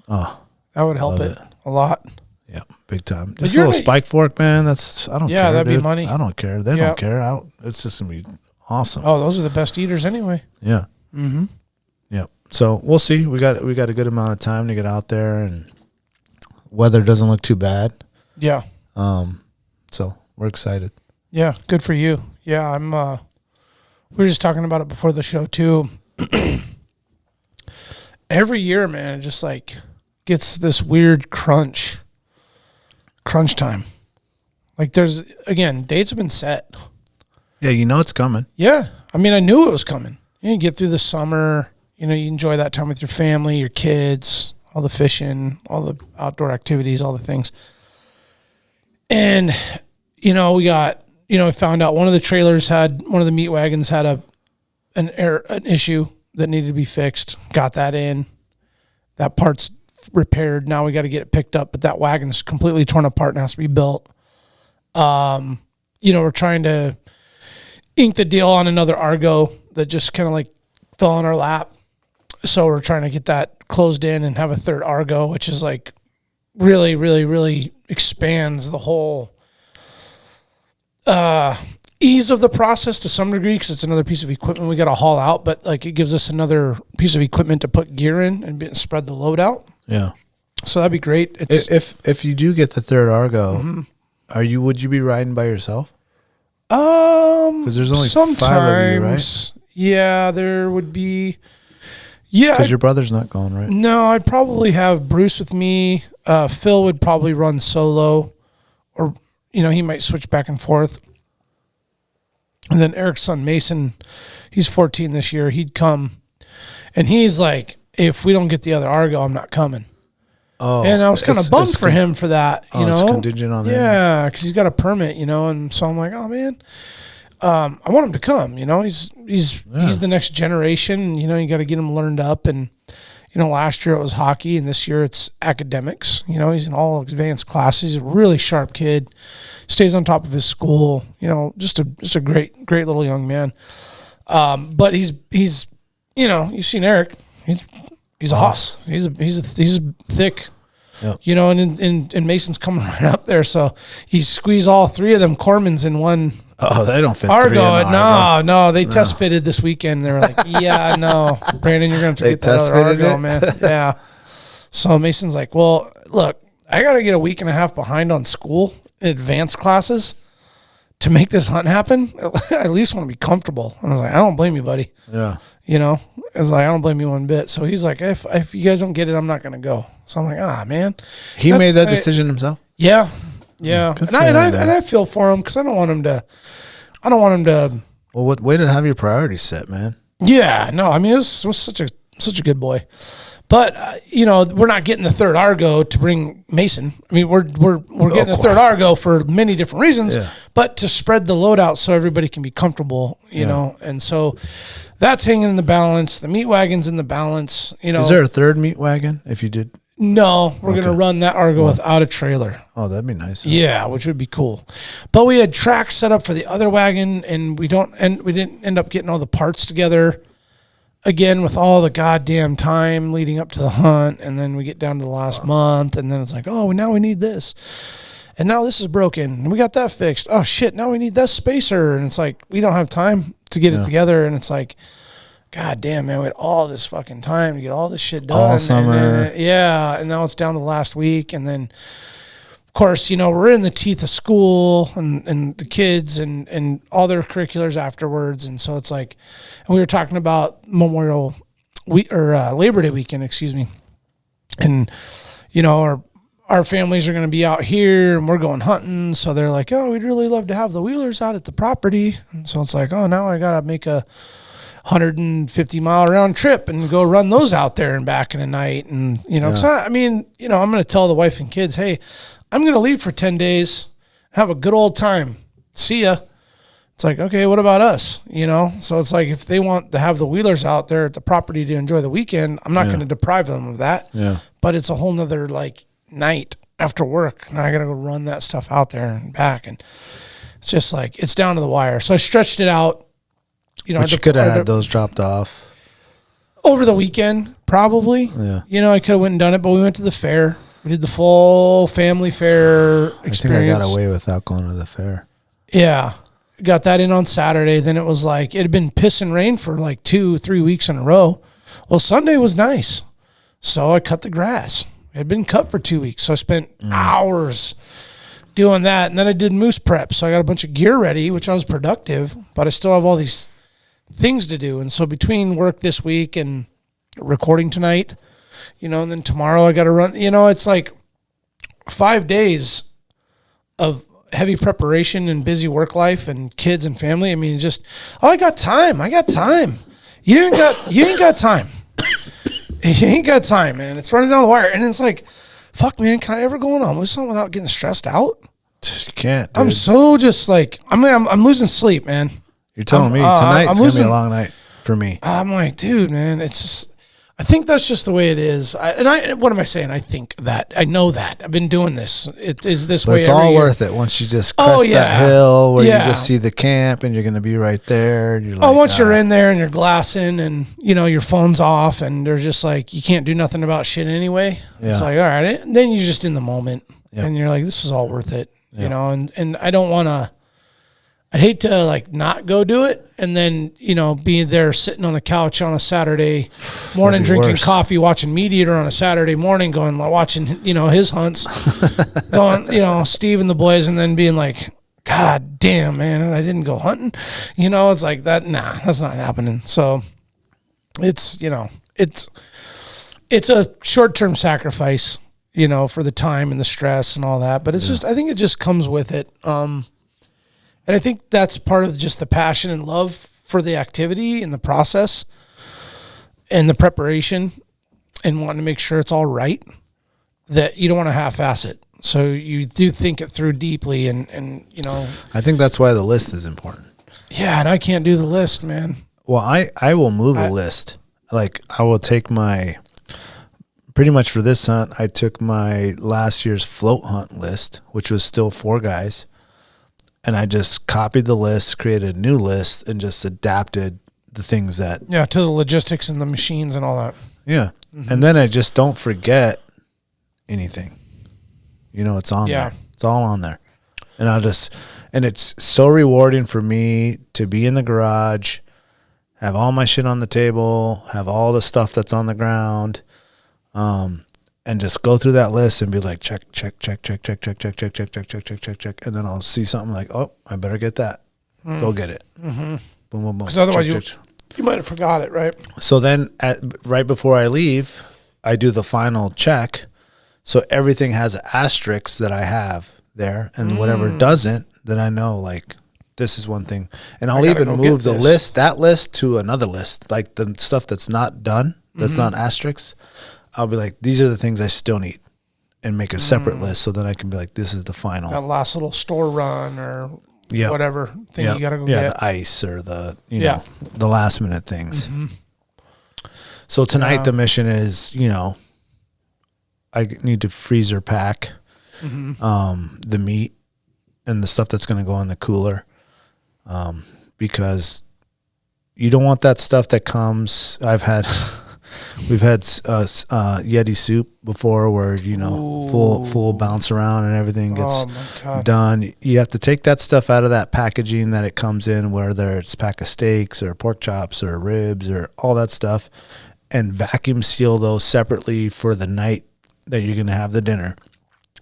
Oh. That would help it a lot. Yeah, big time. Just a little spike fork, man. I don't care. Yeah, that'd be money. I don't care. They don't care. It's just going to be awesome. Oh, those are the best eaters anyway. Yeah. Mm-hmm. Yep. So we'll see. We got a good amount of time to get out there and weather doesn't look too bad. Yeah. So we're excited. Yeah, good for you. Yeah, I'm we were just talking about it before the show too. Every year, man, it just like gets this weird crunch time. Like there's, again, dates have been set. Yeah, you know it's coming. Yeah. I mean, I knew it was coming. You get through the summer, you enjoy that time with your family, your kids, all the fishing, all the outdoor activities, all the things. And, we got, we found out one of the meat wagons had an issue that needed to be fixed. Got that in. That part's repaired. Now we got to get it picked up, but that wagon's completely torn apart and has to be built. We're trying to ink the deal on another Argo that just kind of like fell in our lap. So we're trying to get that closed in and have a third Argo, which is like really, really, really expands the whole ease of the process to some degree, because it's another piece of equipment we got to haul out, but like it gives us another piece of equipment to put gear in and spread the load out. Yeah. So that'd be great. If you do get the third Argo, mm-hmm. Would you be riding by yourself? Because there's only sometimes, 5 of you, right? Yeah, there would be. Yeah, because your brother's not going, right? No, I'd probably have Bruce with me. Phil would probably run solo, or he might switch back and forth. And then Eric's son Mason, he's 14 this year. He'd come, and he's like, "If we don't get the other Argo, I'm not coming." Oh, and I was kind of bummed for him for that. It's contingent on him. Yeah, because he's got a permit, and so I'm like, "Oh man." I want him to come, he's the next generation, you got to get him learned up. And, last year it was hockey and this year it's academics, he's in all advanced classes. He's a really sharp kid, stays on top of his school, just a great little young man. But he's, you've seen Eric, he's a hoss. He's a thick, yep. And Mason's coming right up there. So he squeezed all 3 of them Cormans in one. Oh, they don't fit. Argo, no, they test fitted this weekend. They were like, "Yeah, no, Brandon, you're gonna have to get that other Argo, man." Yeah. So Mason's like, "Well, look, I got to get a week and a half behind on school advanced classes to make this hunt happen. I at least want to be comfortable." And I was like, "I don't blame you, buddy." Yeah. It's like, I don't blame you one bit. So he's like, if you guys don't get it, I'm not gonna go. So I'm like, man. He made that decision himself. Yeah. Yeah, and I feel for him because I don't want him to. Well, what way to have your priorities set, man? Yeah, no, I mean it was such a good boy, but we're not getting the third Argo to bring Mason. I mean we're getting the third Argo for many different reasons, but to spread the load out so everybody can be comfortable, and so that's hanging in the balance. The meat wagon's in the balance. Is there a third meat wagon if you did? No, we're going to run that Argo without a trailer. Oh, that'd be nice. Yeah, which would be cool. But we had tracks set up for the other wagon, and we didn't end up getting all the parts together again with all the goddamn time leading up to the hunt. And then we get down to the last month, and then it's like, oh, now we need this. And now this is broken, and we got that fixed. Oh, shit, now we need that spacer. And it's like, we don't have time to get it together. And it's like, God damn, man, we had all this fucking time to get all this shit done. All summer. And now it's down to the last week. And then, of course, we're in the teeth of school and the kids and all their curriculars afterwards. And so it's like, and we were talking about Labor Day weekend, excuse me. And, our families are going to be out here and we're going hunting. So they're like, oh, we'd really love to have the wheelers out at the property. And so it's like, oh, now I got to make a 150-mile round trip and go run those out there and back in a night. And, cause I'm going to tell the wife and kids, hey, I'm going to leave for 10 days, have a good old time. See ya. It's like, okay, what about us? So it's like, if they want to have the wheelers out there at the property to enjoy the weekend, I'm not going to deprive them of that. Yeah. But it's a whole nother night after work. Now I got to go run that stuff out there and back. And it's just like, it's down to the wire. So I stretched it out. But you could have had those dropped off over the weekend, probably. Yeah. I could have went and done it, but we went to the fair. We did the full family fair experience. I think I got away without going to the fair. Yeah. Got that in on Saturday. Then it was like, it had been piss and rain for like 2-3 weeks in a row. Well, Sunday was nice. So I cut the grass. It had been cut for 2 weeks. So I spent hours doing that. And then I did moose prep. So I got a bunch of gear ready, which I was productive, but I still have all these things to do. And so between work this week and recording tonight, and then tomorrow I got to run, it's like 5 days of heavy preparation and busy work life and kids and family. I mean, I got time. You ain't got time. You ain't got time, man. It's running down the wire. And it's like, fuck, man, can I ever go on with something without getting stressed out? You can't, dude. I'm so just like, I'm losing sleep, man. You're telling me tonight's going to be a long night for me. I'm like, dude, man, it's just, I think that's just the way it is. What am I saying? I think that. I know that. I've been doing this. It is this way. But it's all worth it once you just crest that hill where you just see the camp and you're going to be right there. And you're like, once you're in there and you're glassing and, your phone's off and they're just like, you can't do nothing about shit anyway. Yeah. It's like, all right. And then you're just in the moment and you're like, this is all worth it, and I don't want to. I'd hate to like not go do it and then, be there sitting on the couch on a Saturday morning, drinking coffee, watching Meat Eater on a Saturday morning, watching, his hunts, going, Steve and the boys, and then being like, God damn, man, I didn't go hunting. It's like that. Nah, that's not happening. So it's, it's a short-term sacrifice, for the time and the stress and all that. But it's just, I think it just comes with it. And I think that's part of just the passion and love for the activity and the process and the preparation and wanting to make sure it's all right, that you don't want to half-ass it. So you do think it through deeply and I think that's why the list is important. Yeah, and I can't do the list, man. Well, I will move a list. Like, I will take pretty much for this hunt, I took my last year's float hunt list, which was still 4 guys. And I just copied the list, created a new list, and just adapted the things that... Yeah, to the logistics and the machines and all that. Yeah. Mm-hmm. And then I just don't forget anything. It's on there. It's all on there. And and it's so rewarding for me to be in the garage, have all my shit on the table, have all the stuff that's on the ground, and just go through that list and be like, check, check, check, check, check, check, check, check, check, check, check, check, check, check. And then I'll see something like, oh, I better get that. Go get it. Mm-hmm. Boom, boom, boom. Because otherwise you might have forgot it, right? So then right before I leave, I do the final check. So everything has asterisks that I have there. And whatever doesn't, then I know, like, this is one thing. And I'll even move that list to another list. Like the stuff that's not done, that's not asterisks. I'll be like, these are the things I still need, and make a separate list so then I can be like, this is the final. That last little store run or whatever thing you got to go get. Yeah, the ice or the, the last minute things. Mm-hmm. So tonight the mission is, I need to freezer pack the meat and the stuff that's going to go in the cooler because you don't want that stuff that comes. We've had Yeti soup before where, full bounce around and everything gets done. You have to take that stuff out of that packaging that it comes in, whether it's a pack of steaks or pork chops or ribs or all that stuff, and vacuum seal those separately for the night that you're going to have the dinner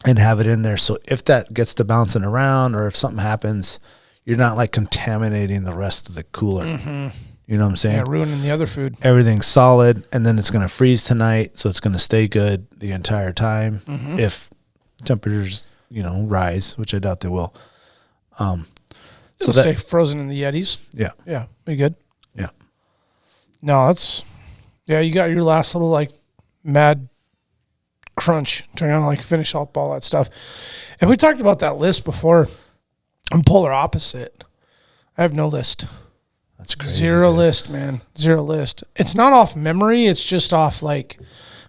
and have it in there. So if that gets to bouncing around or if something happens, you're not like contaminating the rest of the cooler. Mm-hmm. You know what I'm saying? Yeah, ruining the other food. Everything's solid, and then it's going to freeze tonight, so it's going to stay good the entire time. Mm-hmm. If temperatures, rise, which I doubt they will. It'll stay frozen in the Yetis. Yeah. Yeah, be good. Yeah. No, you got your last little, like, mad crunch to finish up all that stuff. And we talked about that list before. I'm polar opposite. I have no list. That's crazy. Zero list, man. Zero list. It's not off memory. It's just off, like,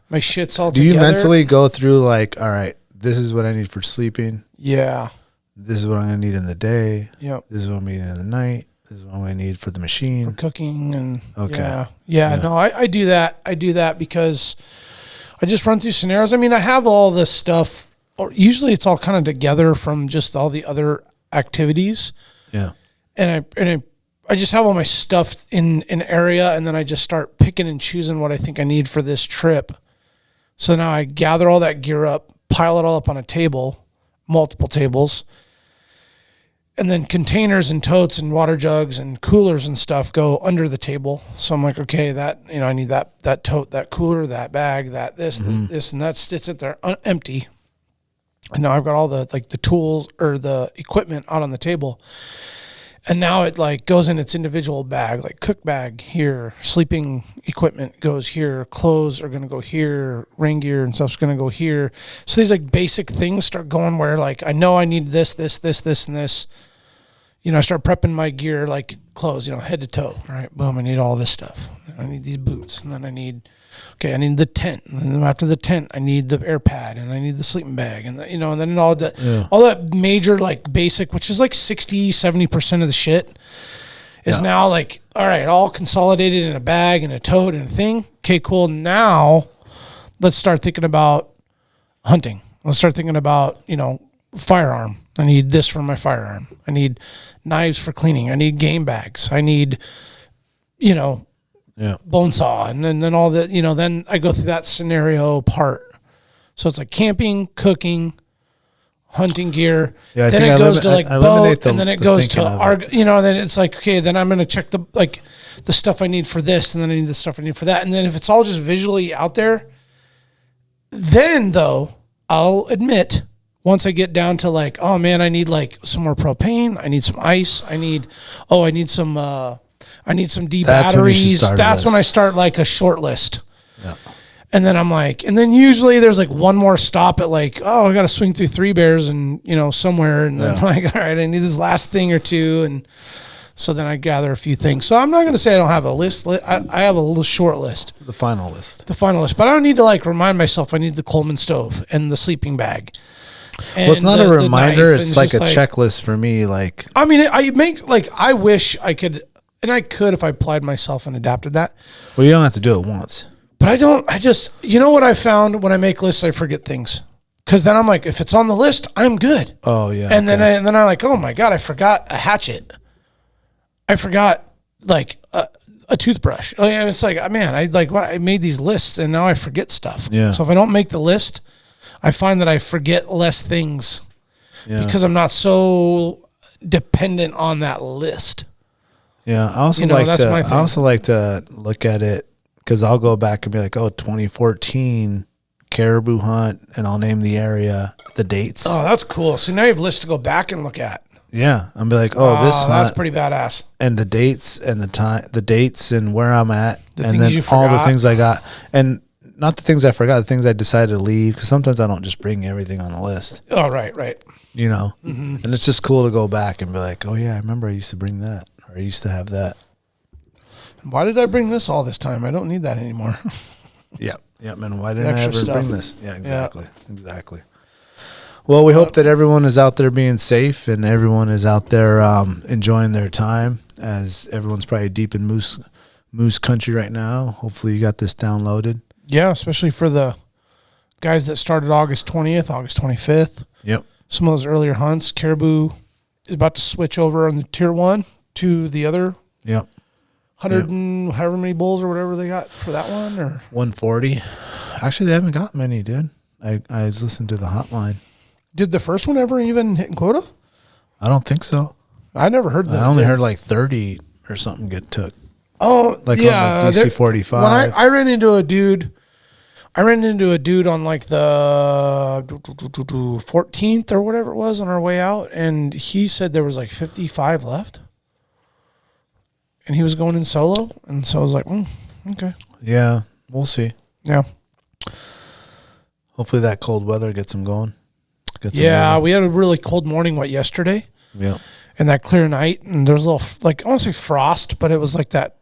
my shit's all together. Do you mentally go through, like, all right, this is what I need for sleeping. Yeah. This is what I'm going to need in the day. Yep. This is what I'm needing in the night. This is what I'm going to need for the machine. For cooking and okay. Yeah. No, I do that. I do that because I just run through scenarios. I mean, I have all this stuff, or usually it's all kind of together from just all the other activities. Yeah. And I just have all my stuff in an area, and then I just start picking and choosing what I think I need for this trip. So now I gather all that gear up, pile it all up on a table, multiple tables, and then containers and totes and water jugs and coolers and stuff go under the table. So I'm like, okay, that, I need that tote, that cooler, that bag, that this, and that sits it there empty. And now I've got all the tools or the equipment out on the table. And now it like goes in its individual bag, like cook bag here, sleeping equipment goes here, clothes are going to go here, rain gear and stuff's going to go here. So these like basic things start going where like, I know I need this, and this. I start prepping my gear, like clothes, head to toe, right? Boom, I need all this stuff. I need these boots. And then I need the tent. And then after the tent, I need the air pad and I need the sleeping bag. And, and then all that major, like basic, which is like 60, 70% of the shit is now like, all right, all consolidated in a bag and a tote and a thing. Okay, cool. Now let's start thinking about hunting. Let's start thinking about, firearm. I need this for my firearm. I need knives for cleaning. I need game bags. I need, bone saw. And then all the, then I go through that scenario part. So it's like camping, cooking, hunting gear. Yeah, then it goes to like boat, and then it goes to Argo. Then it's like, okay, then I'm going to check the stuff I need for this, and then I need the stuff I need for that. And then if it's all just visually out there, then though, I'll admit, once I get down to like, oh man, I need like some more propane. I need some ice. I need some D batteries. That's when I start like a short list. Yeah. And then I'm like, and then usually there's like one more stop at like, oh, I got to swing through Three Bears and, somewhere. And then I'm like, all right, I need this last thing or two. And so then I gather a few things. So I'm not going to say I don't have a list. I have a little short list. The final list. But I don't need to like remind myself I need the Coleman stove and the sleeping bag. Well, it's not a reminder. It's like a checklist for me. Like, I mean, I wish I could, and I could if I applied myself and adapted that. Well, you don't have to do it once. But I don't, what I found when I make lists, I forget things. Because then I'm like, if it's on the list, I'm good. Oh, yeah. And then I'm like, oh my God, I forgot a hatchet. I forgot like a toothbrush. And it's like, man, I made these lists and now I forget stuff. Yeah. So if I don't make the list, I find that I forget less things because I'm not so dependent on that list. Yeah, I also like to look at it because I'll go back and be like, 2014 caribou hunt, and I'll name the area, the dates. Oh, that's cool. So now you have a list to go back and look at. Yeah, I'll be like, this hunt, that's pretty badass. And the dates and the dates and where I'm at, and then all the things I got, and not the things I forgot, the things I decided to leave, because sometimes I don't just bring everything on the list. Oh, right. And it's just cool to go back and be like, oh yeah, I remember I used to bring that, or I used to have that. Why did I bring this all this time? I don't need that anymore. Yeah, man. Why didn't I ever bring this? Yeah, exactly. Well, we hope that everyone is out there being safe and everyone is out there enjoying their time, as everyone's probably deep in moose country right now. Hopefully you got this downloaded. Yeah, especially for the guys that started August 20th, August 25th. Yep. Some of those earlier hunts, caribou is about to switch over on the tier 1 to the other. Yep. 100 and however many bulls or whatever they got for that one, or 140. Actually, they haven't got many, dude. I was listening to the hotline. Did the first one ever even hit quota? I don't think so. I never heard that. I only heard like 30 or something get took. Oh, like on the DC-45. When I ran into a dude on like the 14th or whatever it was on our way out, and he said there was like 55 left. And he was going in solo, and so I was like, okay. Yeah, we'll see. Yeah. Hopefully that cold weather gets them going. We had a really cold morning, yesterday? Yeah. And that clear night, and there was a little, like, I want to say frost, but it was like that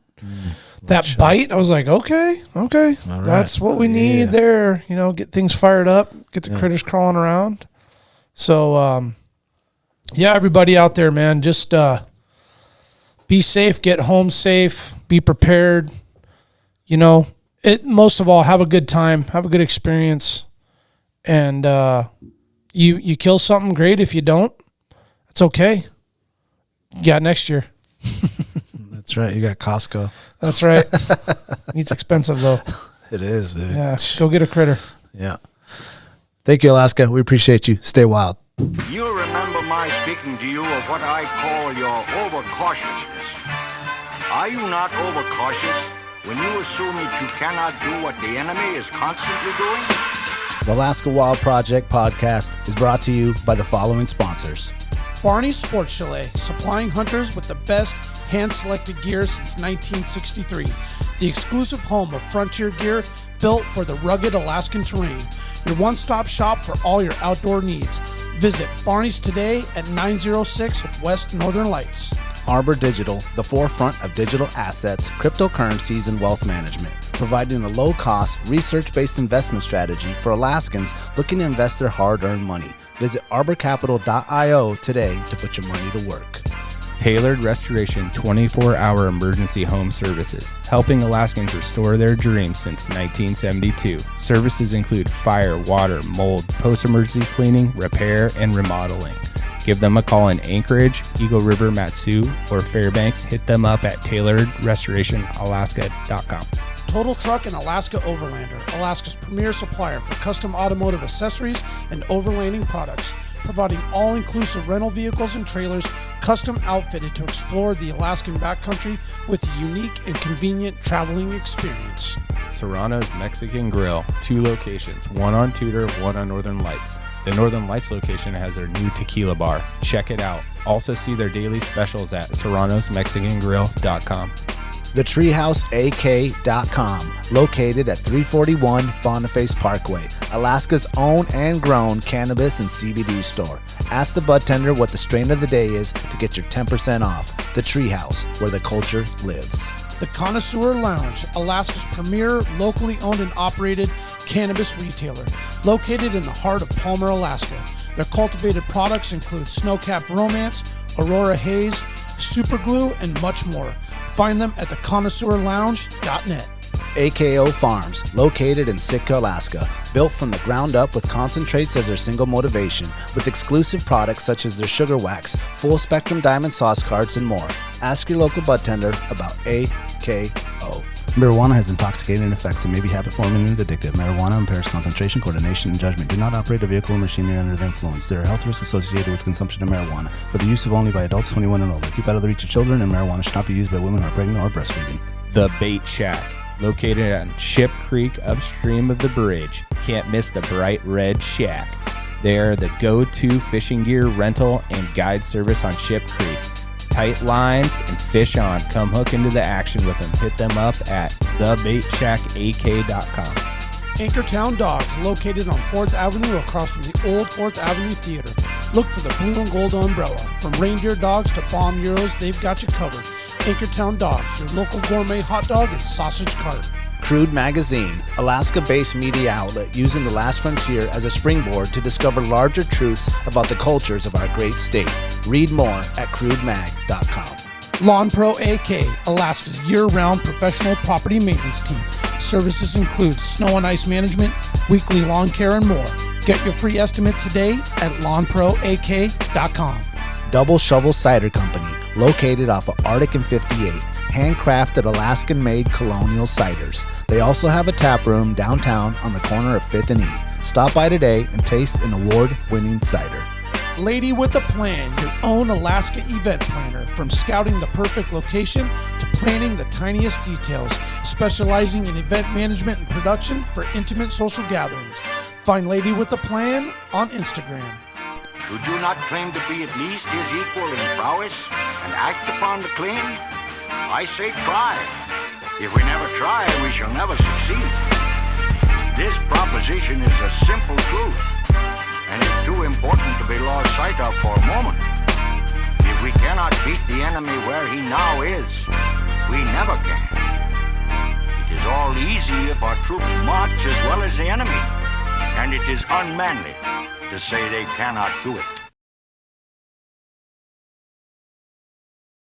bite. I was like, okay. All right. That's what we need there. Get things fired up, get the critters crawling around. So, everybody out there, man, just be safe, get home safe, be prepared. Most of all, have a good time, have a good experience. And you kill something, great. If you don't, it's okay. You got next year. That's right. You got Costco. That's right. It's expensive though. It is, dude. Yeah. Go get a critter. Yeah. Thank you, Alaska. We appreciate you. Stay wild. You'll remember my speaking to you of what I call your overcautiousness. Are you not overcautious when you assume that you cannot do what the enemy is constantly doing? The Alaska Wild Project podcast is brought to you by the following sponsors. Barney's Sports Chalet, supplying hunters with the best hand-selected gear since 1963. The exclusive home of frontier gear built for the rugged Alaskan terrain. Your one-stop shop for all your outdoor needs. Visit Barney's today at 906 West Northern Lights. Arbor Digital, the forefront of digital assets, cryptocurrencies, and wealth management, providing a low-cost, research-based investment strategy for Alaskans looking to invest their hard-earned money. Visit arborcapital.io today to put your money to work. Tailored Restoration 24-hour emergency home services, helping Alaskans restore their dreams since 1972. Services include fire, water, mold, post-emergency cleaning, repair, and remodeling. Give them a call in Anchorage, Eagle River, Matsu, or Fairbanks. Hit them up at tailoredrestorationalaska.com. Total Truck and Alaska Overlander, Alaska's premier supplier for custom automotive accessories and overlanding products, providing all-inclusive rental vehicles and trailers custom outfitted to explore the Alaskan backcountry with a unique and convenient traveling experience. Serrano's Mexican Grill, 2 locations, one on Tudor, one on Northern Lights. The Northern Lights location has their new tequila bar. Check it out. Also see their daily specials at serranosmexicangrill.com. TheTreehouseAK.com, located at 341 Boniface Parkway, Alaska's own and grown cannabis and CBD store. Ask the bud tender what the strain of the day is to get your 10% off. The Treehouse, where the culture lives. The Connoisseur Lounge, Alaska's premier locally owned and operated cannabis retailer, located in the heart of Palmer, Alaska. Their cultivated products include Snowcap Romance, Aurora Haze, Super Glue, and much more. Find them at theconnoisseurlounge.net. AKO Farms, located in Sitka, Alaska, built from the ground up with concentrates as their single motivation, with exclusive products such as their sugar wax, full spectrum diamond sauce carts, and more. Ask your local bud tender about AKO. Marijuana has intoxicating effects and may be habit-forming and addictive. Marijuana impairs concentration, coordination, and judgment. Do not operate a vehicle or machinery under the influence. There are health risks associated with consumption of marijuana. For the use of only by adults 21 and older. Keep out of the reach of children, and marijuana should not be used by women who are pregnant or breastfeeding. The Bait Shack, located on Ship Creek upstream of the bridge. Can't miss the bright red shack. They are the go-to fishing gear rental and guide service on Ship Creek. Tight lines and fish on. Come hook into the action with them. Hit them up at thebaitshackak.com. Anchortown Dogs, located on 4th Avenue across from the old 4th Avenue Theater. Look for the blue and gold umbrella. From reindeer dogs to bomb euros, they've got you covered. Anchortown Dogs, your local gourmet hot dog and sausage cart. Crude Magazine, Alaska-based media outlet using the last frontier as a springboard to discover larger truths about the cultures of our great state. Read more at crudemag.com. Lawn Pro AK, Alaska's year-round professional property maintenance team. Services include snow and ice management, weekly lawn care, and more. Get your free estimate today at lawnproak.com. Double Shovel Cider Company, located off of Arctic and 58th. Handcrafted Alaskan-made colonial ciders. They also have a tap room downtown on the corner of 5th and E. Stop by today and taste an award-winning cider. Lady with a Plan, your own Alaska event planner. From scouting the perfect location to planning the tiniest details, specializing in event management and production for intimate social gatherings. Find Lady with a Plan on Instagram. Should you not claim to be at least his equal in prowess and act upon the claim? I say try. If we never try, we shall never succeed. This proposition is a simple truth, and it's too important to be lost sight of for a moment. If we cannot beat the enemy where he now is, we never can. It is all easy if our troops march as well as the enemy, and it is unmanly to say they cannot do it.